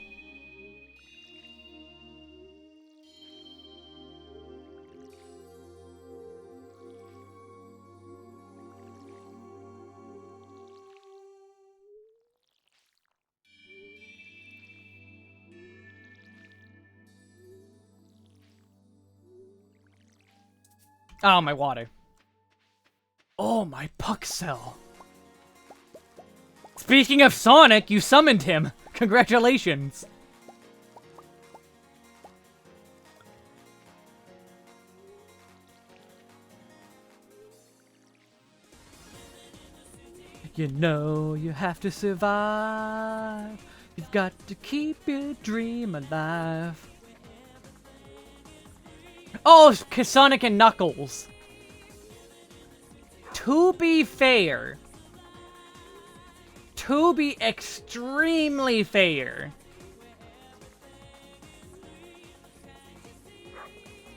Oh, my water. Oh, my puck cell. Speaking of Sonic, you summoned him. Congratulations. You know you have to survive. You've got to keep your dream alive. Oh, Sonic and Knuckles. To be fair, to be extremely fair,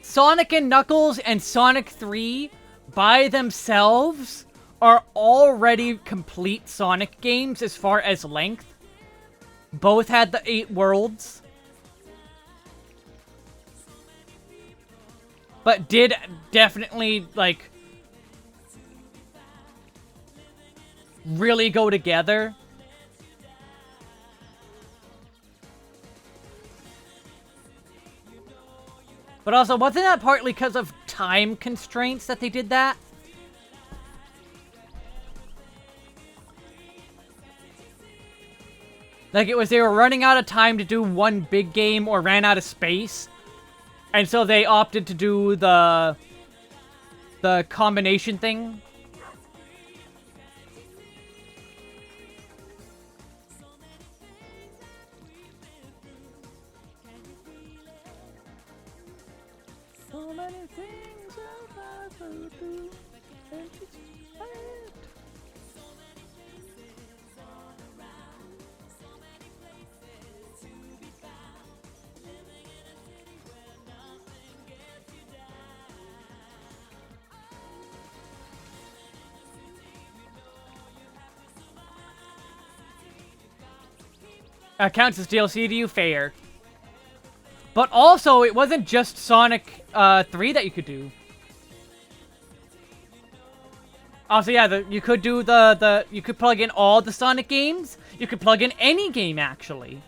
Sonic and Knuckles and Sonic 3 by themselves are already complete Sonic games as far as length. Both had the 8 worlds. But did definitely, like, really go together. But also, wasn't that partly because of time constraints that they did that? Like, it was they were running out of time to do one big game or ran out of space. And so they opted to do the combination thing. So many things I'd rather do than to fight. Counts as DLC to you, fair. But also, it wasn't just Sonic 3 that you could do. Also, yeah, you could do you could plug in all the Sonic games. You could plug in any game, actually.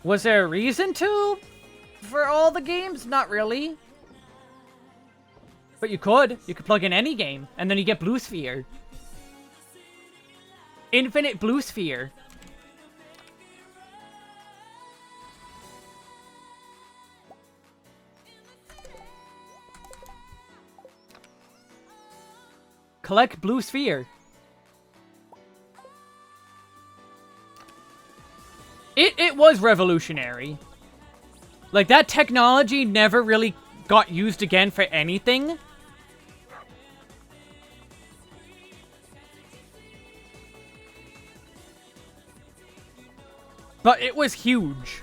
Was there a reason to? For all the games? Not really. But you could. You could plug in any game, and then you get Blue Sphere. Infinite Blue Sphere. Collect Blue Sphere. It was revolutionary. Like, that technology never really got used again for anything. But it was huge.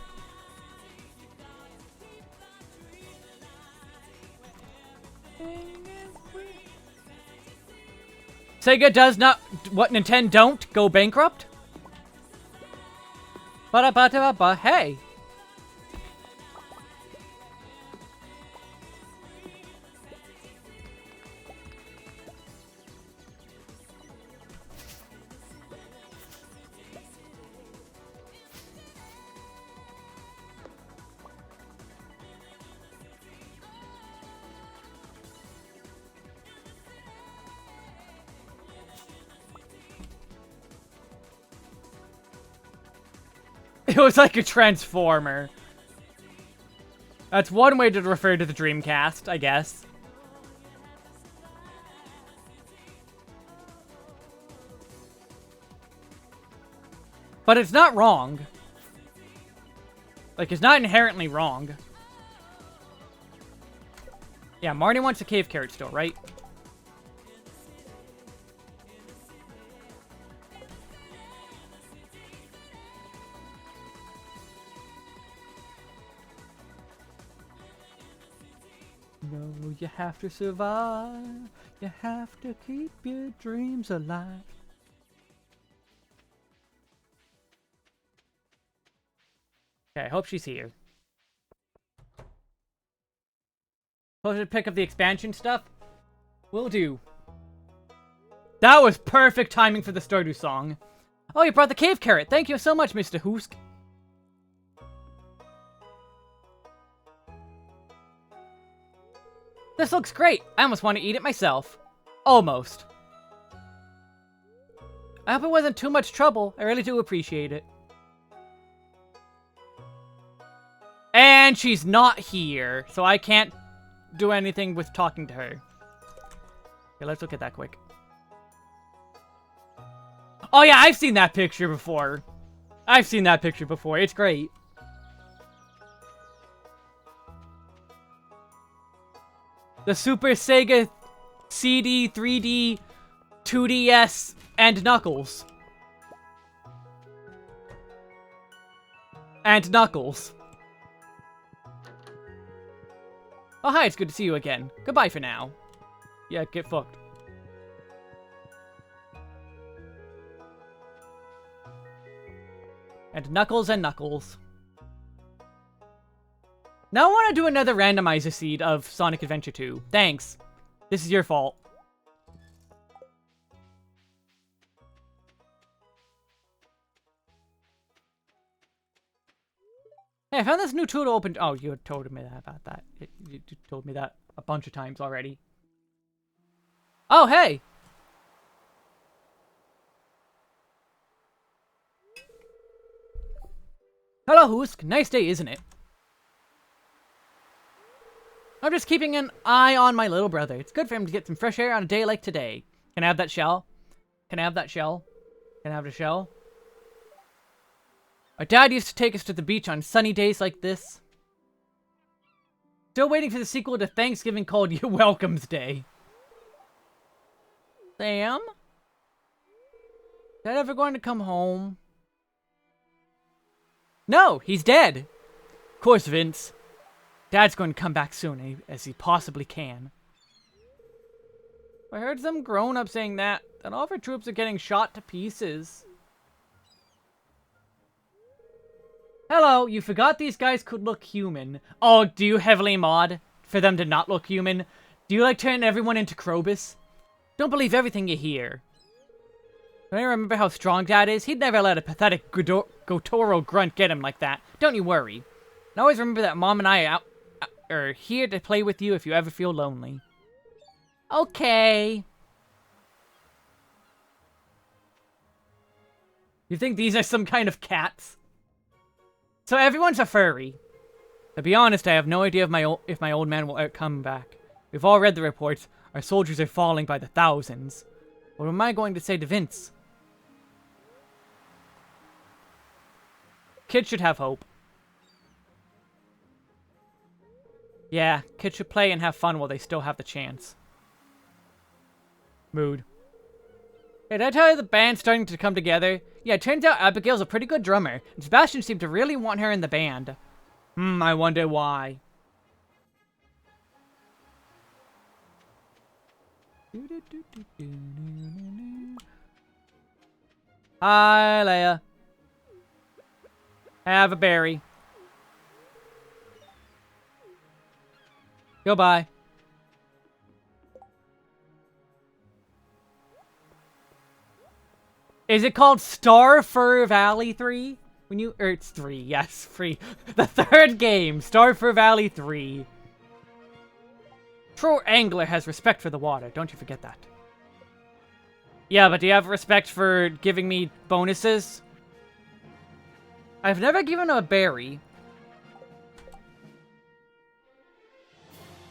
Sega does not what Nintendo don't go bankrupt. Ba-da-ba-da-ba-ba. Hey. It was like a transformer. That's one way to refer to the Dreamcast, I guess. But it's not wrong. Like, it's not inherently wrong. Yeah, Marty wants a cave carrot still, right? No, you have to survive. You have to keep your dreams alive. Okay, I hope she's here. Supposed to pick up the expansion stuff? Will do. That was perfect timing for the Stardew song. Oh, you brought the cave carrot. Thank you so much, Mr. Hoosk. This looks great. I almost want to eat it myself. Almost. I hope it wasn't too much trouble. I really do appreciate it. And she's not here, so I can't do anything with talking to her. Okay, let's look at that quick. Oh yeah, I've seen that picture before. I've seen that picture before. It's great. The Super Sega CD, 3D, 2DS, and Knuckles. And Knuckles. Oh, hi, it's good to see you again. Goodbye for now. Yeah, get fucked. And Knuckles and Knuckles. Now I want to do another randomizer seed of Sonic Adventure 2. Thanks. This is your fault. Hey, I found this new tool to open. Oh, you had told me that about that. You told me that a bunch of times already. Oh, hey! Hello, Hoosk. Nice day, isn't it? I'm just keeping an eye on my little brother. It's good for him to get some fresh air on a day like today. Can I have that shell? Can I have that shell? Can I have the shell? Our dad used to take us to the beach on sunny days like this. Still waiting for the sequel to Thanksgiving called Your Welcomes Day. Sam? Dad ever going to come home? No, he's dead. Of course, Vince. Dad's going to come back soon, as he possibly can. I heard some grown-up saying that all of our troops are getting shot to pieces. Hello, you forgot these guys could look human. Oh, do you heavily mod for them to not look human? Do you like turn everyone into Krobus? Don't believe everything you hear. Don't you remember how strong Dad is? He'd never let a pathetic Gotoro grunt get him like that. Don't you worry. And always remember that Mom and I are here to play with you if you ever feel lonely. Okay. You think these are some kind of cats? So everyone's a furry. To be honest, I have no idea if my old man will ever come back. We've all read the reports. Our soldiers are falling by the thousands. What am I going to say to Vince? Kids should have hope. Yeah, kids should play and have fun while they still have the chance. Mood. Hey, did I tell you the band's starting to come together? Yeah, it turns out Abigail's a pretty good drummer, and Sebastian seemed to really want her in the band. I wonder why. Hi, Leia. Have a berry. Goodbye. Is it called Stardew Valley 3? It's 3, yes, 3. The third game, Stardew Valley 3. True angler has respect for the water, don't you forget that. Yeah, but do you have respect for giving me bonuses? I've never given him a berry.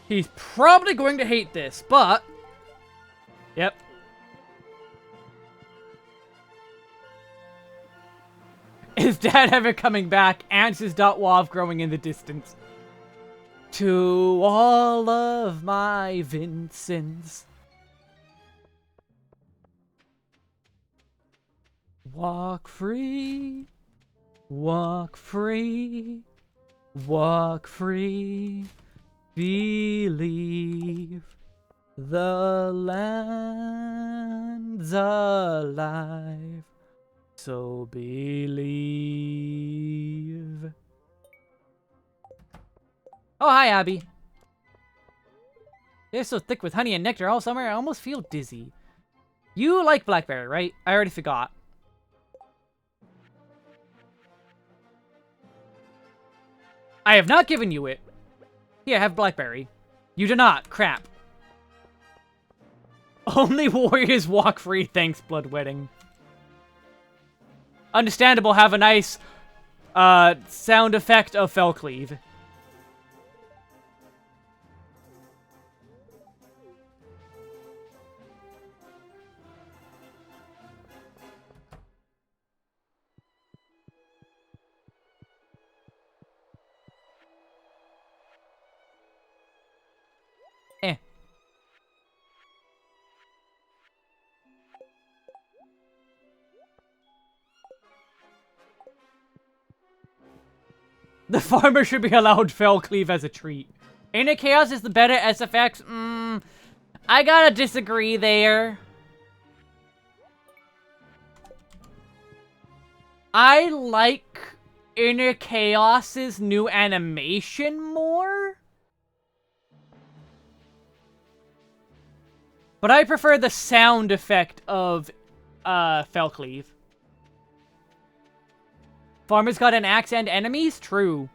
He's probably going to hate this, but... Yep. Is Dad ever coming back? Answers.wav growing in the distance. To all of my Vincents. Walk free. Walk free. Walk free. Believe. The land's alive. So believe. Oh, hi, Abby. They're so thick with honey and nectar all summer, I almost feel dizzy. You like blackberry, right? I already forgot. I have not given you it. Here, have blackberry. You do not. Crap. Only warriors walk free, thanks, Bloodwedding. Understandable, have a nice sound effect of Felcleave. The farmer should be allowed Felcleave as a treat. Inner Chaos is the better SFX? I gotta disagree there. I like Inner Chaos's new animation more. But I prefer the sound effect of Felcleave. Farmer's got an axe and enemies? True.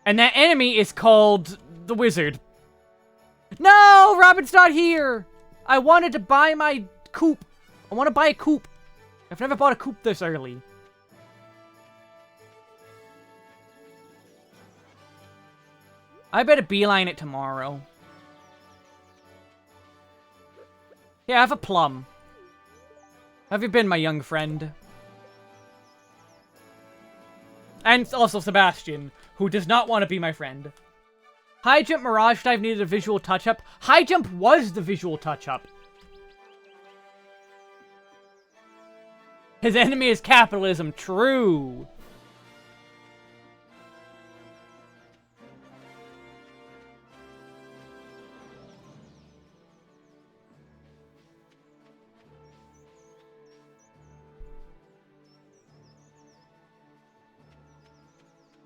And that enemy is called the Wizard. No! Robin's not here! I wanted to buy my coop. I want to buy a coop. I've never bought a coop this early. I better beeline it tomorrow. Yeah, have a plum. How have you been, my young friend? And also Sebastian, who does not want to be my friend. High Jump Mirage Dive needed a visual touch-up. High Jump was the visual touch-up. His enemy is capitalism. True.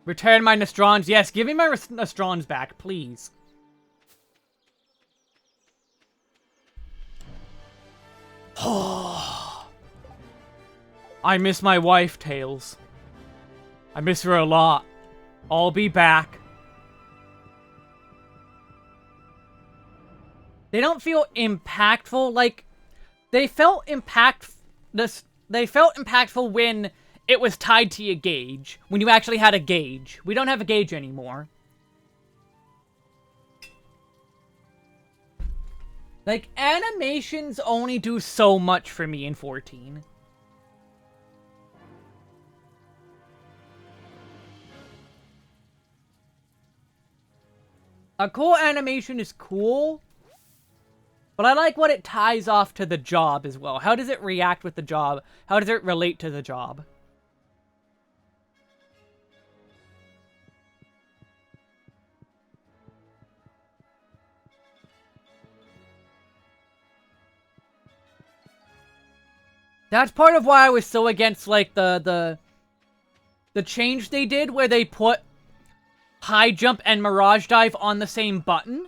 Return my Nostrons. Yes, give me my Nostrons back, please. I miss my wife, Tails. I miss her a lot. I'll be back. They don't feel impactful. Like, they felt they felt impactful when it was tied to your gauge. When you actually had a gauge. We don't have a gauge anymore. Like, animations only do so much for me in 14. A cool animation is cool, but I like what it ties off to the job as well. How does it react with the job? How does it relate to the job? That's part of why I was so against, like, the change they did where they put high jump and mirage dive on the same button,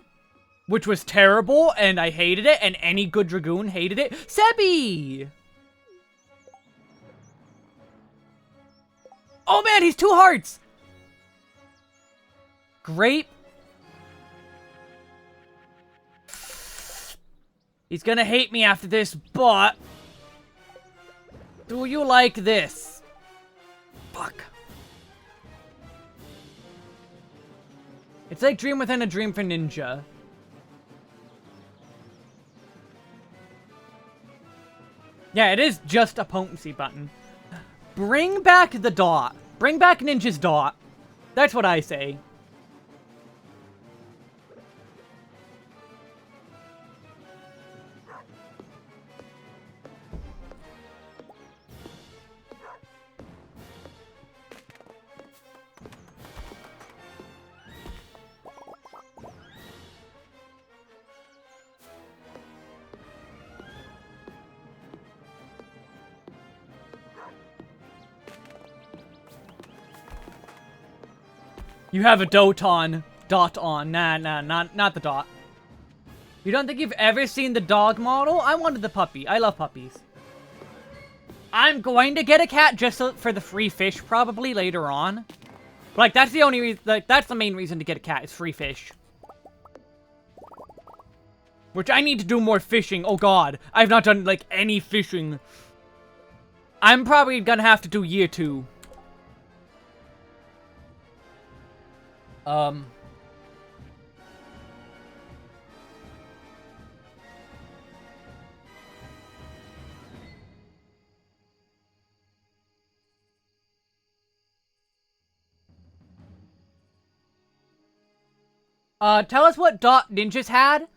which was terrible, and I hated it, and any good Dragoon hated it. Sebi! Oh man, he's 2 hearts! Grape. He's gonna hate me after this, but... do you like this? Fuck. It's like Dream Within a Dream for Ninja. Yeah, it is just a potency button. Bring back the dot. Bring back Ninja's dot. That's what I say. You have a dot on. Nah, not the dot. You don't think you've ever seen the dog model? I wanted the puppy. I love puppies. I'm going to get a cat just for the free fish probably later on. Like, that's the only reason, like, that's the main reason to get a cat is free fish. Which I need to do more fishing. Oh god, I've not done, like, any fishing. I'm probably gonna have to do year 2. Tell us what dot Ninjas had.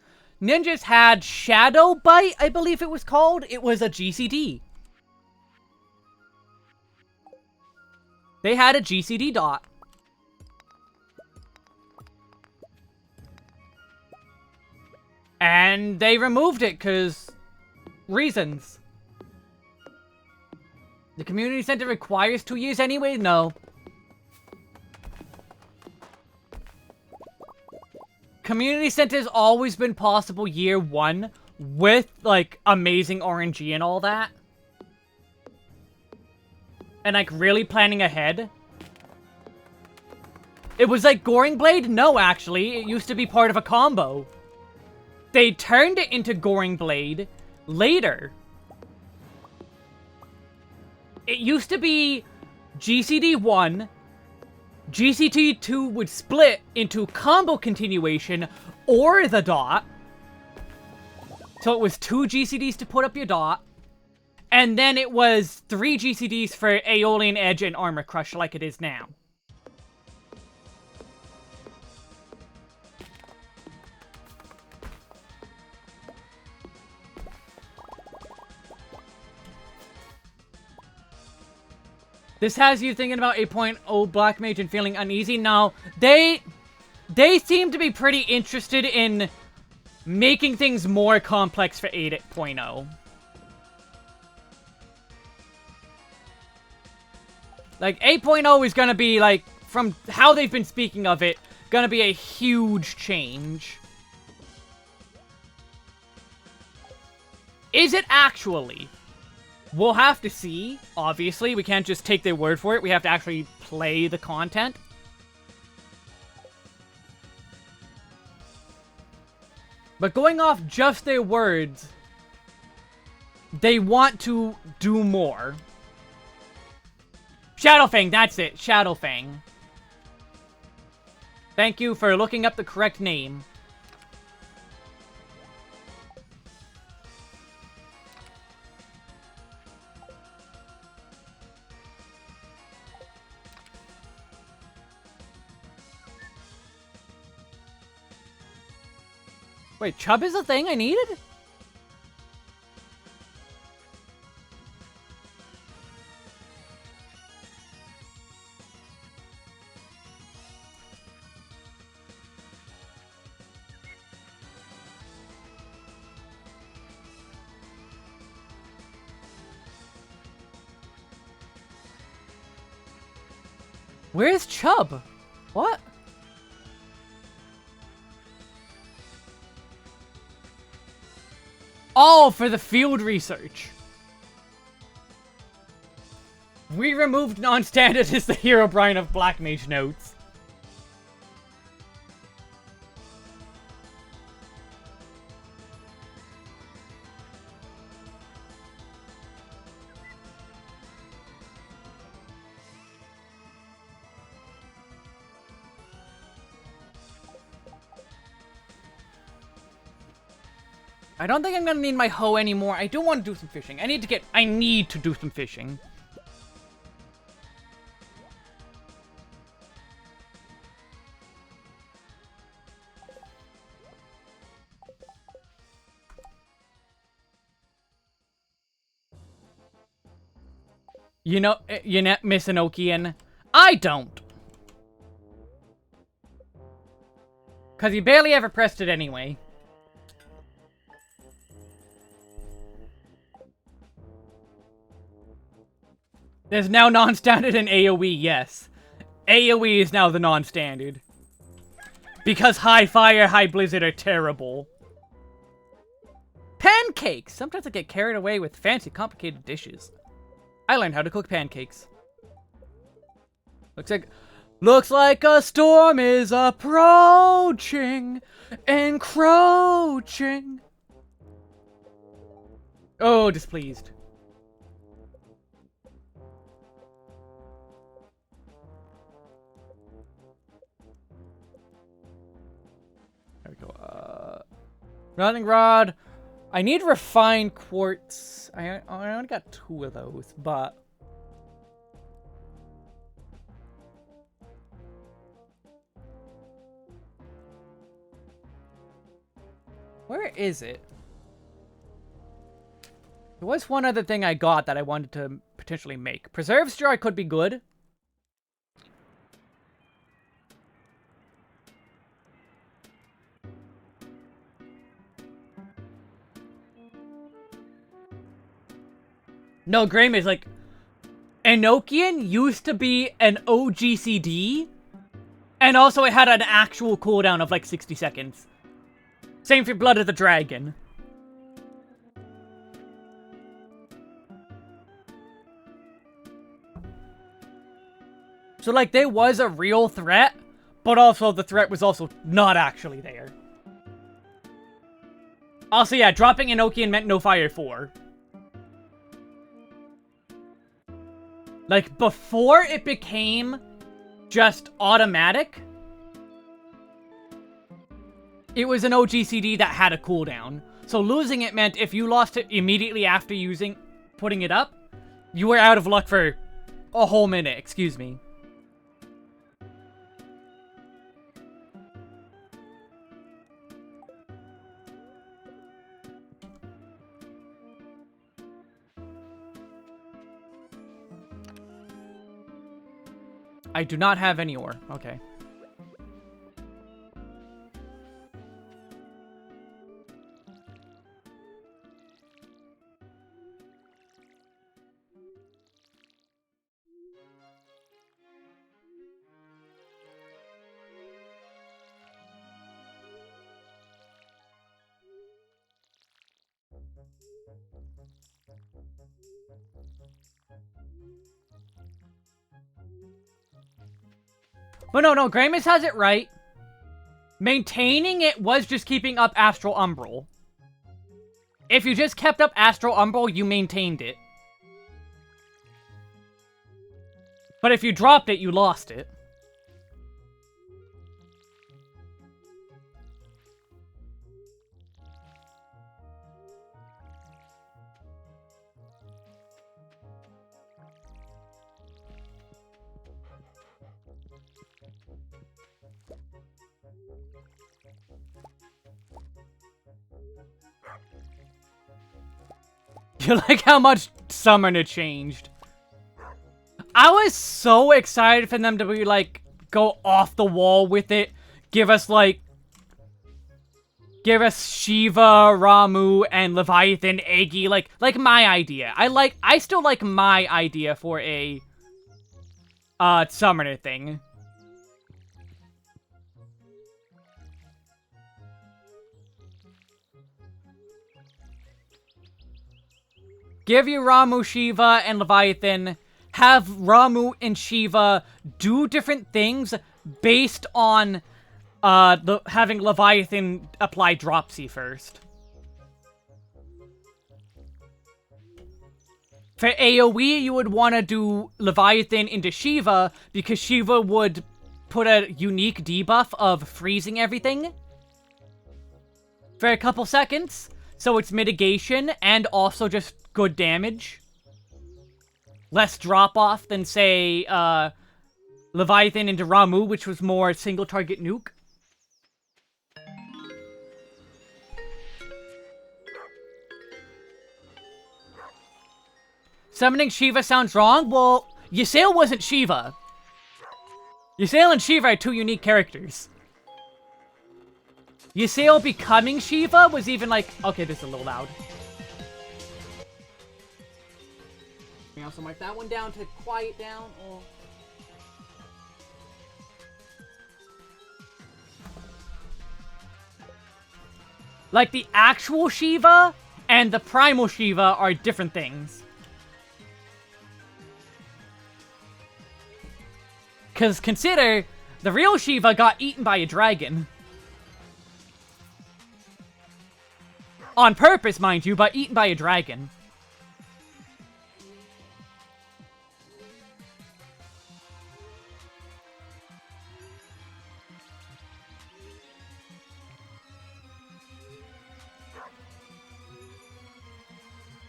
Ninjas had Shadow Bite, I believe it was called. It was a GCD. They had a GCD dot. And they removed it, because... reasons. The community center requires 2 years anyway? No. Community center's always been possible year 1 with, like, amazing RNG and all that. And, like, really planning ahead. It was like Goring Blade? No, actually. It used to be part of a combo. They turned it into Goring Blade later. It used to be GCD 1, GCD 2 would split into combo continuation or the dot. So it was 2 GCDs to put up your dot. And then it was 3 GCDs for Aeolian Edge and Armor Crush like it is now. This has you thinking about 8.0 Black Mage and feeling uneasy? No, they seem to be pretty interested in making things more complex for 8.0. Like, 8.0 is gonna be, like, from how they've been speaking of it, gonna be a huge change. Is it actually? We'll have to see, obviously. We can't just take their word for it. We have to actually play the content. But going off just their words, they want to do more. Shadowfang, that's it. Shadowfang. Thank you for looking up the correct name. Wait, Chub is the thing I needed? Where's Chub? What? Oh, for the field research. We removed non-standard as the Herobrine of Black Mage notes. I don't think I'm gonna need my hoe anymore. I do want to do some fishing. I need to do some fishing. You know, Miss Enochian, I don't. Cause you barely ever pressed it anyway. There's now non-standard and AoE, yes. AoE is now the non-standard. Because high fire, high blizzard are terrible. Pancakes! Sometimes I get carried away with fancy, complicated dishes. I learned how to cook pancakes. Looks like a storm is approaching, encroaching. Oh, displeased. There we go. Running rod. I need refined quartz. I only got 2 of those, but where is it? There was one other thing I got that I wanted to potentially make. Preserve straw could be good. No, Graham is like... Enochian used to be an OGCD. And also it had an actual cooldown of like 60 seconds. Same for Blood of the Dragon. So like there was a real threat. But also the threat was also not actually there. Also yeah, dropping Enochian meant no fire 4. Like, before it became just automatic, it was an OGCD that had a cooldown. So losing it meant if you lost it immediately after putting it up, you were out of luck for a whole minute, excuse me. I do not have any ore. Okay. But no, Gramus has it right. Maintaining it was just keeping up Astral Umbral. If you just kept up Astral Umbral, you maintained it. But if you dropped it, you lost it. You like how much Summoner changed. I was so excited for them to be like, go off the wall with it. Give us Shiva, Ramu, and Leviathan, Eggy, like my idea. I still like my idea for a, Summoner thing. Give you Ramu, Shiva, and Leviathan. Have Ramu and Shiva do different things based on having Leviathan apply Dropsy first. For AoE, you would want to do Leviathan into Shiva, because Shiva would put a unique debuff of freezing everything for a couple seconds, so it's mitigation and also just good damage. Less drop-off than, say, Leviathan into Ramu, which was more single-target nuke. Summoning Shiva sounds wrong? Well, Ysayle wasn't Shiva. Ysayle and Shiva are two unique characters. Ysayle becoming Shiva was even like... Okay, this is a little loud. Let me also mark that one down to quiet down. Oh. Like, the actual Shiva and the primal Shiva are different things. Because consider, the real Shiva got eaten by a dragon. On purpose, mind you, but eaten by a dragon.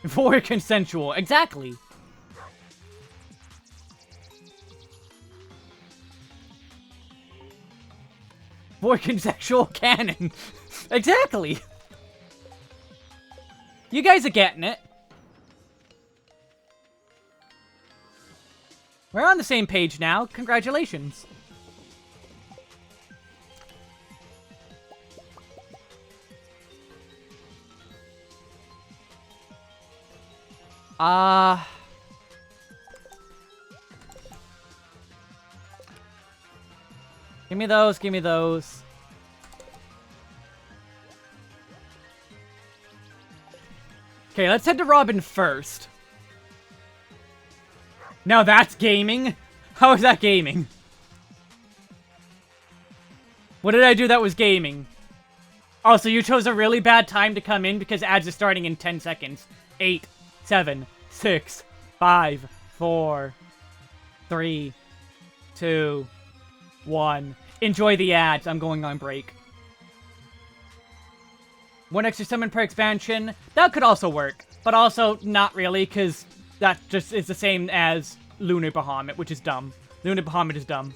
For consensual, exactly. For consensual canon. Exactly. You guys are getting it. We're on the same page now. Congratulations. Give me those, give me those. Okay, let's head to Robin first. Now that's gaming? How is that gaming? What did I do that was gaming? Oh, so you chose a really bad time to come in because ads are starting in 10 seconds. 8, 7, 6, 5, 4, 3, 2, 1. Enjoy the ads. I'm going on break. One extra summon per expansion. That could also work. But also not really, because that just is the same as Lunar Bahamut, which is dumb. Lunar Bahamut is dumb.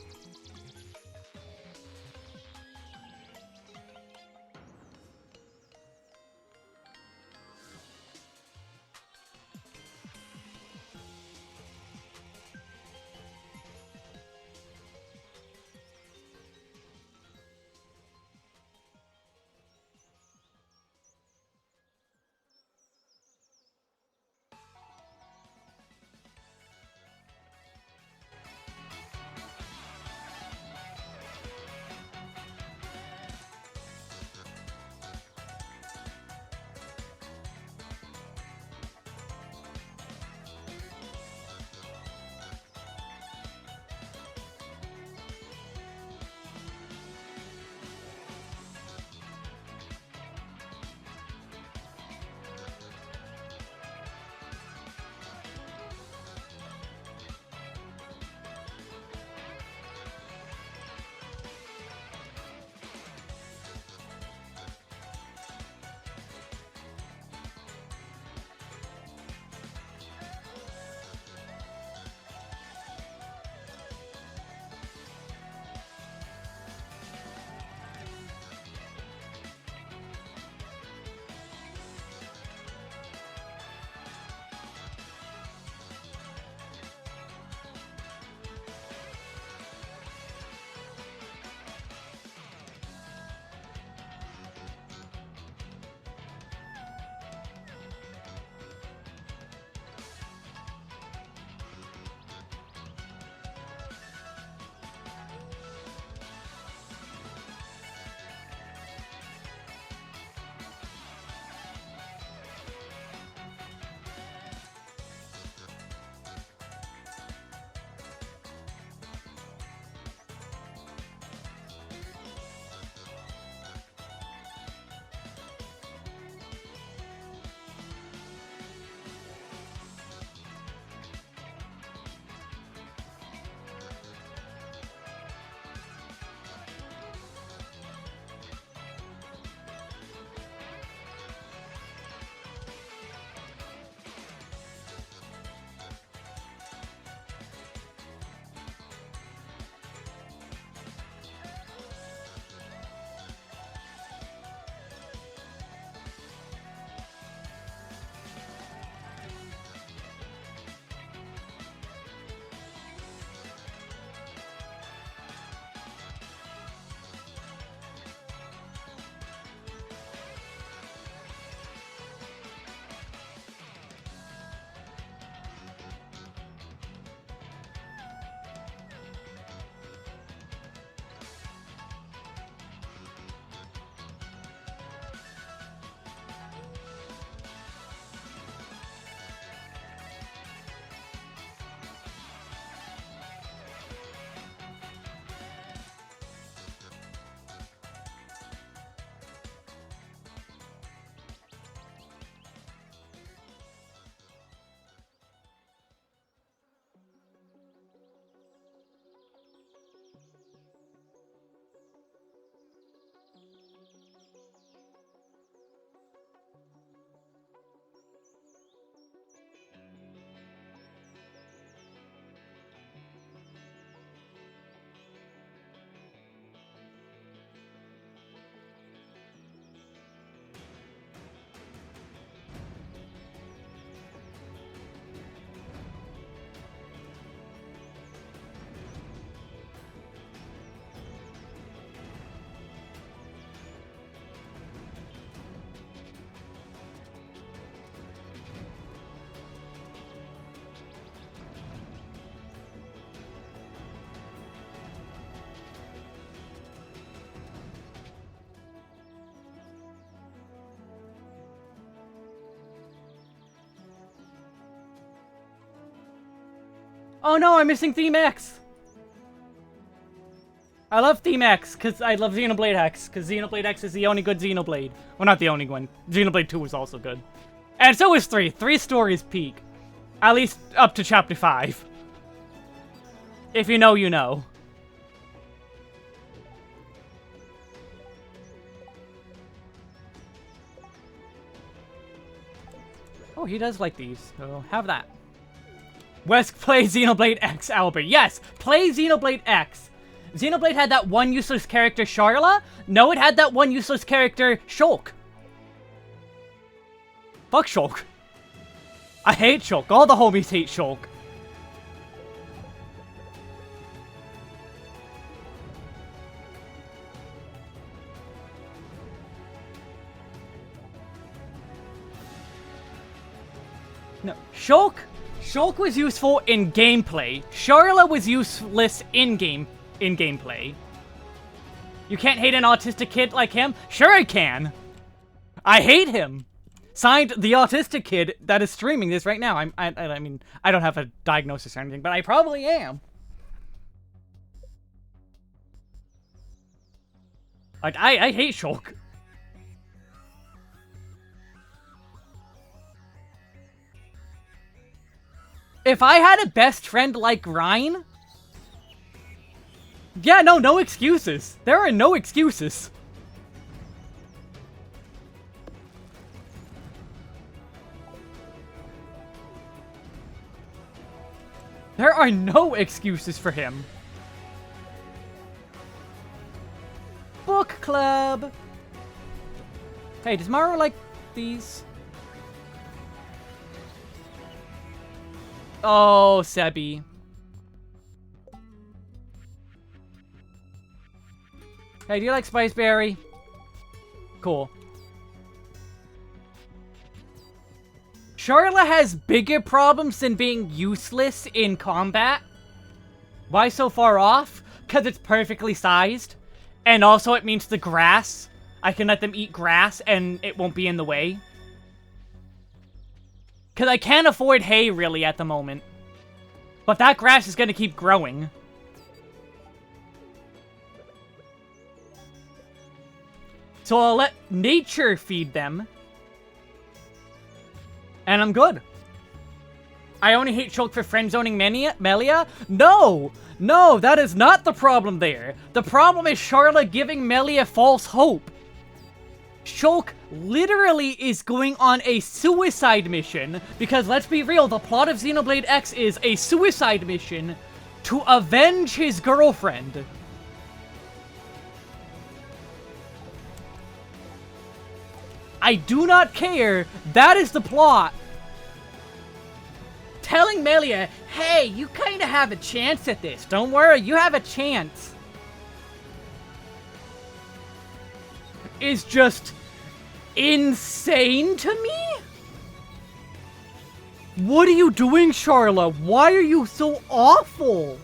Oh no, I'm missing Theme X! I love Theme X, because I love Xenoblade X, because Xenoblade X is the only good Xenoblade. Well, not the only one. Xenoblade 2 was also good. And so is 3. 3 stories peak. At least up to Chapter 5. If you know, you know. Oh, he does like these, so have that. Wesk, play Xenoblade X, Albert. Yes, play Xenoblade X. Xenoblade had that one useless character, Charla. No, it had that one useless character, Shulk. Fuck Shulk. I hate Shulk. All the homies hate Shulk. No, Shulk was useful in gameplay. Charla was useless in gameplay. You can't hate an autistic kid like him? Sure I can. I hate him. Signed, the autistic kid that is streaming this right now. I mean, I don't have a diagnosis or anything, but I probably am. Like, I hate Shulk. If I had a best friend like Ryan... Yeah, no excuses. There are no excuses. There are no excuses for him. Book club. Hey, does Maru like these? Oh, Sebi. Hey, do you like Spiceberry? Cool. Charla has bigger problems than being useless in combat. Why so far off? Because it's perfectly sized. And also it means the grass. I can let them eat grass and it won't be in the way. Because I can't afford hay, really, at the moment. But that grass is going to keep growing. So I'll let nature feed them. And I'm good. I only hate Shulk for friend-zoning Melia? No, that is not the problem there. The problem is Charla giving Melia false hope. Shulk literally is going on a suicide mission, because let's be real, the plot of Xenoblade X is a suicide mission to avenge his girlfriend. I do not care. That is the plot. Telling Melia, hey, you kind of have a chance at this. Don't worry, you have a chance. Is just insane to me? What are you doing, Charla? Why are you so awful?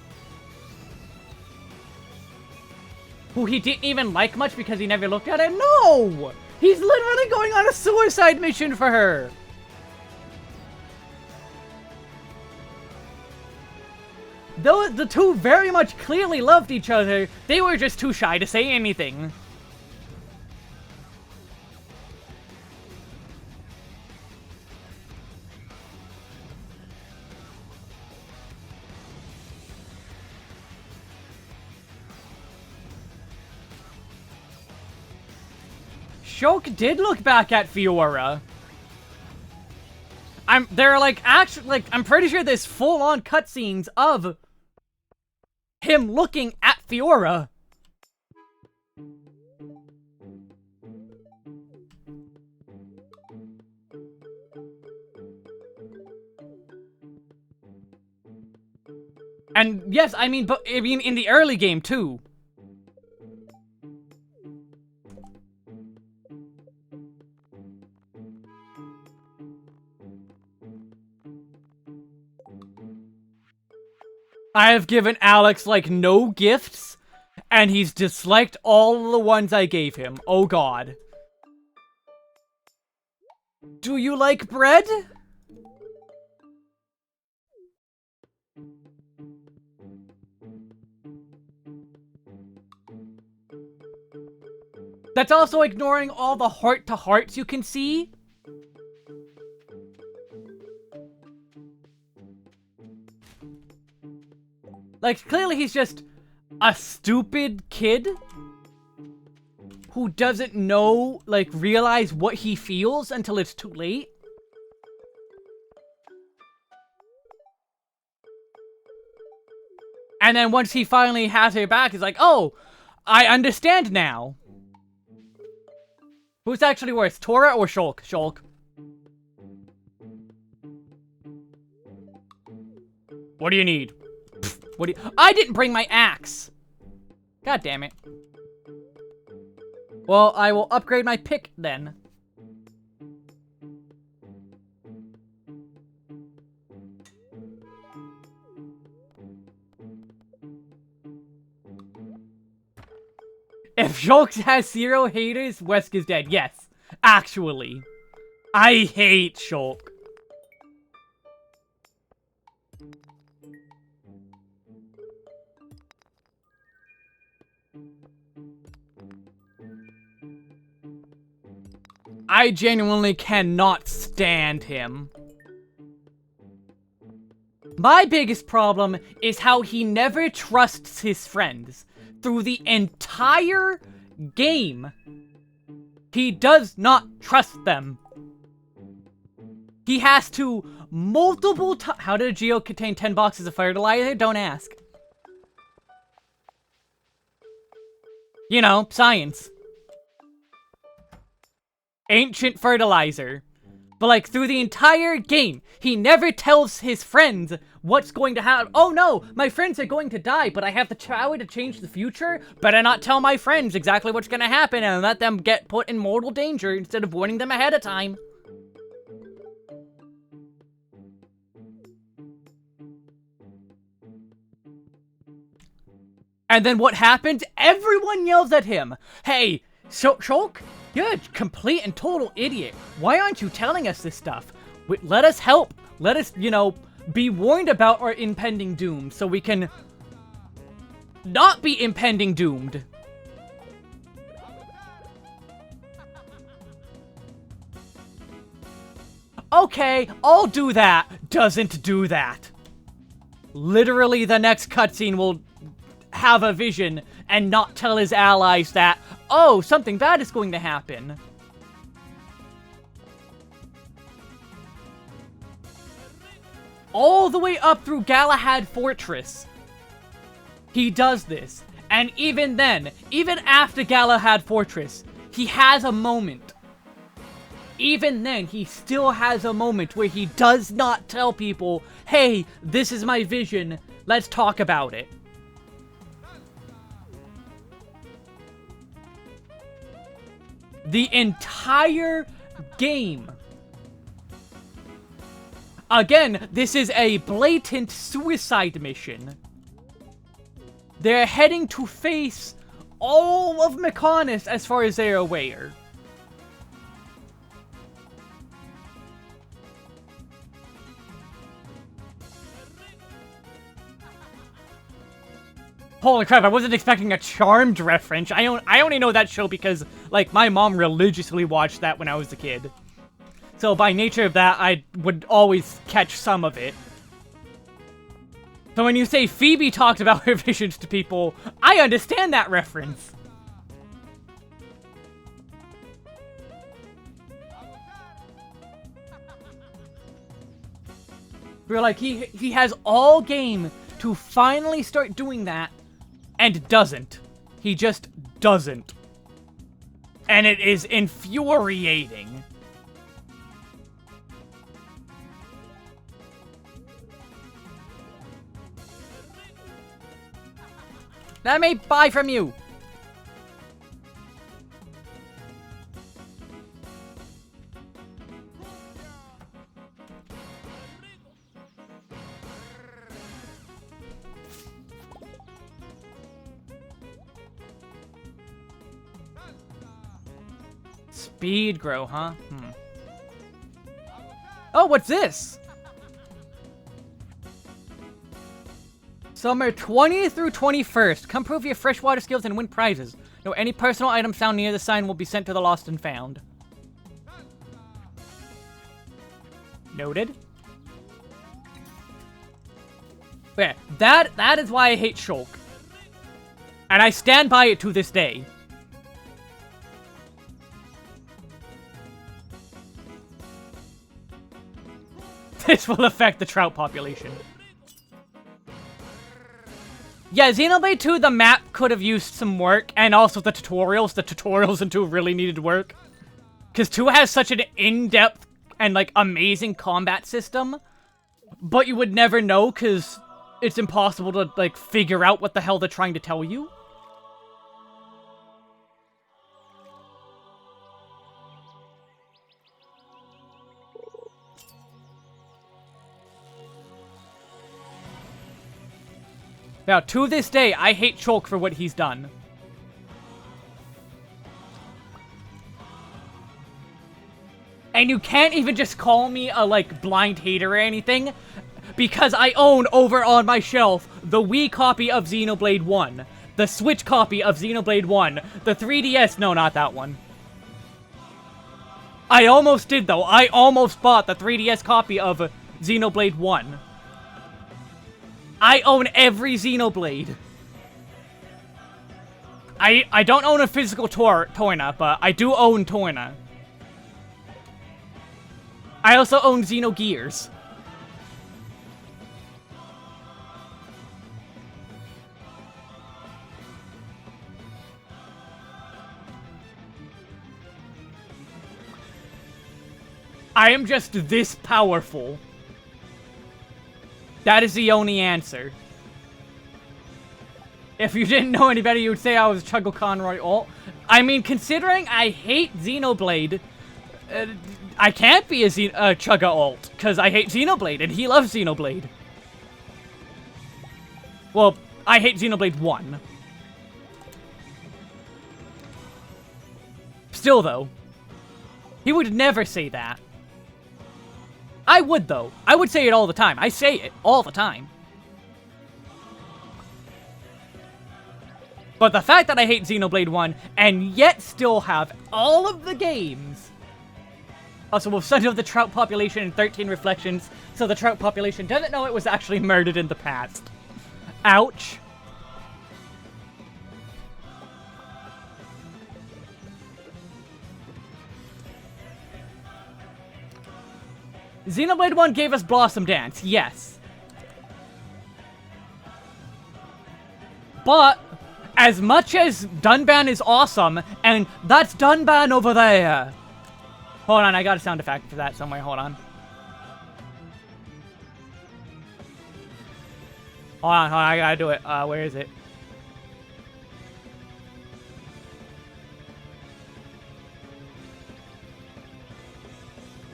Who he didn't even like much because he never looked at it? No! He's literally going on a suicide mission for her! Though the two very much clearly loved each other, they were just too shy to say anything. Shulk did look back at Fiora. I'm pretty sure there's full-on cutscenes of him looking at Fiora. And yes, I mean in the early game too. I have given Alex, like, no gifts, and he's disliked all the ones I gave him. Oh, God. Do you like bread? That's also ignoring all the heart-to-hearts you can see. Like, clearly he's just a stupid kid who doesn't know, like, realize what he feels until it's too late. And then once he finally has her back, he's like, oh, I understand now. Who's actually worse, Tora or Shulk? Shulk. What do you need? What do you— I didn't bring my axe! God damn it. Well, I will upgrade my pick then. If Shulk has 0 haters, Wesk is dead. Yes, actually. I hate Shulk. I genuinely cannot stand him. My biggest problem is how he never trusts his friends. Through the entire game, he does not trust them. He has to multiple times— How did a Geo contain 10 boxes of fertilizer? Don't ask. You know, science. Ancient fertilizer. But, like, through the entire game, he never tells his friends what's going to happen. Oh no, my friends are going to die, but I have the power to change the future? Better not tell my friends exactly what's going to happen and let them get put in mortal danger instead of warning them ahead of time. And then what happens? Everyone yells at him. Hey, Shulk? You're a complete and total idiot. Why aren't you telling us this stuff? Let us help. Let us, you know, be warned about our impending doom so we can not be impending doomed. Okay, I'll do that. Doesn't do that. Literally, the next cutscene will have a vision and not tell his allies that, oh, something bad is going to happen. All the way up through Galahad Fortress, he does this. And even then, even after Galahad Fortress, he has a moment. Even then, he still has a moment where he does not tell people, hey, this is my vision, let's talk about it. The entire game. Again, this is a blatant suicide mission. They're heading to face all of Mechonis as far as they're aware. Holy crap, I wasn't expecting a Charmed reference. I only know that show because, like, my mom religiously watched that when I was a kid. So by nature of that, I would always catch some of it. So when you say Phoebe talked about her visions to people, I understand that reference. We're like, he has all game to finally start doing that, and doesn't. He just doesn't. And it is infuriating. Let me buy from you. Speed grow, huh? Oh, what's this? Summer 20th through 21st. Come prove your freshwater skills and win prizes. No, any personal items found near the sign will be sent to the lost and found. Noted. Yeah, that is why I hate Shulk. And I stand by it to this day. This will affect the trout population. Yeah, Xenoblade 2, the map could have used some work, and also the tutorials. The tutorials in 2 really needed work. Because 2 has such an in-depth and, like, amazing combat system. But you would never know, because it's impossible to, like, figure out what the hell they're trying to tell you. Now, to this day, I hate Shulk for what he's done. And you can't even just call me a, like, blind hater or anything, because I own over on my shelf the Wii copy of Xenoblade 1, the Switch copy of Xenoblade 1, the 3DS, no, not that one. I almost did, though. I almost bought the 3DS copy of Xenoblade 1. I own every Xenoblade. I don't own a physical Toyna, but I do own Toyna. I also own Xenogears. I am just this powerful. That is the only answer. If you didn't know any better, you would say I was Chuggle Conroy alt. I mean, considering I hate Xenoblade, I can't be a Chugga alt, because I hate Xenoblade, and he loves Xenoblade. Well, I hate Xenoblade 1. Still, though, he would never say that. I would, though. I would say it all the time. I say it all the time. But the fact that I hate Xenoblade 1, and yet still have all of the games... Also, we'll study of the trout population in 13 reflections, so the trout population doesn't know it was actually murdered in the past. Ouch. Xenoblade 1 gave us Blossom Dance, yes. But, as much as Dunban is awesome, and that's Dunban over there. Hold on, I got a sound effect for that somewhere, hold on. Hold on, I gotta do it. Where is it?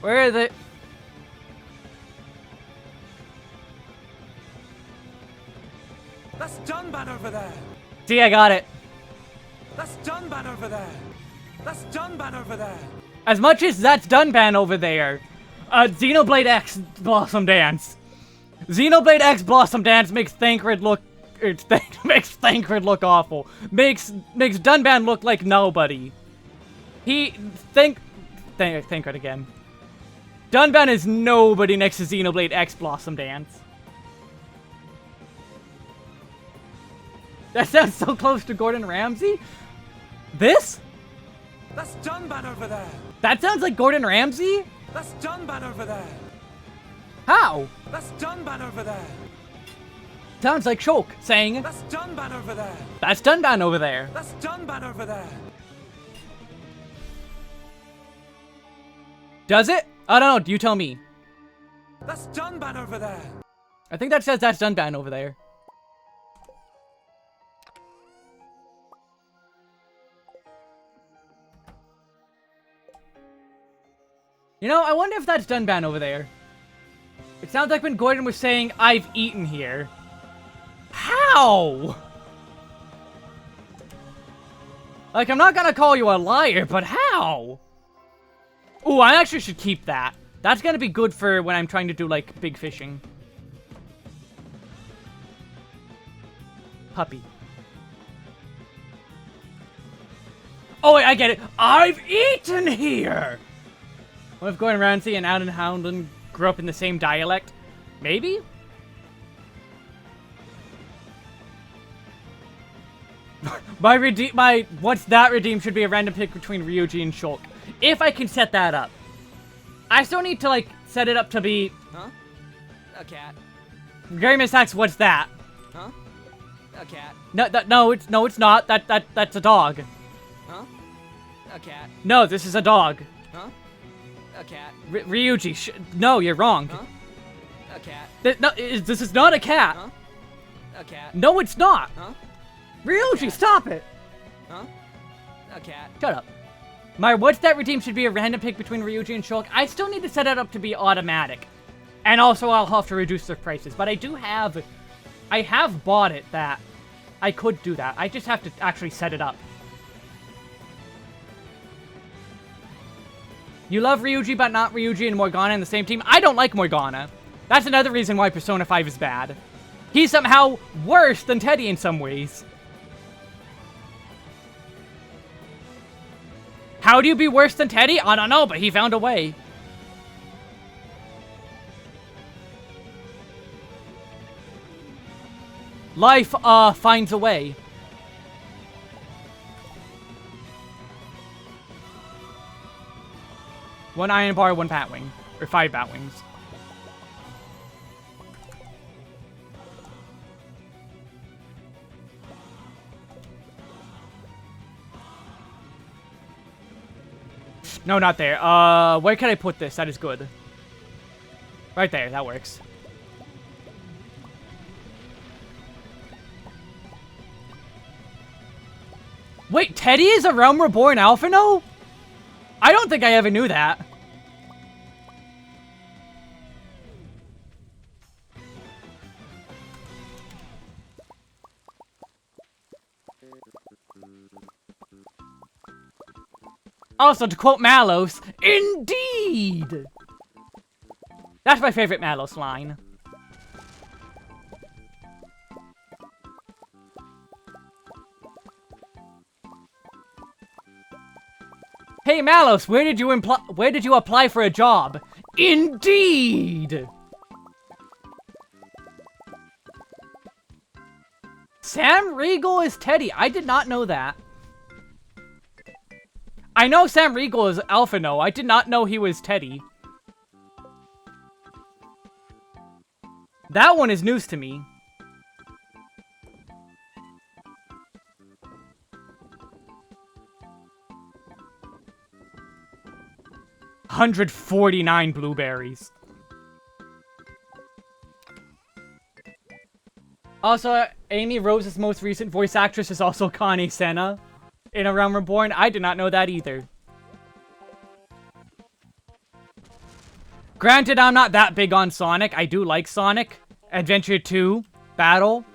Where is it?
That's Dunban over there.
See, I got it.
That's Dunban over there. That's Dunban over there.
As much as that's Dunban over there, Xenoblade X Blossom Dance. Xenoblade X Blossom Dance makes Thancred look... makes Thancred look awful. Makes Dunban look like nobody. Thancred again. Dunban is nobody next to Xenoblade X Blossom Dance. That sounds so close to Gordon Ramsay. This?
That's Dunban over there.
That sounds like Gordon Ramsay?
That's Dunban over there.
How?
That's Dunban over there.
Sounds like Shulk saying,
That's Dunban over there.
that's Dunban over there.
That's Dunban over there.
Does it? I don't know, you tell me.
That's Dunban over there.
I think that says that's Dunban over there. You know, I wonder if that's Dunban over there. It sounds like when Gordon was saying, I've eaten here. How? Like, I'm not gonna call you a liar, but how? Ooh, I actually should keep that. That's gonna be good for when I'm trying to do, like, big fishing. puppy. Oh, wait, I get it. I've eaten here! What if Gordon Ramsay and Alan Howland grew up in the same dialect? Maybe? my what's that redeem should be a random pick between Ryuji and Shulk. If I can set that up. I still need to, like, set it up to be...
Huh? A cat.
Gary Missax, what's that?
Huh? A cat.
No, it's not. That's a dog.
Huh? A cat.
No, this is a dog.
Huh? A cat.
Ryuji, no, you're wrong.
Huh? A cat.
This is not a cat.
Huh? A cat.
No, it's not.
Huh?
Ryuji, stop it.
Huh? A cat.
Shut up. My what's that redeem should be a random pick between Ryuji and Shulk. I still need to set it up to be automatic. And also I'll have to reduce their prices. But I have bought it that I could do that. I just have to actually set it up. You love Ryuji but not Ryuji and Morgana in the same team? I don't like Morgana. That's another reason why Persona 5 is bad. He's somehow worse than Teddy in some ways. How do you be worse than Teddy? I don't know, but he found a way. Life, finds a way. One iron bar, one bat wing. Or 5 bat wings. No, not there. Where can I put this? That is good. Right there, that works. Wait, Teddy is a Realm Reborn Alphino? I don't think I ever knew that. Also, to quote Malos, indeed! That's my favorite Malos line. Hey Malos, where did you apply for a job? Indeed! Sam Riegel is Teddy. I did not know that. I know Sam Riegel is Alphino. I did not know he was Teddy. That one is news to me. $149 blueberries. Also, Amy Rose's most recent voice actress is also Connie Senna in A Realm Reborn. I did not know that either. Granted, I'm not that big on Sonic. I do like Sonic. Adventure 2, Battle.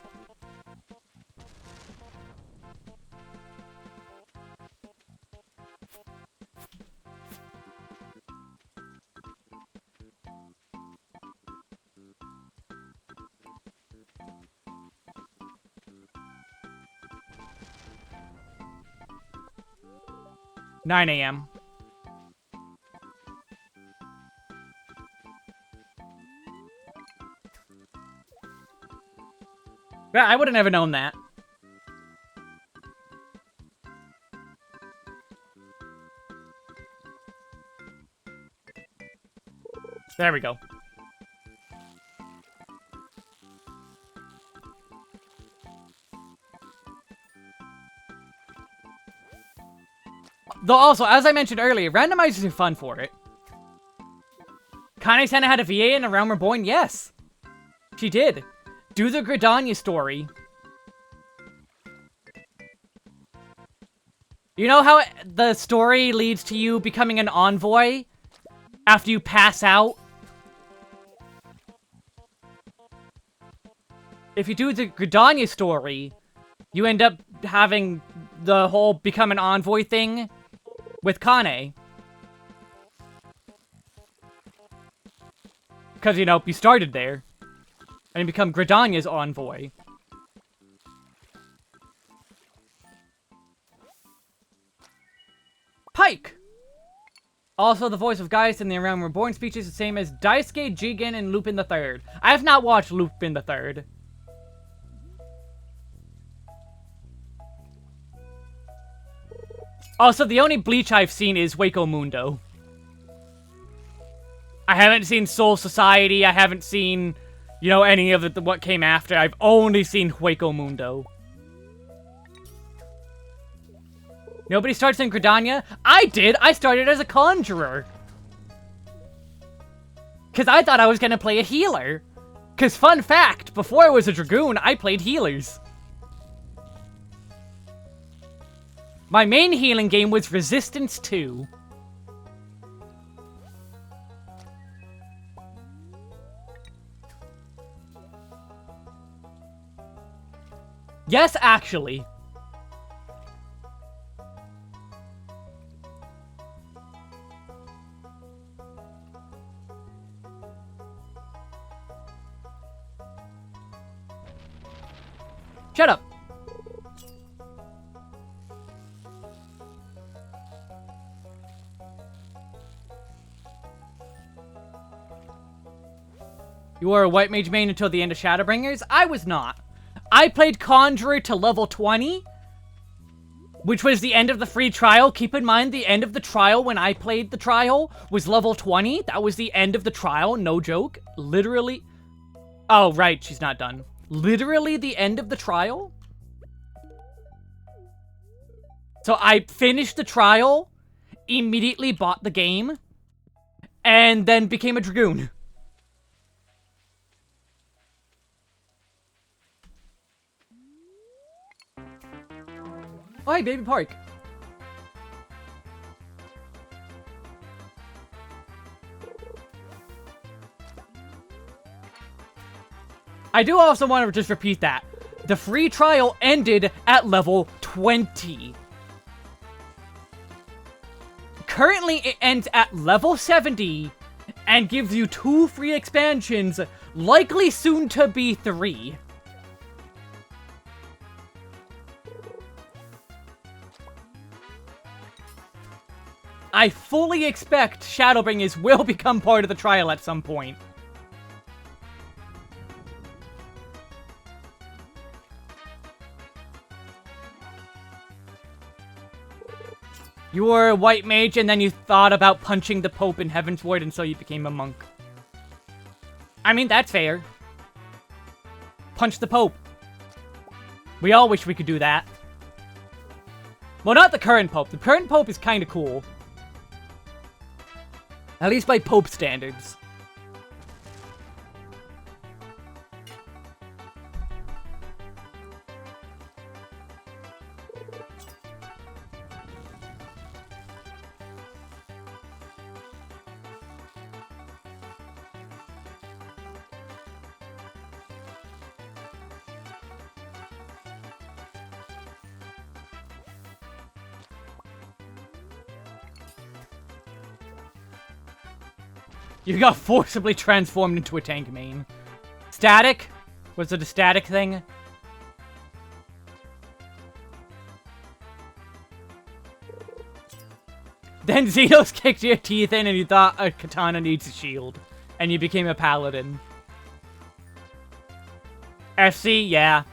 $9 a.m. Yeah, I would have never known that. There we go. Though also, as I mentioned earlier, randomizers are fun for it. Connie Senna had a VA in A Realm Reborn? Yes. She did. Do the Gridania story. You know how the story leads to you becoming an envoy after you pass out? If you do the Gridania story, you end up having the whole become an envoy thing with Kane. Because, you know, you started there. And you become Gridania's envoy. Pike! Also, the voice of Gaius in the Realm Reborn speech is the same as Daisuke, Jigen, and Lupin the Third. I have not watched Lupin the Third. Also, the only Bleach I've seen is Hueco Mundo. I haven't seen Soul Society, I haven't seen, you know, any of what came after. I've only seen Hueco Mundo. Nobody starts in Gridania? I did! I started as a conjurer! Because I thought I was going to play a healer. Because fun fact, before I was a Dragoon, I played healers. My main healing game was Resistance 2. Yes, actually. Shut up. You were a White Mage main until the end of Shadowbringers? I was not. I played Conjurer to level 20, which was the end of the free trial. Keep in mind, the end of the trial when I played the trial was level 20. That was the end of the trial, no joke. Literally. Oh, right, she's not done. Literally the end of the trial. So I finished the trial, immediately bought the game, and then became a Dragoon. Oh, hey, Baby Park. I do also want to just repeat that. The free trial ended at level 20. Currently, it ends at level 70 and gives you 2 free expansions, likely soon to be 3. I fully expect Shadowbringers will become part of the trial at some point. You were a white mage and then you thought about punching the Pope in Heavensward and so you became a monk. I mean, that's fair. Punch the Pope. We all wish we could do that. Well, not the current Pope. The current Pope is kind of cool. At least by Pope standards. You got forcibly transformed into a tank main. Static? Was it a static thing? Then Xenos kicked your teeth in and you thought a katana needs a shield. And you became a paladin. FC, yeah.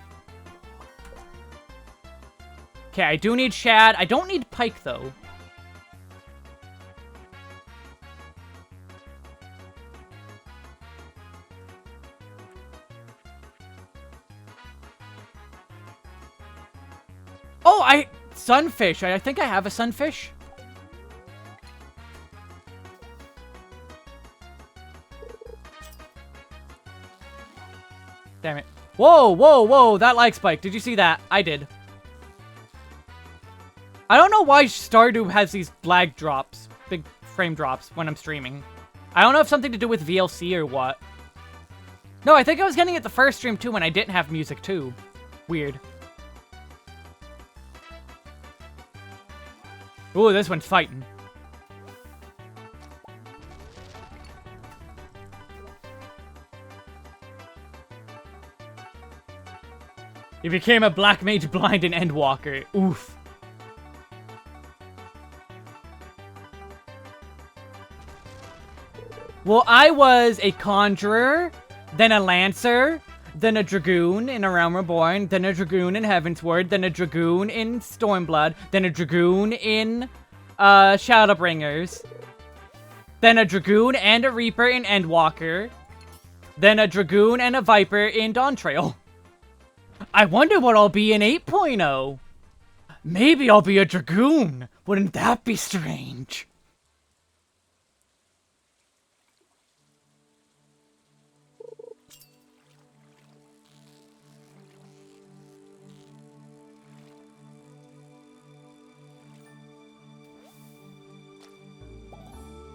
Okay, I do need Shad. I don't need Pike, though. Oh, Sunfish. I think I have a Sunfish. Damn it. Whoa, whoa, whoa. That lag spike. Did you see that? I did. I don't know why Stardew has these lag drops. Big frame drops when I'm streaming. I don't know if it's something to do with VLC or what. No, I think I was getting it the first stream too when I didn't have music too. Weird. Ooh, this one's fighting. You became a Black Mage Blind and Endwalker. Oof. Well, I was a conjurer, then a lancer, then a dragoon in A Realm Reborn, then a dragoon in Heavensward, then a dragoon in Stormblood, then a dragoon in Shadowbringers, then a dragoon and a reaper in Endwalker, then a dragoon and a viper in Dawntrail. I wonder what I'll be in 8.0. Maybe I'll be a dragoon. Wouldn't that be strange?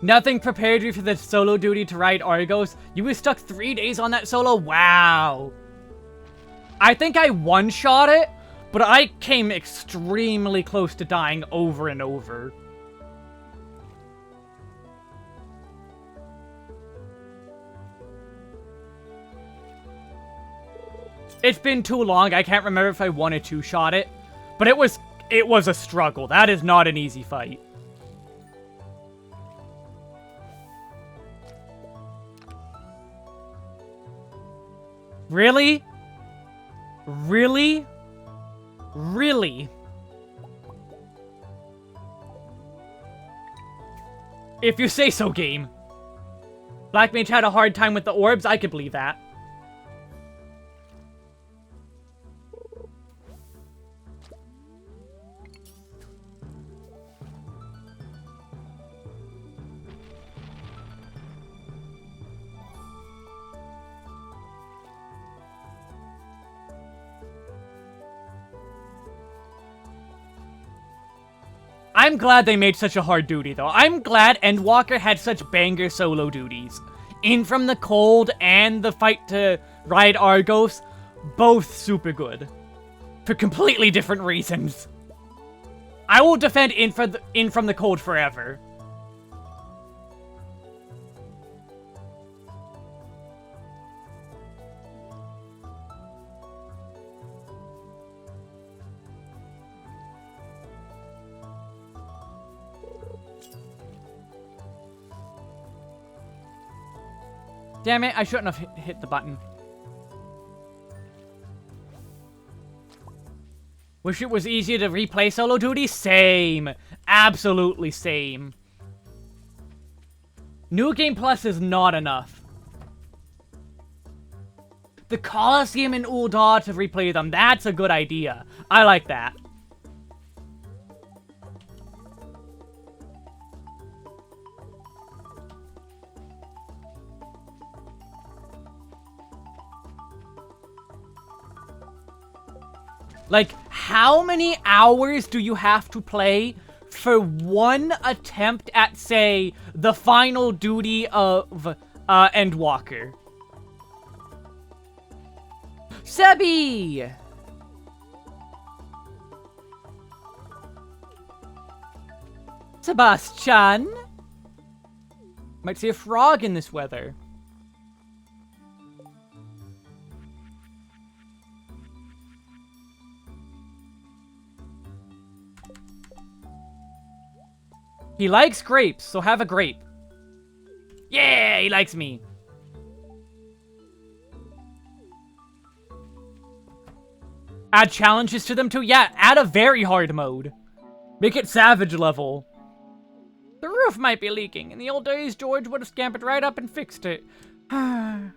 Nothing prepared you for the solo duty to ride Argos. You were stuck 3 days on that solo? Wow. I think I one-shot it, but I came extremely close to dying over and over. It's been too long, I can't remember if I one or two-shot it. But it was a struggle. That is not an easy fight. Really? Really? Really? If you say so, game. Black Mage had a hard time with the orbs, I could believe that. I'm glad they made such a hard duty, though. I'm glad Endwalker had such banger solo duties. In from the Cold and the fight to ride Argos, both super good. For completely different reasons. I will defend In from the Cold forever. Damn it, I shouldn't have hit the button. Wish it was easier to replay solo duty? Same. Absolutely same. New Game Plus is not enough. The Colosseum and Ul'dah to replay them, that's a good idea. I like that. Like, how many hours do you have to play for one attempt at, say, the final duty of Endwalker? Sebi! Sebastian? Might see a frog in this weather. He likes grapes, so have a grape. Yeah, he likes me. Add challenges to them too? Yeah, add a very hard mode. Make it savage level. The roof might be leaking. In the old days, George would have scampered right up and fixed it. Hello,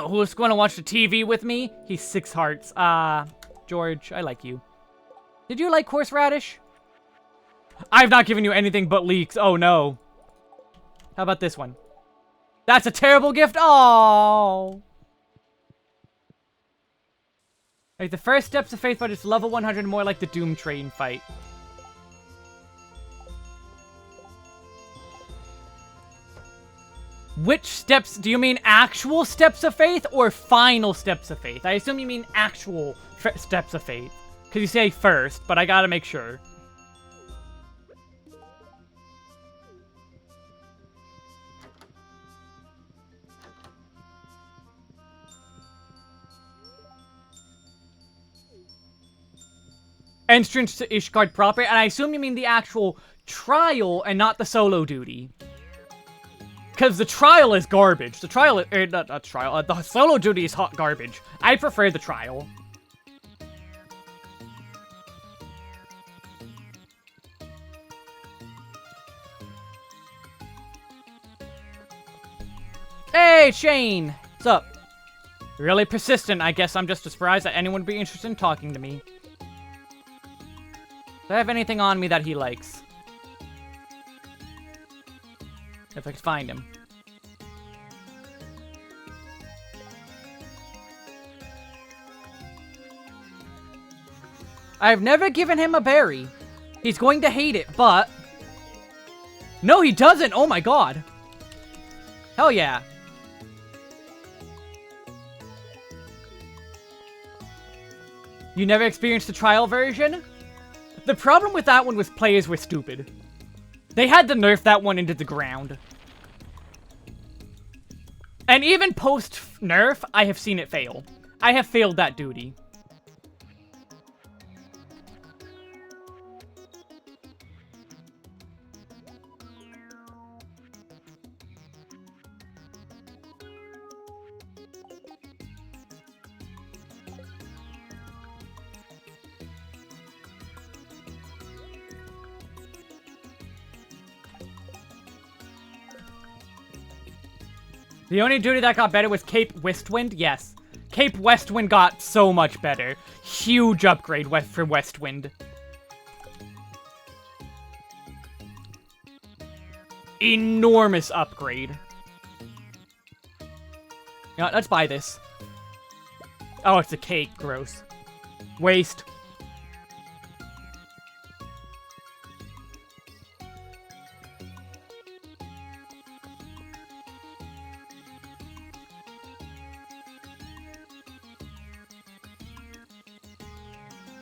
who's going to watch the TV with me? He's 6 hearts. George, I like you. Did you like horseradish? I've not given you anything but leeks. Oh, no. How about this one? That's a terrible gift. Oh. Like the first steps of faith, but it's level 100, more like the Doom Train fight. Which steps? Do you mean actual steps of faith or final steps of faith? I assume you mean actual steps of faith. Because you say first, but I gotta make sure. Entrance to Ishgard proper, and I assume you mean the actual trial and not the solo duty. Because the trial is garbage. The trial is, not trial, the solo duty is hot garbage. I prefer the trial. Hey, Shane! What's up? Really persistent. I guess I'm just surprised that anyone would be interested in talking to me. Do I have anything on me that he likes? If I could find him. I've never given him a berry. He's going to hate it, but... No, he doesn't! Oh my god! Hell yeah. You never experienced the trial version? The problem with that one was players were stupid. They had to nerf that one into the ground. And even post-nerf, I have seen it fail. I have failed that duty. The only duty that got better was Cape Westwind? Yes. Cape Westwind got so much better. Huge upgrade for Westwind. Enormous upgrade. You know what, let's buy this. Oh, it's a cake. Gross. Waste.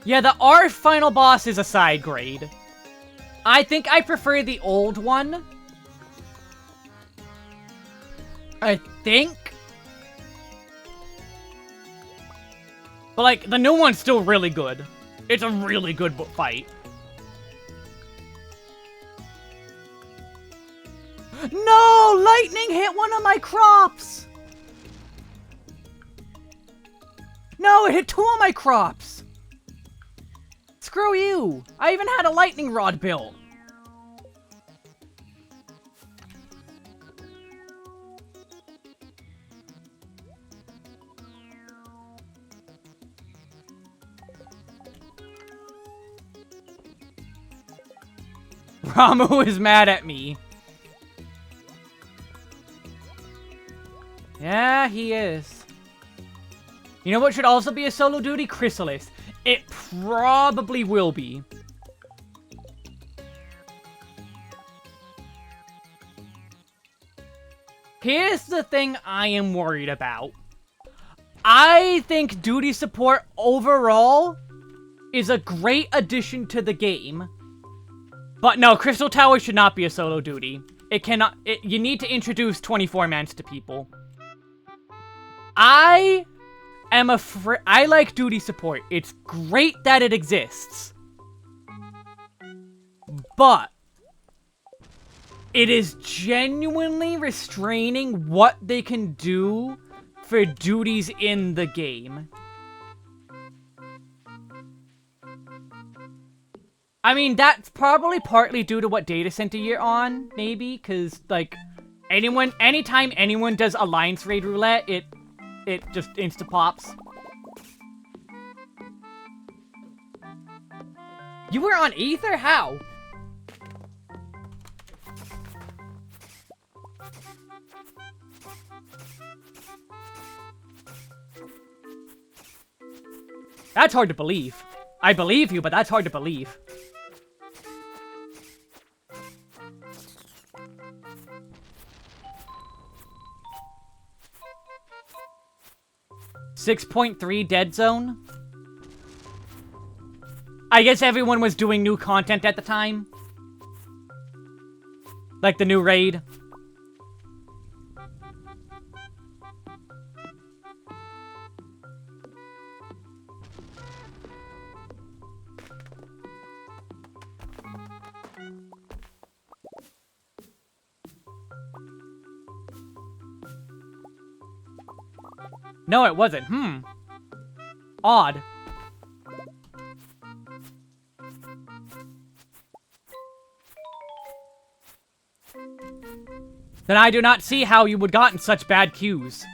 Yeah, our final boss is a side grade. I think I prefer the old one. I think. But, like, the new one's still really good. It's a really good fight. No! Lightning hit one of my crops! No, it hit 2 of my crops! Screw you! I even had a lightning rod built! Ramu is mad at me. Yeah, he is. You know what should also be a solo duty? Chrysalis. It probably will be. Here's the thing I am worried about. I think duty support overall is a great addition to the game. But no, Crystal Tower should not be a solo duty. It cannot... you need to introduce 24 mans to people. I like duty support. It's great that it exists. But it is genuinely restraining what they can do for duties in the game. I mean, that's probably partly due to what data center you're on, maybe, because, like, anytime anyone does Alliance Raid Roulette, it just insta-pops. You were on Ether? How? That's hard to believe. I believe you, but that's hard to believe. .3 dead zone. I guess everyone was doing new content at the time. Like the new raid. No, it wasn't. Odd. Then I do not see how you would gotten such bad cues.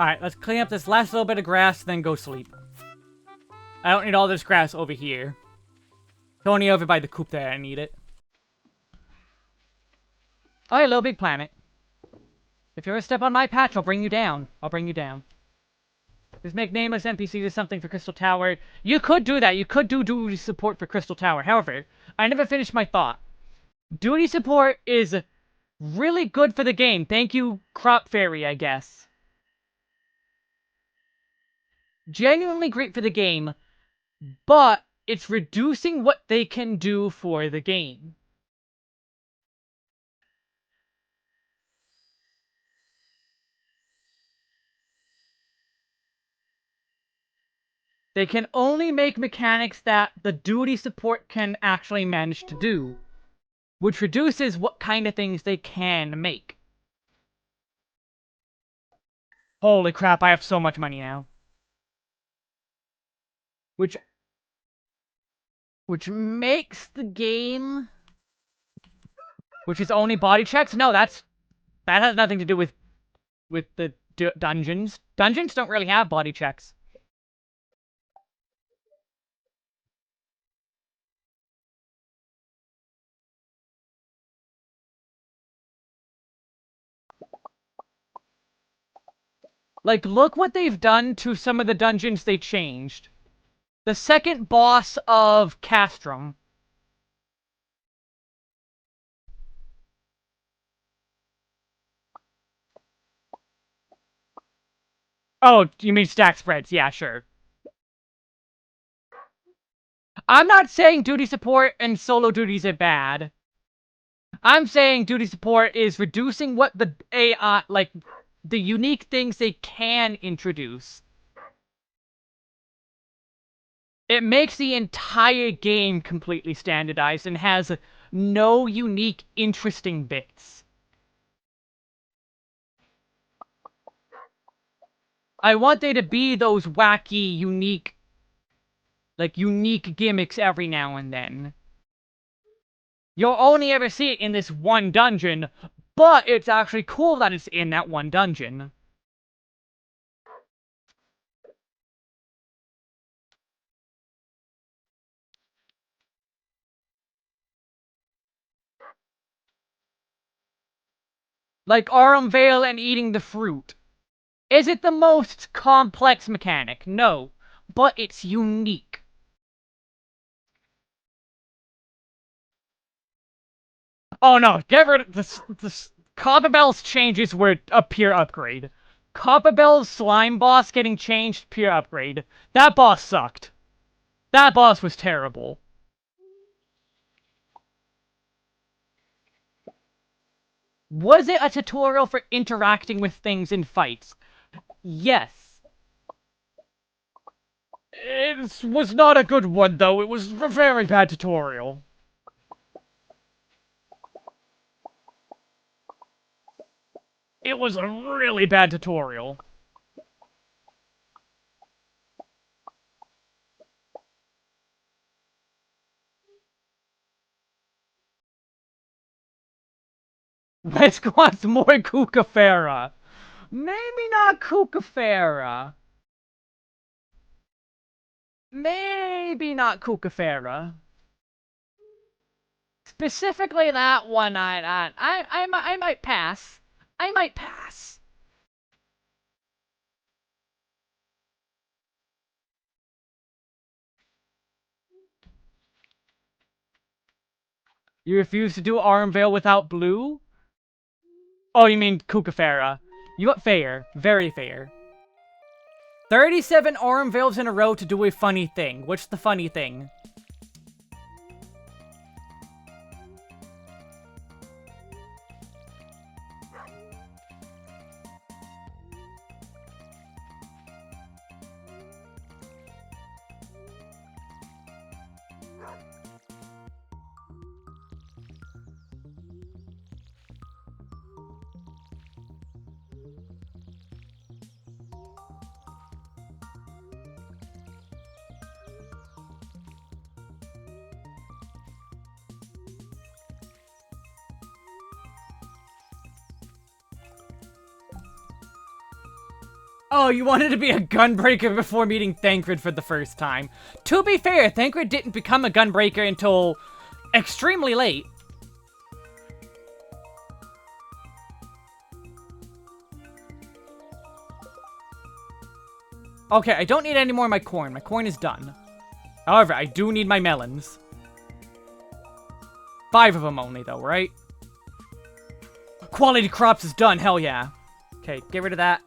Alright, let's clean up this last little bit of grass, then go sleep. I don't need all this grass over here. It's only over by the coop there I need it. Oh, hey, Little Big Planet. If you ever step on my patch, I'll bring you down. I'll bring you down. Just make nameless NPCs or something for Crystal Tower. You could do that. You could do duty support for Crystal Tower. However, I never finished my thought. Duty support is really good for the game. Thank you, Crop Fairy, I guess. Genuinely great for the game, but it's reducing what they can do for the game. They can only make mechanics that the duty support can actually manage to do, which reduces what kind of things they can make. Holy crap, I have so much money now. Which makes the game... Which is only body checks? No, that has nothing to do with the dungeons. Dungeons don't really have body checks. Like, look what they've done to some of the dungeons they changed. The second boss of Castrum. Oh, you mean stack spreads? Yeah, sure. I'm not saying duty support and solo duties are bad. I'm saying duty support is reducing what the AI, like, the unique things they can introduce. It makes the entire game completely standardized and has no unique, interesting bits. I want there to be those wacky, unique gimmicks every now and then. You'll only ever see it in this one dungeon, but it's actually cool that it's in that one dungeon. Like Aurum Vale and eating the fruit. Is it the most complex mechanic? No. But it's unique. Oh no, get rid of this. Copper Bell's changes were a pure upgrade. Copper Bell's slime boss getting changed, pure upgrade. That boss sucked. That boss was terrible. Was it a tutorial for interacting with things in fights? Yes. It was not a good one, though. It was a very bad tutorial. It was a really bad tutorial. Wesk wants more Kukafera. Maybe not Kukafera. Maybe not Kukafera. Specifically that one, I might pass. I might pass. You refuse to do Arm Veil without blue? Oh, you mean Kukafera. You got fair. Very fair. 37 Arm Veils in a row to do a funny thing. What's the funny thing? Oh, you wanted to be a gunbreaker before meeting Thancred for the first time. To be fair, Thancred didn't become a gunbreaker until extremely late. Okay, I don't need any more of my corn. My corn is done. However, I do need my melons. 5 of them only, though, right? Quality crops is done, hell yeah. Okay, get rid of that.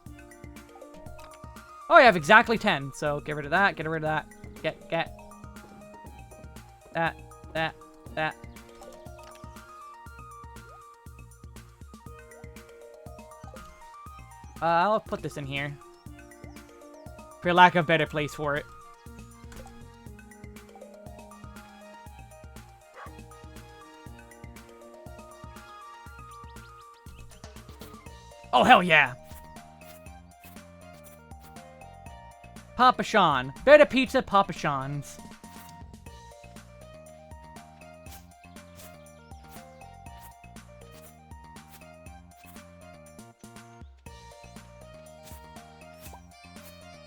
Oh, I have exactly 10, so get rid of that, get rid of that. Get. That. I'll put this in here. For lack of a better place for it. Oh, hell yeah! Papa Sean. Better pizza, Papa Sean's.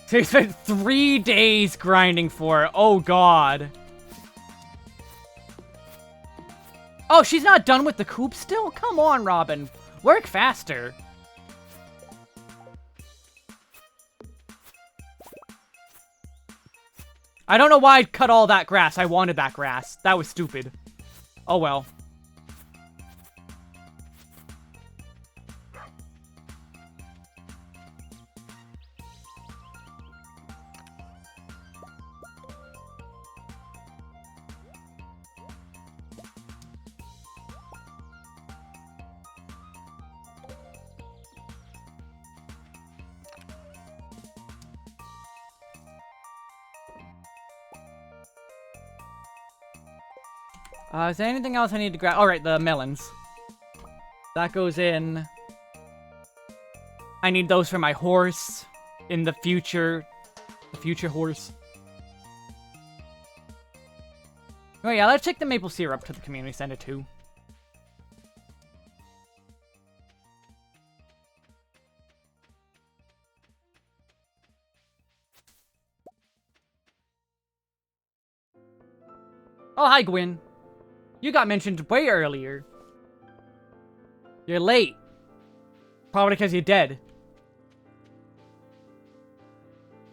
So he spent 3 days grinding for it. Oh, God. Oh, she's not done with the coop still? Come on, Robin. Work faster. I don't know why I cut all that grass. I wanted that grass. That was stupid. Oh, well. Is there anything else I need to grab? Alright, the melons. That goes in. I need those for my horse in the future. The future horse. Oh yeah, let's take the maple syrup to the community center too. Oh, hi, Gwyn. You got mentioned way earlier. You're late. Probably because you're dead.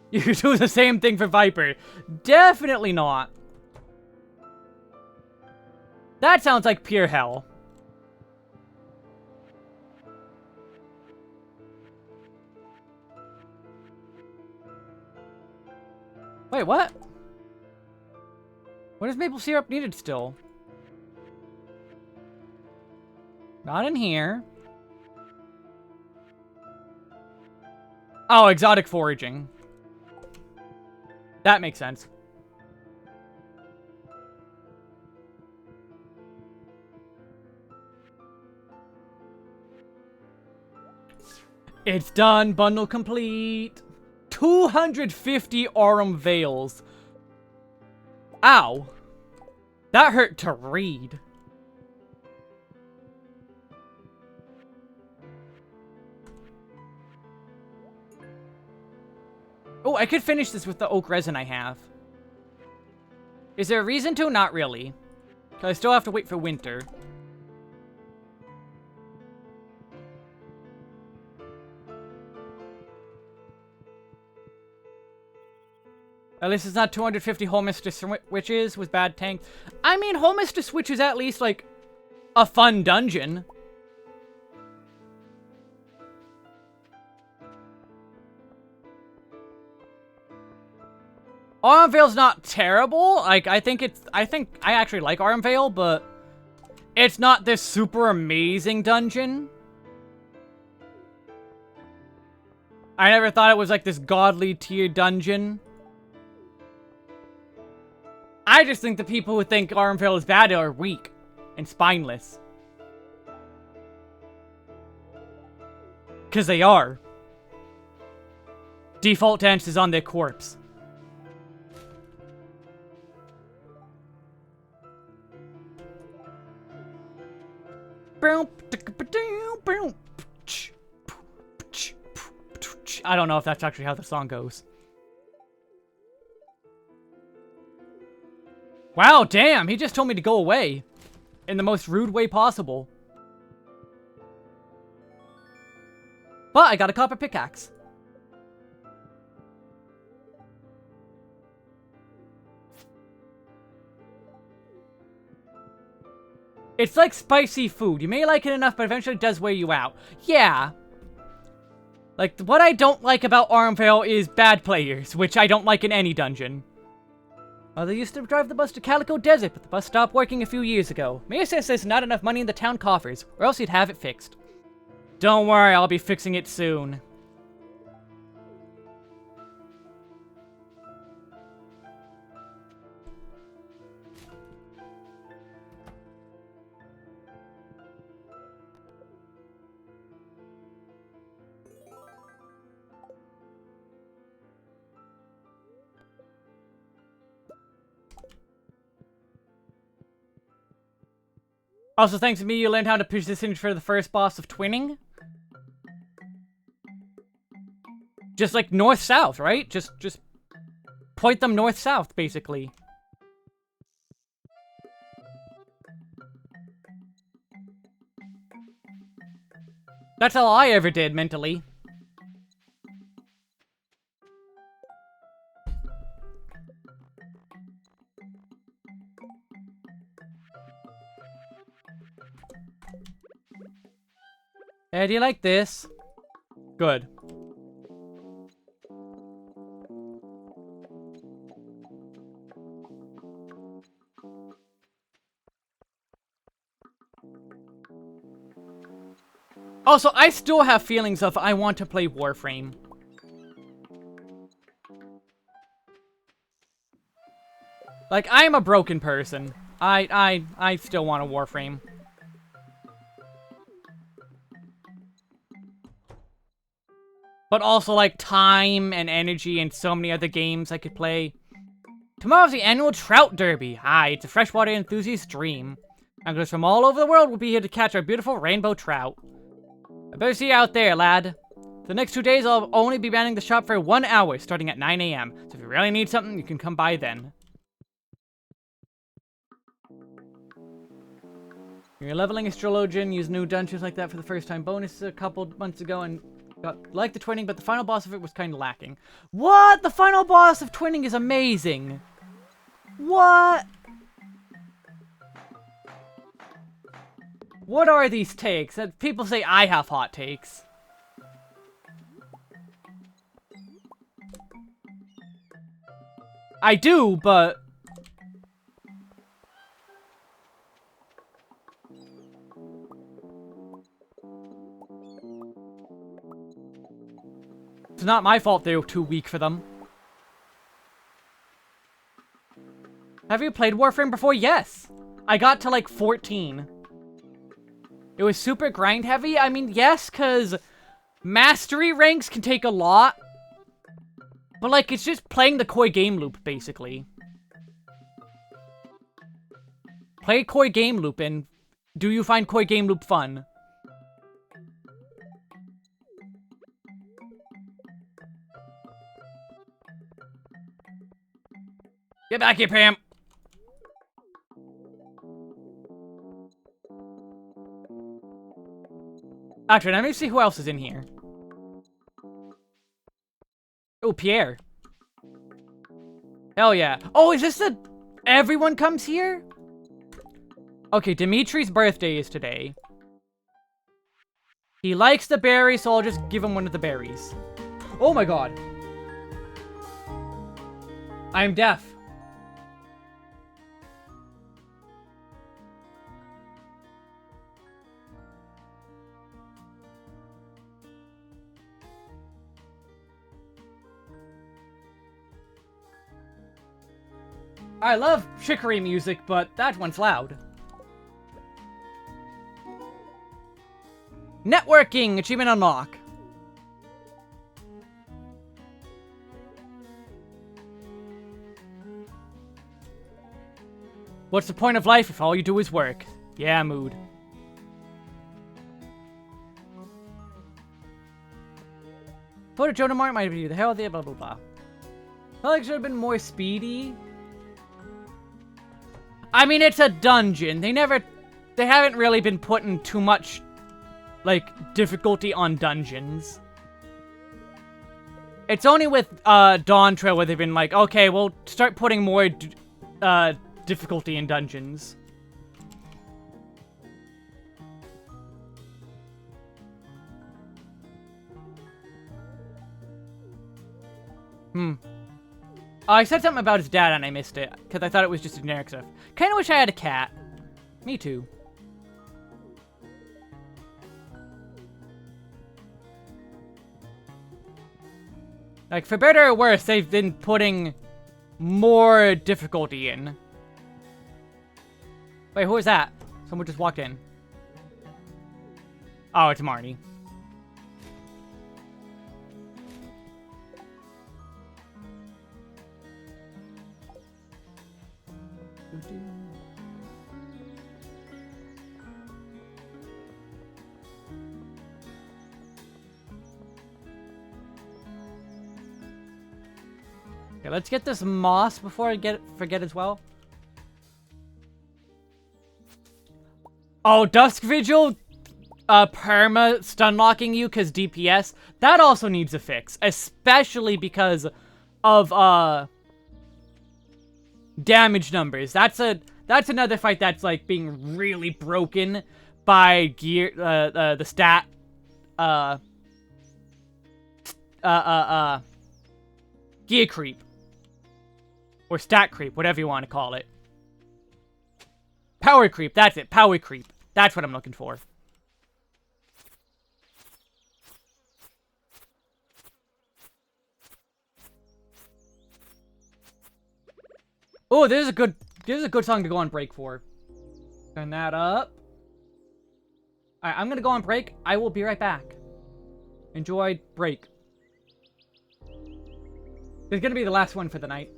You do the same thing for Viper. Definitely not. That sounds like pure hell. Wait, what? What is maple syrup needed still? Not in here. Oh, exotic foraging. That makes sense. It's done. Bundle complete. 250 Aurum Veils. Ow. That hurt to read. Oh, I could finish this with the oak resin I have. Is there a reason to? Not really. Because I still have to wait for winter. At least it's not 250 Whole Mistress Witches with bad tank. I mean, Whole Mistress Witches at least, like, a fun dungeon. Autumnvale's not terrible. Like, I think I actually like Autumnvale, but it's not this super amazing dungeon. I never thought it was like this godly tier dungeon. I just think the people who think Autumnvale is bad are weak and spineless. Because they are. Default dance is on their corpse. I don't know if that's actually how the song goes. Wow, damn, he just told me to go away. In the most rude way possible. But I got a copper pickaxe. It's like spicy food. You may like it enough, but eventually it does wear you out. Yeah. Like, what I don't like about Autumnvale is bad players, which I don't like in any dungeon. They used to drive the bus to Calico Desert, but the bus stopped working a few years ago. Mia says there's not enough money in the town coffers, or else he'd have it fixed. Don't worry, I'll be fixing it soon. Also, thanks to me, you learned how to position for the first boss of twinning. Just like north-south, right? Just point them north-south, basically. That's all I ever did, mentally. Hey, do you like this? Good. Also, I still have feelings of I want to play Warframe. Like, I am a broken person. I still want a Warframe. But also, like, time and energy and so many other games I could play. Tomorrow's the annual Trout Derby. Hi, it's a freshwater enthusiast's dream. Anglers from all over the world will be here to catch our beautiful rainbow trout. I better see you out there, lad. For the next 2 days, I'll only be manning the shop for 1 hour, starting at 9 AM. So if you really need something, you can come by then. You're leveling astrologian, use new dungeons like that for the first time bonus a couple months ago, and like the twinning, but the final boss of it was kind of lacking. What? The final boss of twinning is amazing. What? What are these takes? People say I have hot takes. I do, but... It's not my fault they were too weak for them. Have you played Warframe before? Yes. I got to like 14. It was super grind heavy. I mean, yes, because mastery ranks can take a lot. But like, it's just playing the Koi game loop, basically. Play Koi game loop, and do you find Koi game loop fun? Get back here, Pam! Actually, let me see who else is in here. Oh, Pierre. Hell yeah. Oh, is this the... Everyone comes here? Okay, Dimitri's birthday is today. He likes the berries, so I'll just give him one of the berries. Oh my god. I am deaf. I love chicory music, but that one's loud. Networking! Achievement unlock. What's the point of life if all you do is work? Yeah, mood. Photo Jonah Mark might be the hell the blah blah blah. I felt like it should have been more speedy. I mean, it's a dungeon. They haven't really been putting too much, like, difficulty on dungeons. It's only with, Dawn Trail where they've been like, okay, we'll start putting more, difficulty in dungeons. I said something about his dad and I missed it, because I thought it was just generic stuff. Kinda wish I had a cat. Me too. Like, for better or worse, they've been putting more difficulty in. Wait, who is that? Someone just walked in. Oh, it's Marnie. Okay, let's get this moss before I forget as well. Oh, Dusk Vigil, perma stun locking you because DPS. That also needs a fix, especially because of damage numbers. That's another fight that's like being really broken by gear the stat gear creep or stat creep, whatever you want to call it. Power creep, that's it. Power creep. That's what I'm looking for. Oh, this is a good song to go on break for. Turn that up. Alright, I'm gonna go on break. I will be right back. Enjoy break. This is gonna be the last one for the night.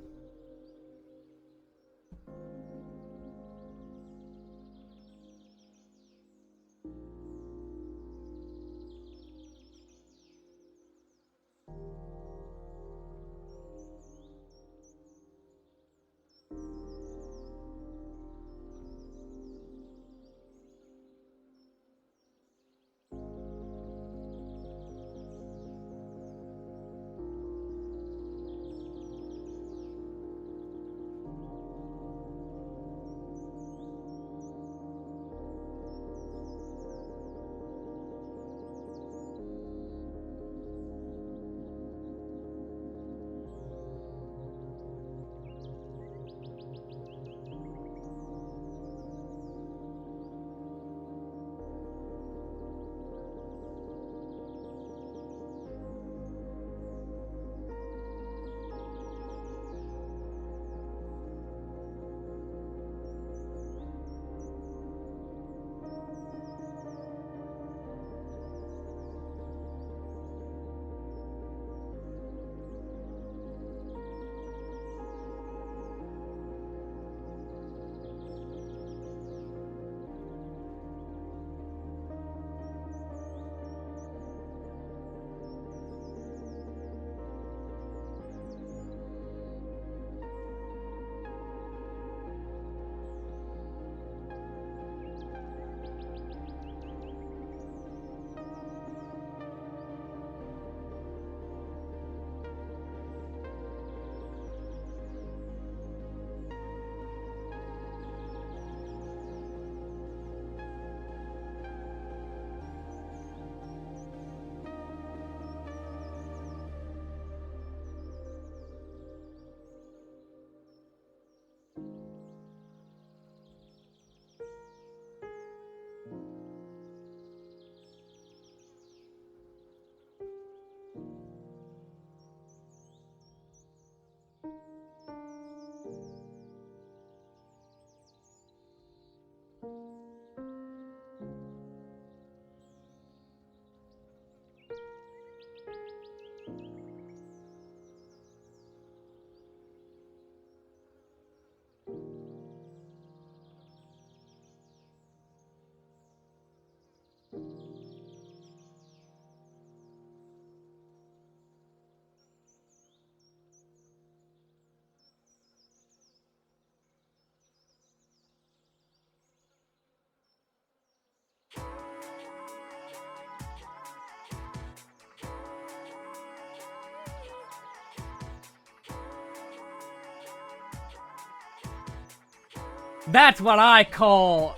That's what I call,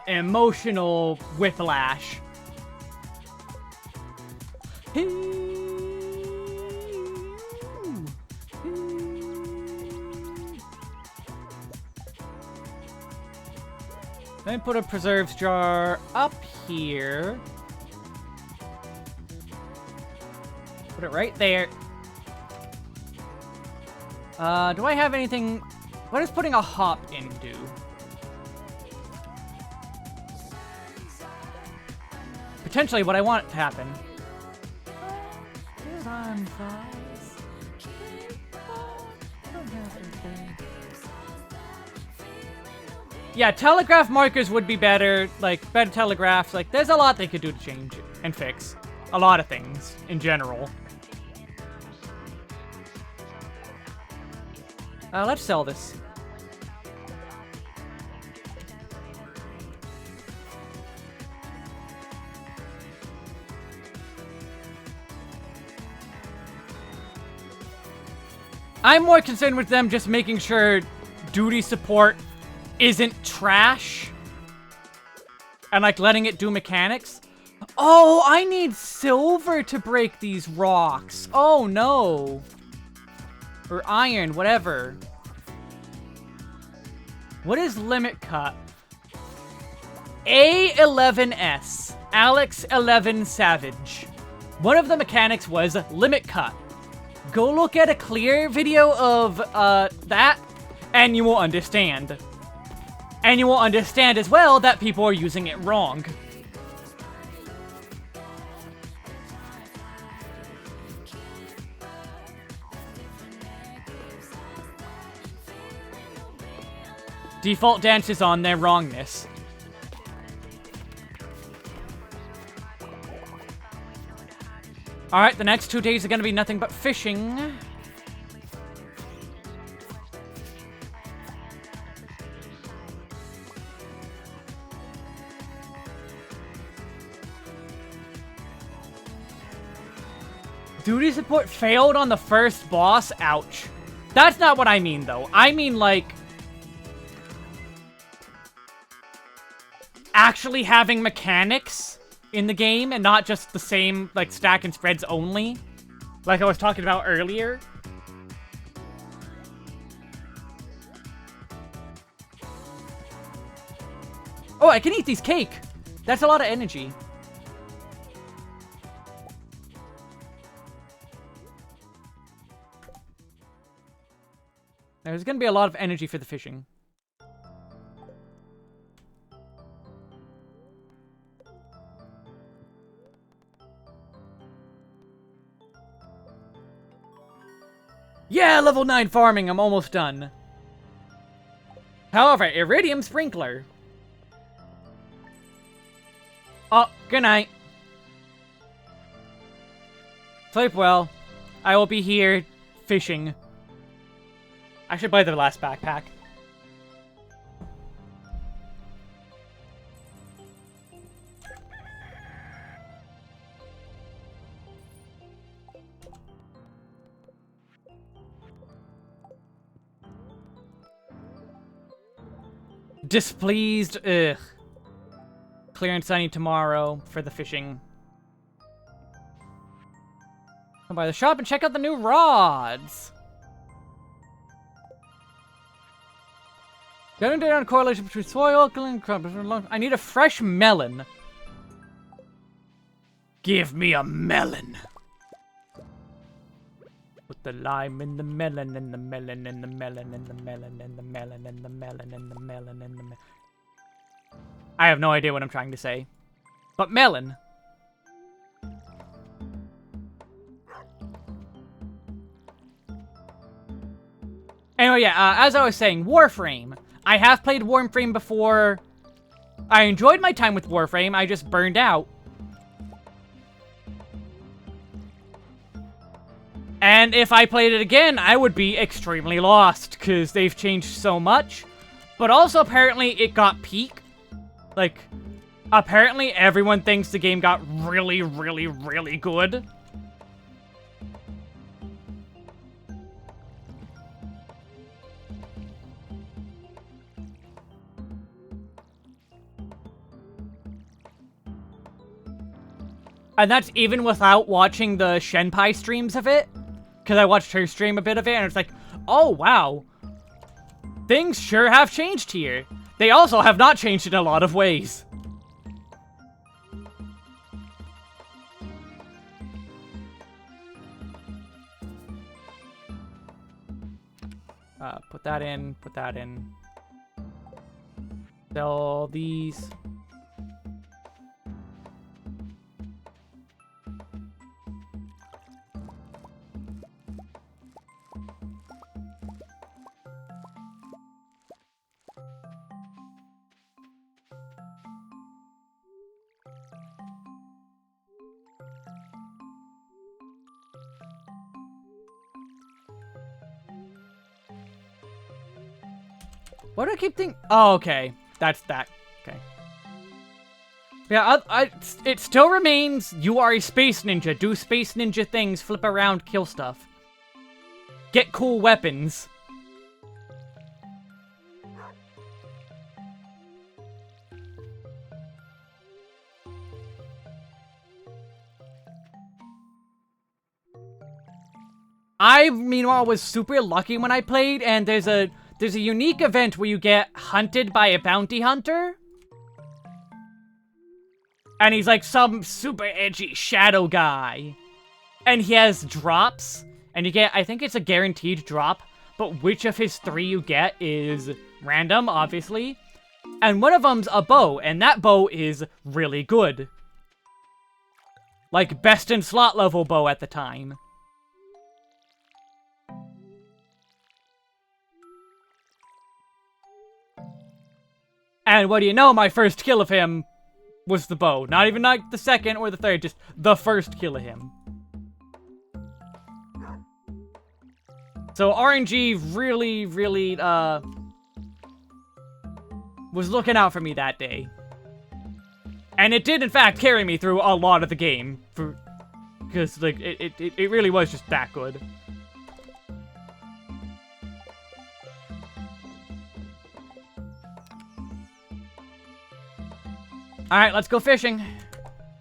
emotional whiplash. Then put a preserves jar up here. Put it right there. Do I have anything? What does putting a hop in do? Potentially what I want to happen. Yeah, telegraph markers would be better. Like, better telegraphs. Like, there's a lot they could do to change and fix. A lot of things, in general. Let's sell this. I'm more concerned with them just making sure duty support isn't trash. And like letting it do mechanics. Oh, I need silver to break these rocks. Oh no. Or iron, whatever. What is limit cut? A11S. Alex 11 Savage. One of the mechanics was limit cut. Go look at a clear video of that, and you will understand. And you will understand as well that people are using it wrong. Default dances on their wrongness. Alright, the next 2 days are gonna be nothing but fishing. Duty support failed on the first boss? Ouch. That's not what I mean, though. I mean, like, actually having mechanics in the game and not just the same, like, stack and spreads only. Like I was talking about earlier. Oh, I can eat these cake. That's a lot of energy. There's gonna be a lot of energy for the fishing. Yeah, level 9 farming, I'm almost done. However, Iridium Sprinkler. Oh, good night. Sleep well. I will be here fishing. I should buy the last backpack. Displeased. Ugh. Clear and sunny tomorrow for the fishing. Come by the shop and check out the new rods. Getting data on correlation between soil, and crop. I need a fresh melon. Give me a melon. Put the lime in the melon, and the melon, and the melon, and the melon, and the melon, and the melon, and the melon, and the melon. I have no idea what I'm trying to say. But melon. Anyway, yeah, as I was saying, Warframe. I have played Warframe before. I enjoyed my time with Warframe, I just burned out. And if I played it again, I would be extremely lost, because they've changed so much. But also, apparently, it got peak. Like, apparently everyone thinks the game got really, really, really good. And that's even without watching the Shenpai streams of it. Because I watched her stream a bit of it, and it's like, oh, wow. Things sure have changed here. They also have not changed in a lot of ways. Put that in, put that in. Sell these. What do I keep thinking? Oh, okay. That's that. Okay. Yeah, it still remains, you are a space ninja. Do space ninja things, flip around, kill stuff. Get cool weapons. I, meanwhile, was super lucky when I played, and there's a unique event where you get hunted by a bounty hunter. And he's like some super edgy shadow guy. And he has drops. And you get, I think it's a guaranteed drop. But which of his 3 you get is random, obviously. And one of them's a bow. And that bow is really good. Like, best in slot level bow at the time. And what do you know, my first kill of him was the bow. Not even like the second or the third, just the first kill of him. So RNG really, really, was looking out for me that day. And it did, in fact, carry me through a lot of the game. Because, like, it really was just that good. Alright, let's go fishing.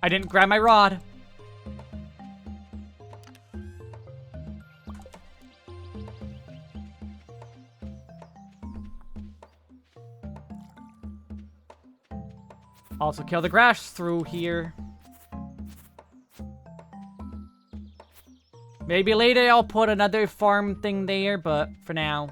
I didn't grab my rod. Also kill the grass through here. Maybe later I'll put another farm thing there, but for now.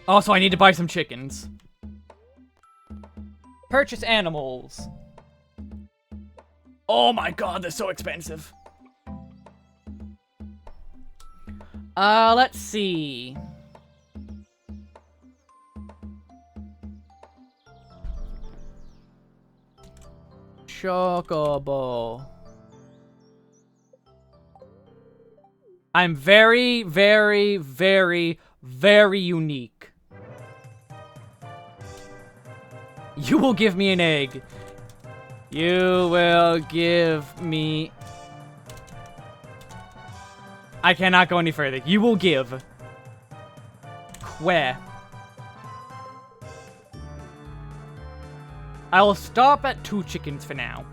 Also, I need to buy some chickens. Purchase animals. Oh my god, they're so expensive. Let's see. Chocobo. I'm very, very, very, very unique. You will give me an egg. You will give me... I cannot go any further. You will give. Where? I will stop at 2 chickens for now.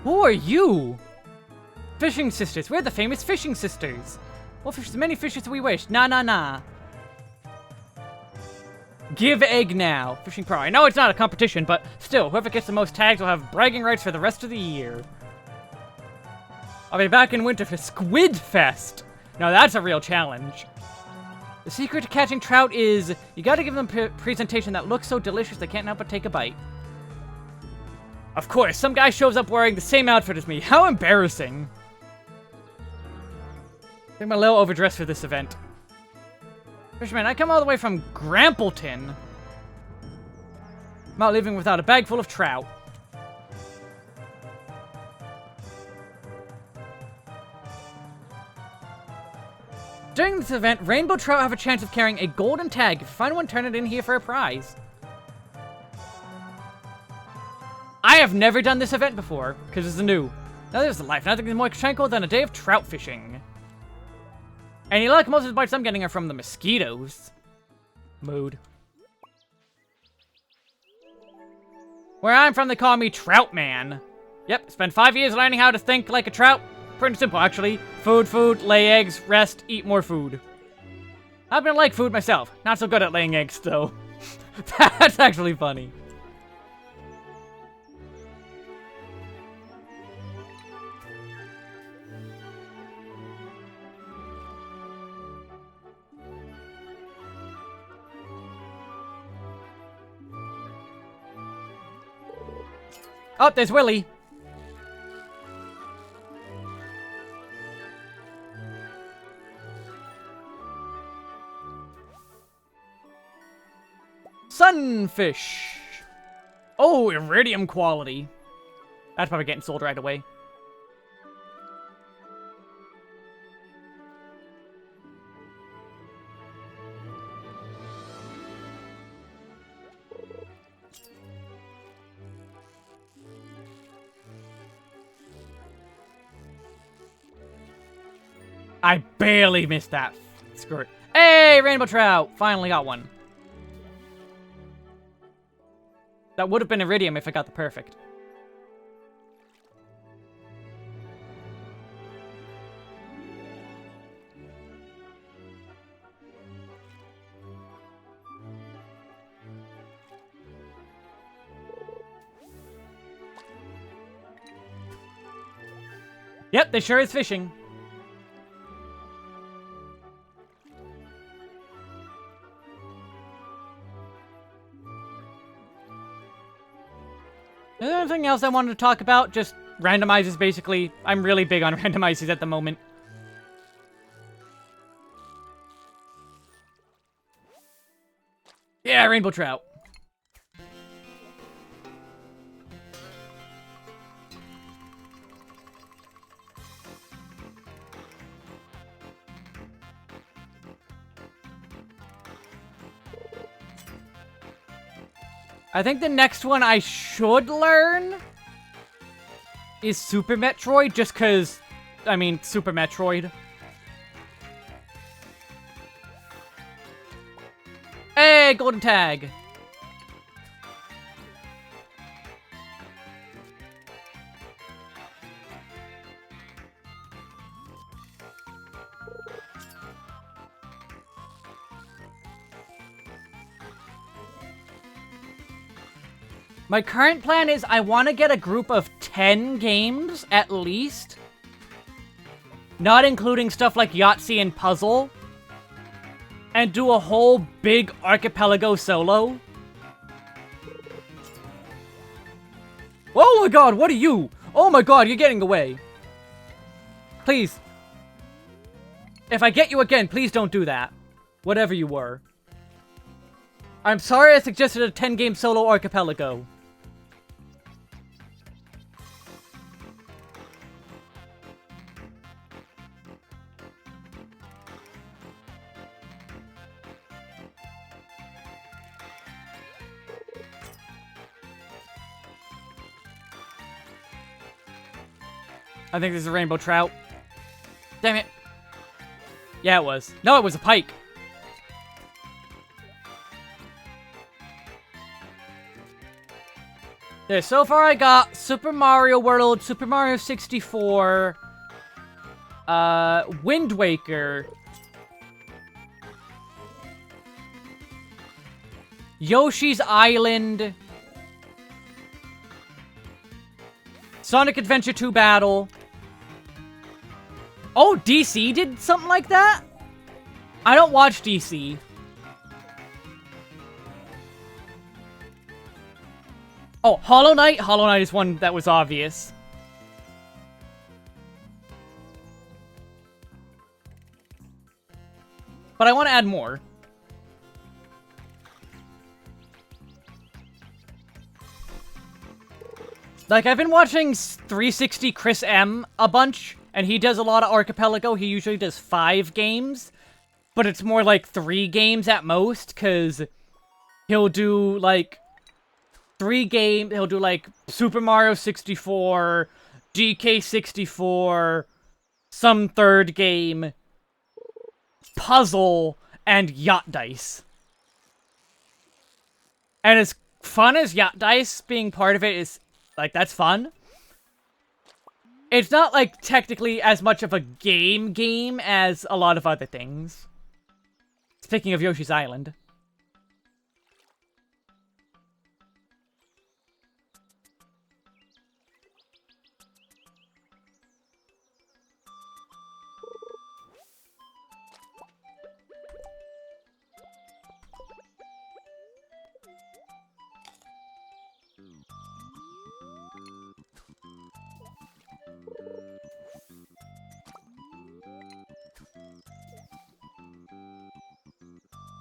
Who are you? Fishing sisters. We're the famous fishing sisters. We'll fish as many fish as we wish. Nah, nah, nah. Give egg now. Fishing pro. I know it's not a competition, but still, whoever gets the most tags will have bragging rights for the rest of the year. I'll be back in winter for Squid Fest. Now that's a real challenge. The secret to catching trout is you gotta give them a presentation that looks so delicious they can't help but take a bite. Of course, some guy shows up wearing the same outfit as me. How embarrassing. I think I'm a little overdressed for this event. Fisherman, I come all the way from Grampleton. I'm out living without a bag full of trout. During this event, rainbow trout have a chance of carrying a golden tag. If you find one, turn it in here for a prize. I have never done this event before, because it's new. Now there's the life. Nothing is more tranquil than a day of trout fishing. Any luck? Most of the bites I'm getting are from the mosquitoes. Mood. Where I'm from, they call me Trout Man. Yep, spent 5 years learning how to think like a trout. Pretty simple, actually. Food, food, lay eggs, rest, eat more food. I've been like food myself. Not so good at laying eggs, though. That's actually funny. Oh, there's Willy. Sunfish. Oh, iridium quality. That's probably getting sold right away. I barely missed that. Screw it. Hey, rainbow trout! Finally got one. That would have been iridium if I got the perfect. Yep, they sure is fishing. Is there anything else I wanted to talk about? Just randomizers, basically. I'm really big on randomizers at the moment. Yeah, rainbow trout. I think the next one I should learn is Super Metroid, just because, I mean, Super Metroid. Hey, golden tag! My current plan is I want to get a group of 10 games, at least. Not including stuff like Yahtzee and Puzzle. And do a whole big archipelago solo. Oh my god, what are you? Oh my god, you're getting away. Please. If I get you again, please don't do that. Whatever you were. I'm sorry I suggested a 10-game solo archipelago. I think this is a rainbow trout. Damn it. Yeah, it was. No, it was a pike. There, so far I got Super Mario World, Super Mario 64, Wind Waker, Yoshi's Island, Sonic Adventure 2 Battle. Oh, DC did something like that? I don't watch DC. Oh, Hollow Knight? Hollow Knight is one that was obvious. But I want to add more. Like, I've been watching 360 Chris M a bunch, and he does a lot of Archipelago. He usually does 5 games, but it's more like 3 games at most, because he'll do, like, 3 games. He'll do like Super Mario 64, DK 64, some third game, puzzle, and yacht dice. And as fun as yacht dice being part of it is, like, that's fun. It's not, like, technically as much of a game as a lot of other things. Speaking of Yoshi's Island.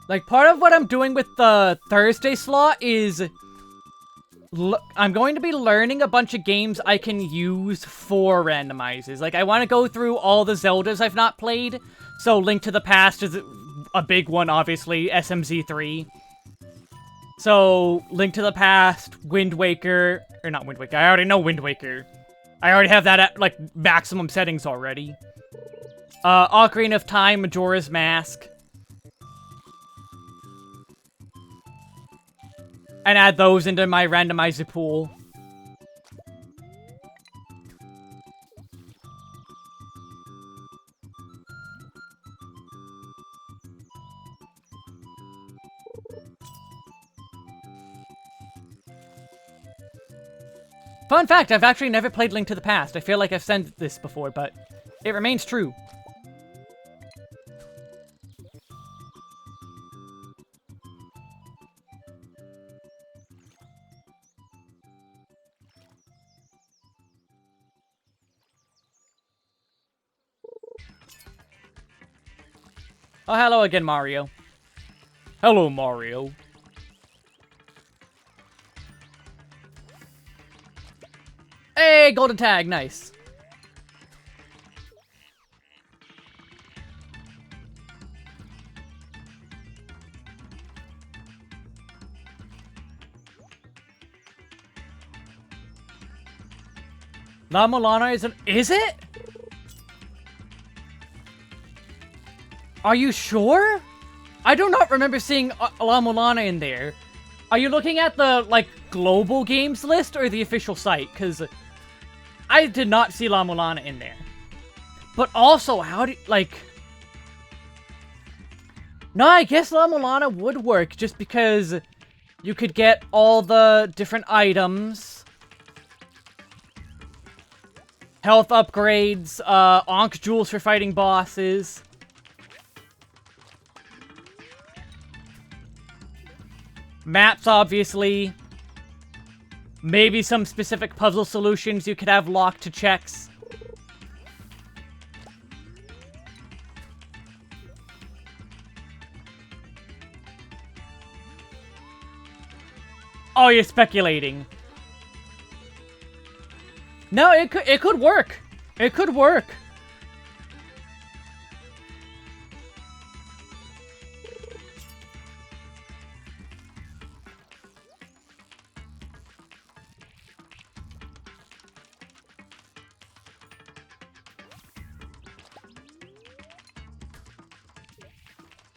Like, part of what I'm doing with the Thursday slot is... I'm going to be learning a bunch of games I can use for randomizers. Like, I want to go through all the Zeldas I've not played. So, Link to the Past is a big one, obviously. SMZ3. So, Link to the Past, Wind Waker... Or not Wind Waker, I already know Wind Waker. I already have that at, like, maximum settings already. Ocarina of Time, Majora's Mask. And add those into my randomizer pool. Fun fact, I've actually never played Link to the Past. I feel like I've said this before, but it remains true. Oh, hello again, Mario. Hello, Mario. Hey, golden tag, nice. La Mulana is it? Are you sure? I do not remember seeing La Mulana in there. Are you looking at the, like, global games list or the official site? Because I did not see La Mulana in there. But also, how do you, like... No, I guess La Mulana would work just because you could get all the different items. Health upgrades, Ankh jewels for fighting bosses. Maps, obviously. Maybe some specific puzzle solutions you could have locked to checks. Oh, you're speculating. No, it could work. It could work.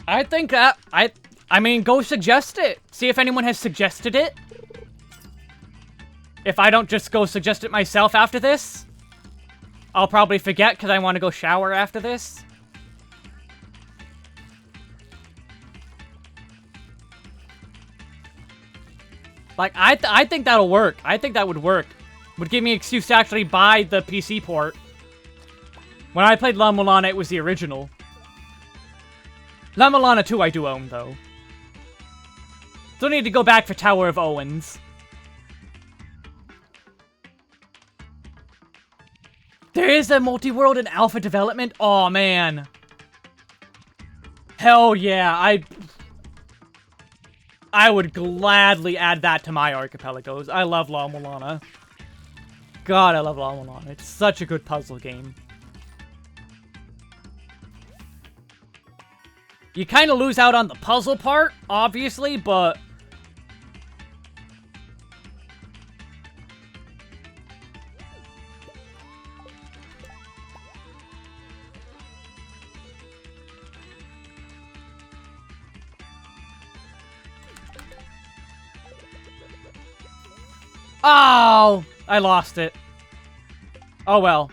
I think that, I mean, go suggest it. See if anyone has suggested it. If I don't just go suggest it myself after this, I'll probably forget because I want to go shower after this. Like, I think that'll work. I think that would work. Would give me an excuse to actually buy the PC port. When I played La Mulana, it was the original. La Mulana 2 I do own, though. Still need to go back for Tower of Owens. There is a multi-world in alpha development? Aw, man. Hell yeah, I would gladly add that to my archipelagos. I love La Mulana. God, I love La Mulana. It's such a good puzzle game. You kind of lose out on the puzzle part, obviously, but... Oh! I lost it. Oh well.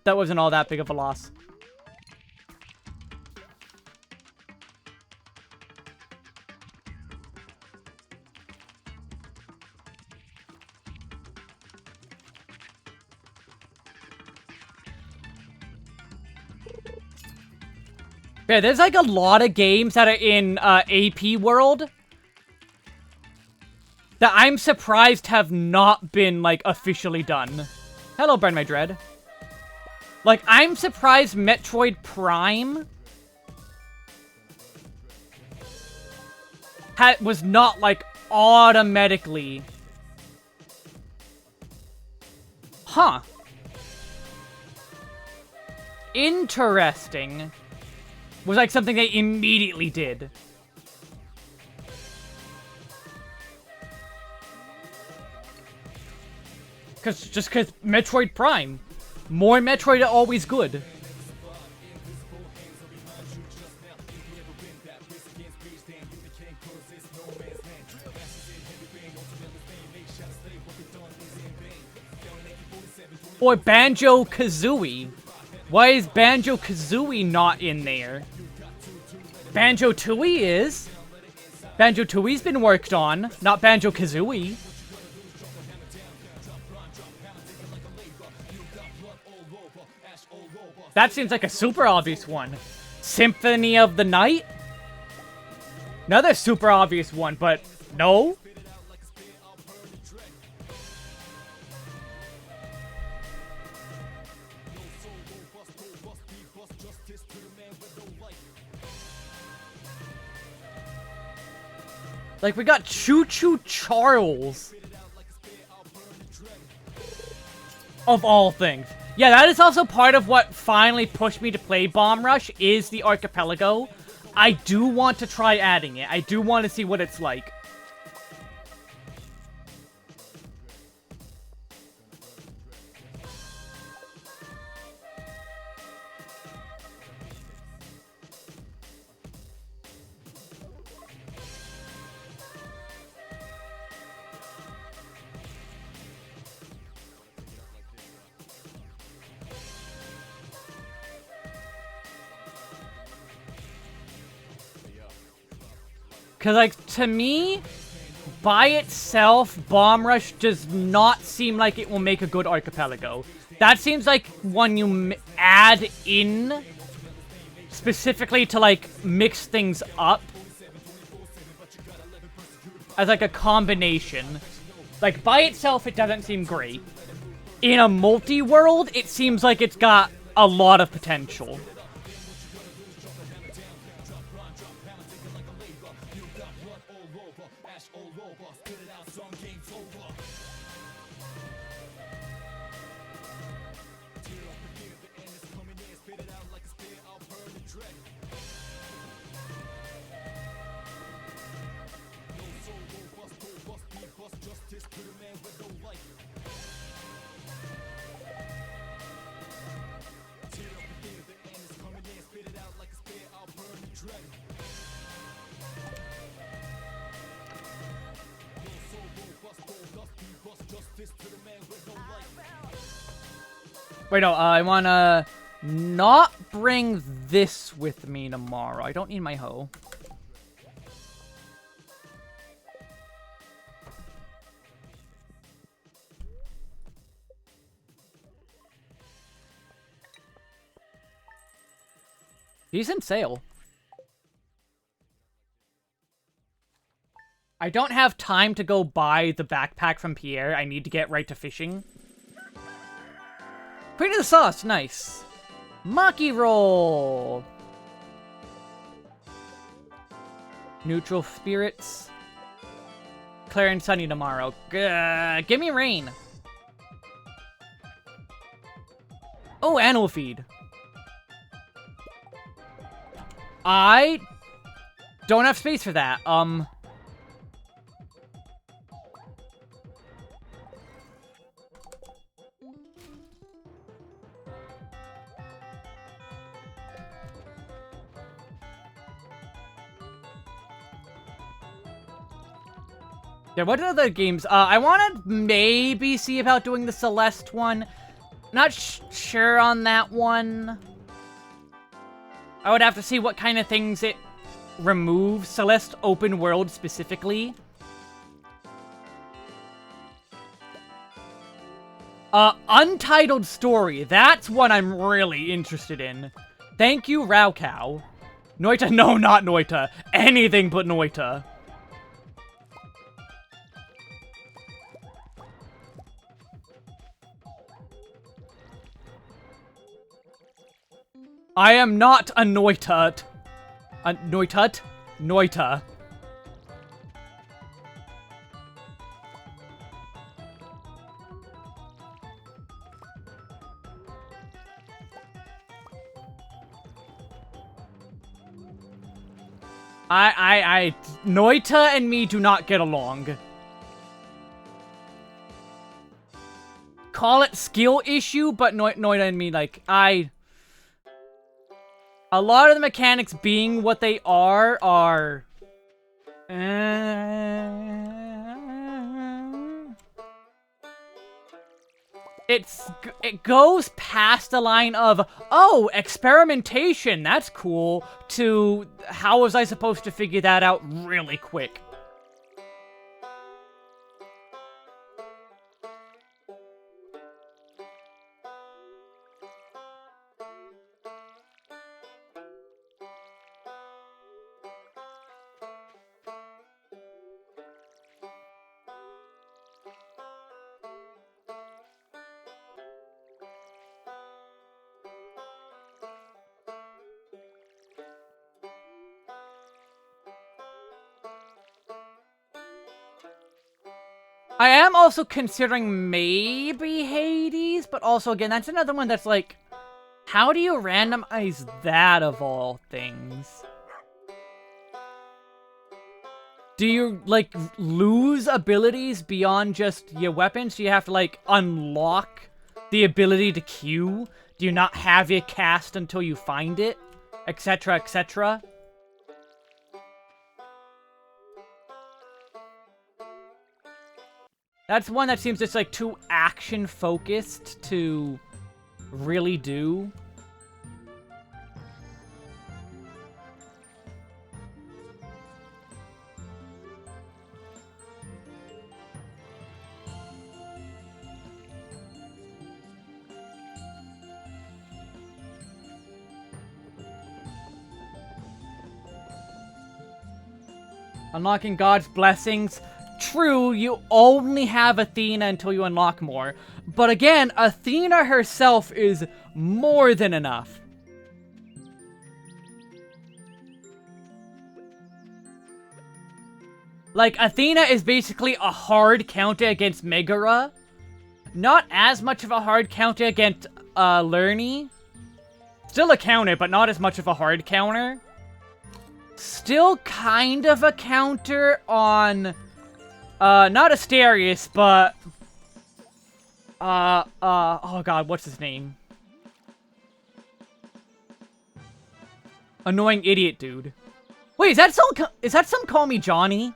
That wasn't all that big of a loss. Yeah, there's like a lot of games that are in AP World that I'm surprised have not been, like, officially done. Hello, Burn My Dread. Like, I'm surprised Metroid Prime was not, like, automatically... Huh. Interesting. Was, like, something they immediately did. Just because Metroid Prime. More Metroid are always good. Or Banjo-Kazooie. Why is Banjo-Kazooie not in there? Banjo-Tooie is. Banjo-Tooie's been worked on, not Banjo-Kazooie. That seems like a super obvious one. Symphony of the Night? Another super obvious one, but no? Like, we got Choo Choo Charles. Of all things. Yeah, that is also part of what finally pushed me to play Bomb Rush, is the archipelago. I do want to try adding it. I do want to see what it's like. Because, like, to me, by itself, Bomb Rush does not seem like it will make a good archipelago. That seems like one you add in specifically to, like, mix things up. As, like, a combination. Like, by itself, it doesn't seem great. In a multi-world, it seems like it's got a lot of potential. Wait, no, I wanna not bring this with me tomorrow. I don't need my hoe. Decent sale. I don't have time to go buy the backpack from Pierre. I need to get right to fishing. Queen of the Sauce, nice. Maki roll. Neutral spirits. Clear and sunny tomorrow. Give me rain. Oh, animal feed. I don't have space for that. Yeah, what other games? I want to maybe see about doing the Celeste one. Not sure on that one. I would have to see what kind of things it removes. Celeste open world specifically. Untitled Story. That's what I'm really interested in. Thank you, Raucow. Noita? No, not Noita. Anything but Noita. I am not a Noitut. A Noitut? Noita. Noita and me do not get along. Call it skill issue, but Noita and me, like, a lot of the mechanics being what they are... It goes past the line of, oh, experimentation, that's cool, to how was I supposed to figure that out really quick? I am also considering maybe Hades, but also, again, that's another one that's like, how do you randomize that of all things? Do you, like, lose abilities beyond just your weapons? Do you have to, like, unlock the ability to queue? Do you not have your cast until you find it? Etc., etc.? That's one that seems just, like, too action-focused to really do. Unlocking God's blessings. True, you only have Athena until you unlock more. But again, Athena herself is more than enough. Like, Athena is basically a hard counter against Megara. Not as much of a hard counter against Lerny. Still a counter, but not as much of a hard counter. Still kind of a counter on... not Asterius, but... oh god, what's his name? Annoying idiot dude. Wait, is that some Call Me Johnny?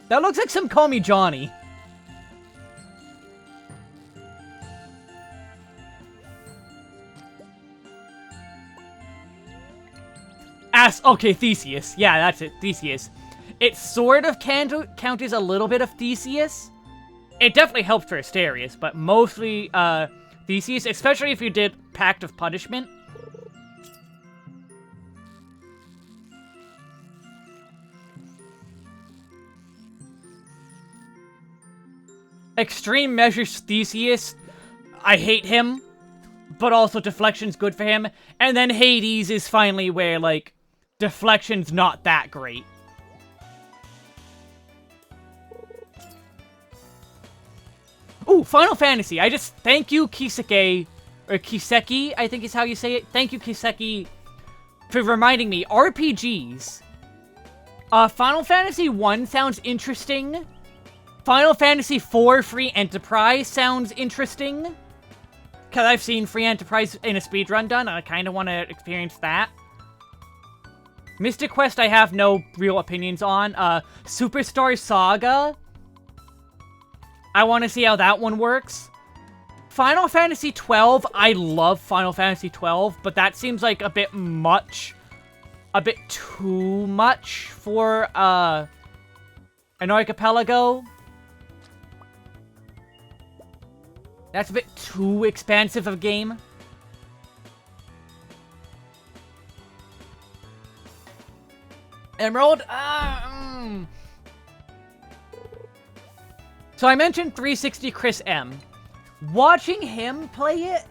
That looks like some Call Me Johnny. Okay, Theseus. Yeah, that's it, Theseus. It sort of counters a little bit of Theseus. It definitely helps for Asterius, but mostly, Theseus, especially if you did Pact of Punishment. Extreme Measures Theseus, I hate him, but also Deflection's good for him. And then Hades is finally where, like, Deflection's not that great. Ooh, Final Fantasy. Thank you, Kiseki, or Kiseki, I think is how you say it. Thank you, Kiseki, for reminding me. RPGs. Final Fantasy 1 sounds interesting. Final Fantasy 4 Free Enterprise sounds interesting. Because I've seen Free Enterprise in a speedrun done, and I kind of want to experience that. Mystic Quest I have no real opinions on. Superstar Saga, I want to see how that one works. Final Fantasy XII, I love Final Fantasy XII, but that seems like a bit much. A bit too much for, an archipelago. That's a bit too expansive of a game. Emerald? So I mentioned 360 Chris M. Watching him play it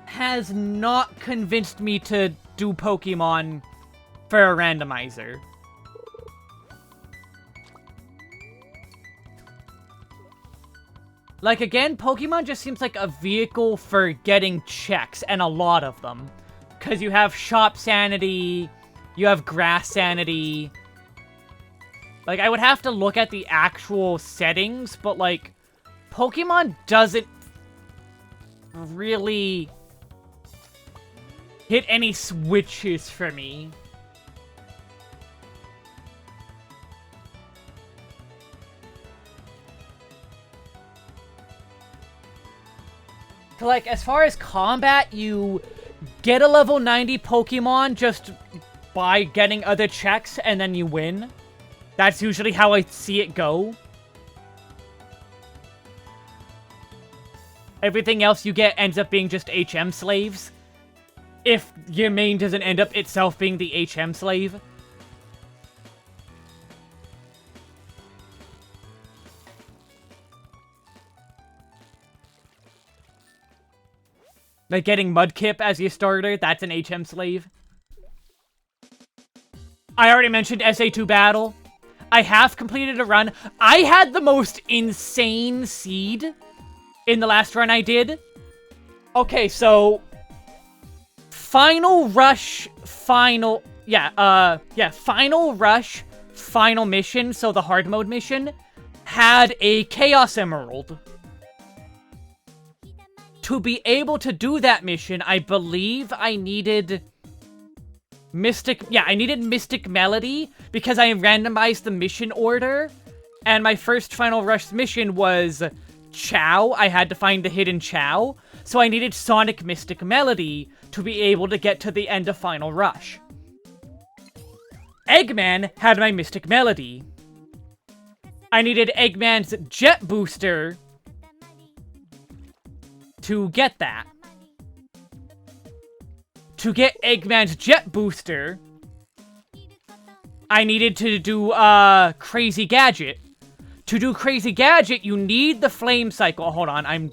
has not convinced me to do Pokemon for a randomizer. Like, again, Pokemon just seems like a vehicle for getting checks, and a lot of them. Because you have Shop Sanity, you have Grass Sanity. Like, I would have to look at the actual settings, but, like, Pokemon doesn't really hit any switches for me. So, like, as far as combat, you get a level 90 Pokemon just by getting other checks, and then you win. That's usually how I see it go. Everything else you get ends up being just HM slaves. If your main doesn't end up itself being the HM slave. Like getting Mudkip as your starter, that's an HM slave. I already mentioned SA2 Battle. I have completed a run. I had the most insane seed in the last run I did. Okay, so Final Rush, Final mission, so the hard mode mission, had a Chaos Emerald. To be able to do that mission, I believe I needed I needed Mystic Melody, because I randomized the mission order, and my first Final Rush mission was Chow. I had to find the hidden Chow, so I needed Sonic Mystic Melody to be able to get to the end of Final Rush. Eggman had my Mystic Melody. I needed Eggman's Jet Booster to get that. To get Eggman's Jet Booster, I needed to do, Crazy Gadget. To do Crazy Gadget, you need the Flame Cycle. Hold on,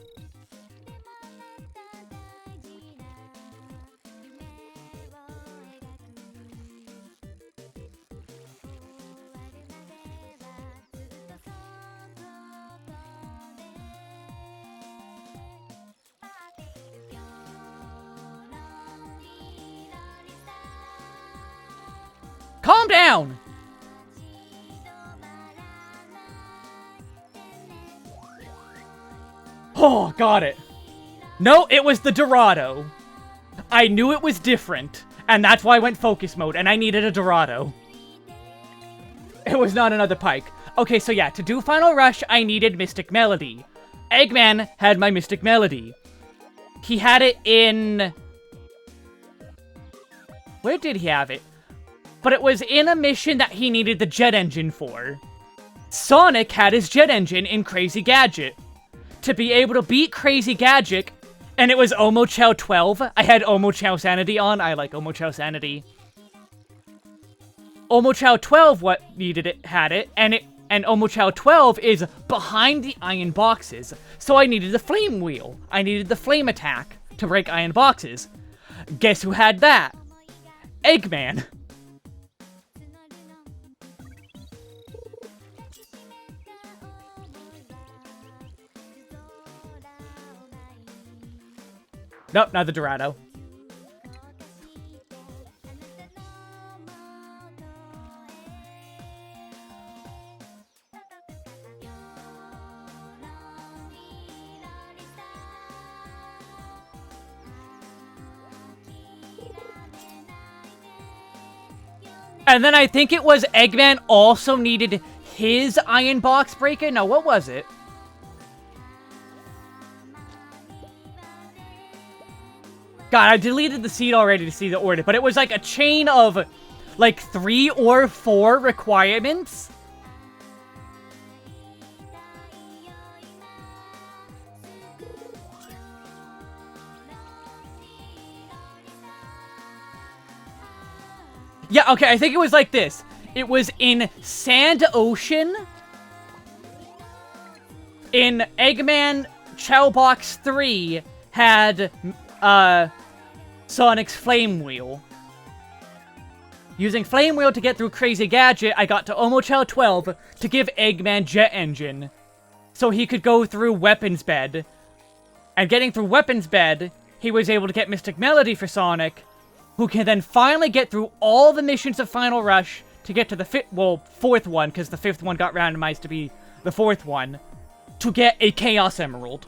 Calm down! Oh, got it. No, it was the Dorado. I knew it was different, and that's why I went focus mode, and I needed a Dorado. It was not another Pike. Okay, so yeah, to do Final Rush, I needed Mystic Melody. Eggman had my Mystic Melody. He had it in... Where did he have it? But it was in a mission that he needed the jet engine for. Sonic had his jet engine in Crazy Gadget. To be able to beat Crazy Gadget, and it was Omochao 12. I had Omochao Sanity on. I like Omochao Sanity. Omochao 12 had it, and Omochao 12 is behind the iron boxes. So I needed the flame wheel. I needed the flame attack to break iron boxes. Guess who had that? Eggman. Nope, not the Dorado. And then I think it was Eggman also needed his iron box breaker. No, what was it? God, I deleted the seed already to see the order, but it was like a chain of like 3 or 4 requirements. Yeah, okay, I think it was like this. It was in Sand Ocean, in Eggman Chow Box 3 had Sonic's Flame Wheel. Using Flame Wheel to get through Crazy Gadget, I got to Omochao 12 to give Eggman Jet Engine, so he could go through Weapons Bed. And getting through Weapons Bed, he was able to get Mystic Melody for Sonic, who can then finally get through all the missions of Final Rush to get to the fourth one, because the 5th one got randomized to be the 4th one, to get a Chaos Emerald.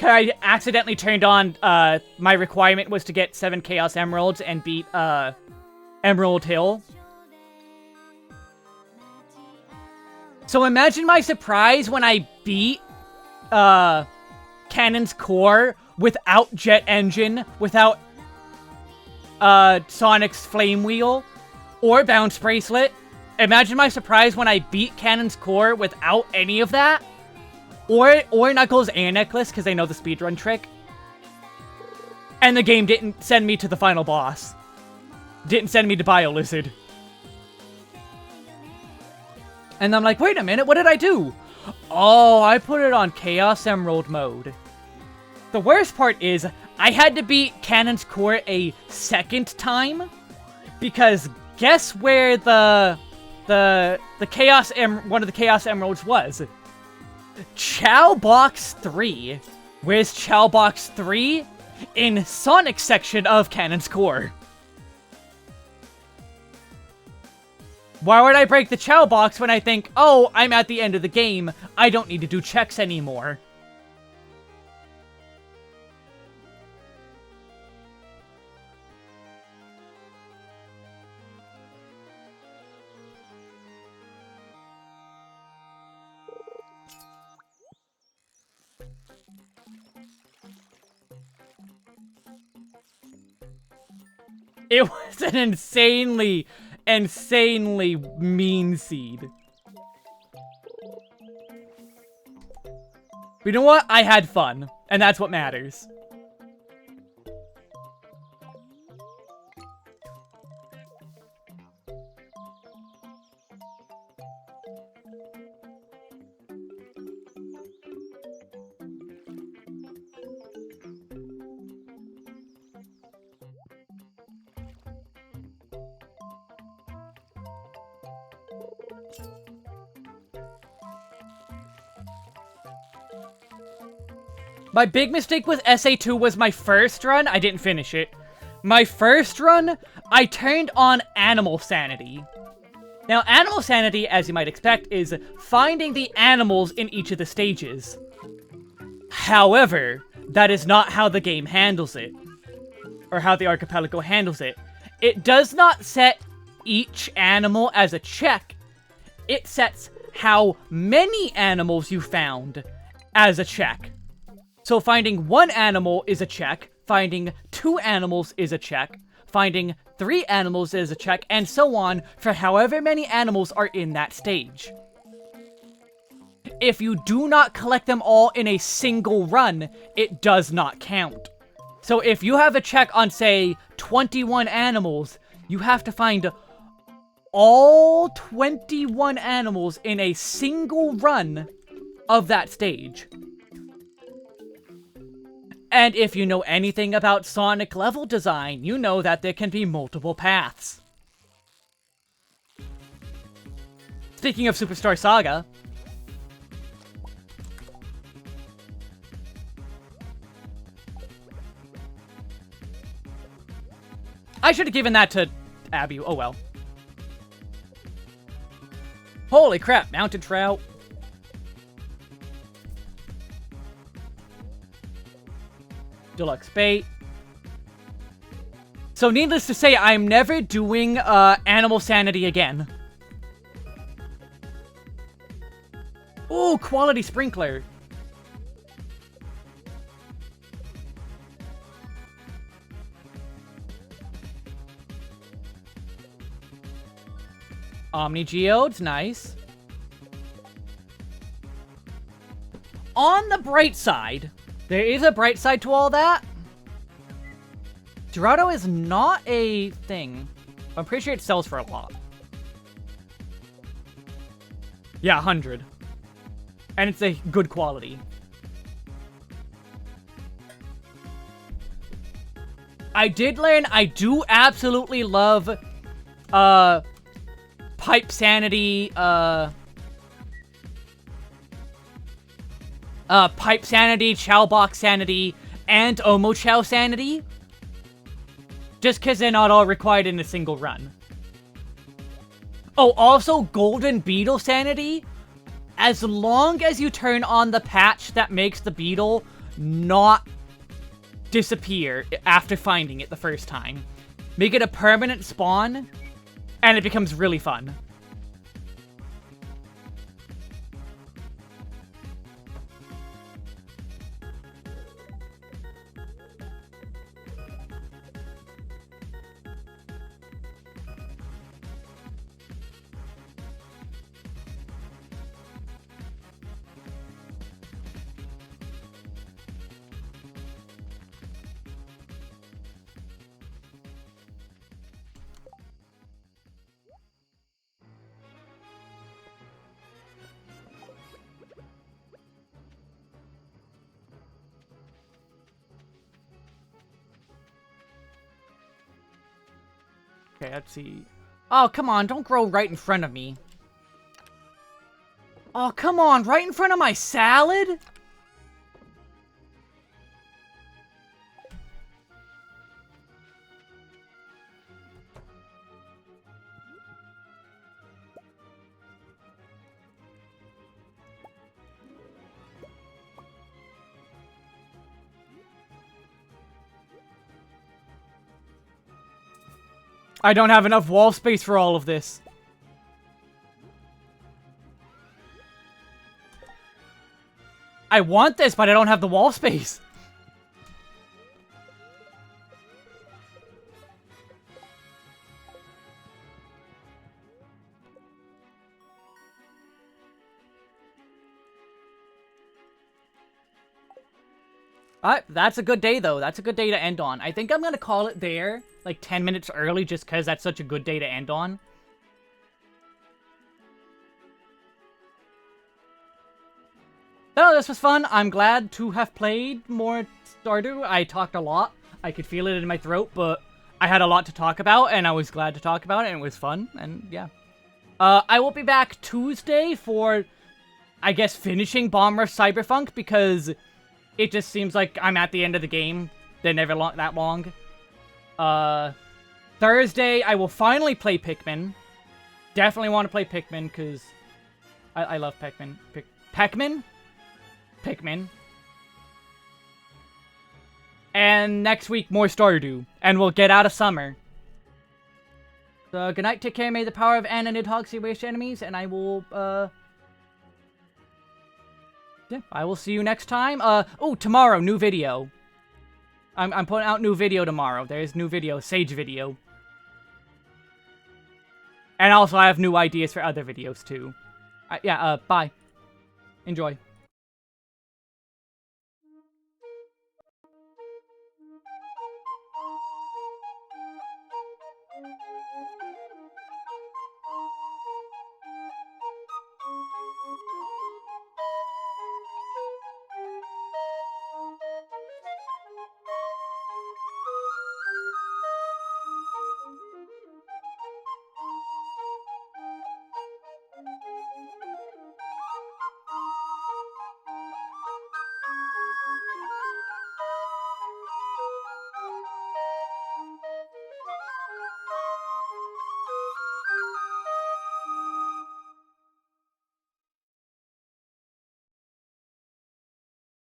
I accidentally turned on, my requirement was to get 7 Chaos Emeralds and beat, Emerald Hill. So imagine my surprise when I beat, Cannon's Core without Jet Engine, without, Sonic's Flame Wheel, or Bounce Bracelet. Imagine my surprise when I beat Cannon's Core without any of that. Or Knuckles Air Necklace, because they know the speedrun trick. And the game didn't send me to the final boss. Didn't send me to Bio Lizard. And I'm like, wait a minute, what did I do? Oh, I put it on Chaos Emerald mode. The worst part is, I had to beat Cannon's Core a 2nd time. Because guess where one of the Chaos Emeralds was? Chow Box 3. Where's Chow Box 3? In Sonic's section of Cannon's Core. Why would I break the Chow Box when I think, oh, I'm at the end of the game, I don't need to do checks anymore? It was an insanely mean seed. But you know what? I had fun, and that's what matters. My big mistake with SA2 was my first run. I didn't finish it. My first run, I turned on Animal Sanity. Now, Animal Sanity, as you might expect, is finding the animals in each of the stages. However, that is not how the game handles it. Or how the Archipelago handles it. It does not set each animal as a check. It sets how many animals you found as a check. So finding 1 animal is a check, finding 2 animals is a check, finding 3 animals is a check, and so on for however many animals are in that stage. If you do not collect them all in a single run, it does not count. So if you have a check on, say, 21 animals, you have to find all 21 animals in a single run of that stage. And if you know anything about Sonic level design, you know that there can be multiple paths. Speaking of Superstar Saga, I should have given that to Abby. Oh well. Holy crap, mountain trout. Deluxe bait. So needless to say, I'm never doing animal sanity again. Ooh, quality sprinkler. Omni Geodes, nice. On the bright side, there is a bright side to all that. Dorado is not a thing. I'm pretty sure it sells for a lot. Yeah, 100. And it's a good quality. I did learn I do absolutely love Pipe Sanity, Pipe Sanity, Chowbox Sanity, and Omo Chow Sanity. Just because they're not all required in a single run. Oh, also Golden Beetle Sanity. As long as you turn on the patch that makes the beetle not disappear after finding it the first time. Make it a permanent spawn, and it becomes really fun. Okay, let's see. Oh, come on, don't grow right in front of me. Oh, come on, right in front of my salad? I don't have enough wall space for all of this. I want this, but I don't have the wall space. Alright, that's a good day, though. That's a good day to end on. I think I'm gonna call it there, like 10 minutes early, just because that's such a good day to end on. Oh, this was fun. I'm glad to have played more Stardew. I talked a lot. I could feel it in my throat, but I had a lot to talk about, and I was glad to talk about it, and it was fun, and yeah. I will be back Tuesday for, I guess, finishing Bomb Rush Cyberpunk, because it just seems like I'm at the end of the game. They're never that long. Thursday, I will finally play Pikmin. Definitely want to play Pikmin, because I love Pikmin. Pikmin. And next week, more Stardew. And we'll get out of summer. So, good night, take care, may the power of Anna Nidhogg see waste enemies, and I will, yeah, I will see you next time. Oh, tomorrow, new video. I'm putting out new video tomorrow. There's new video, Sage video. And also, I have new ideas for other videos, too. Yeah, bye. Enjoy.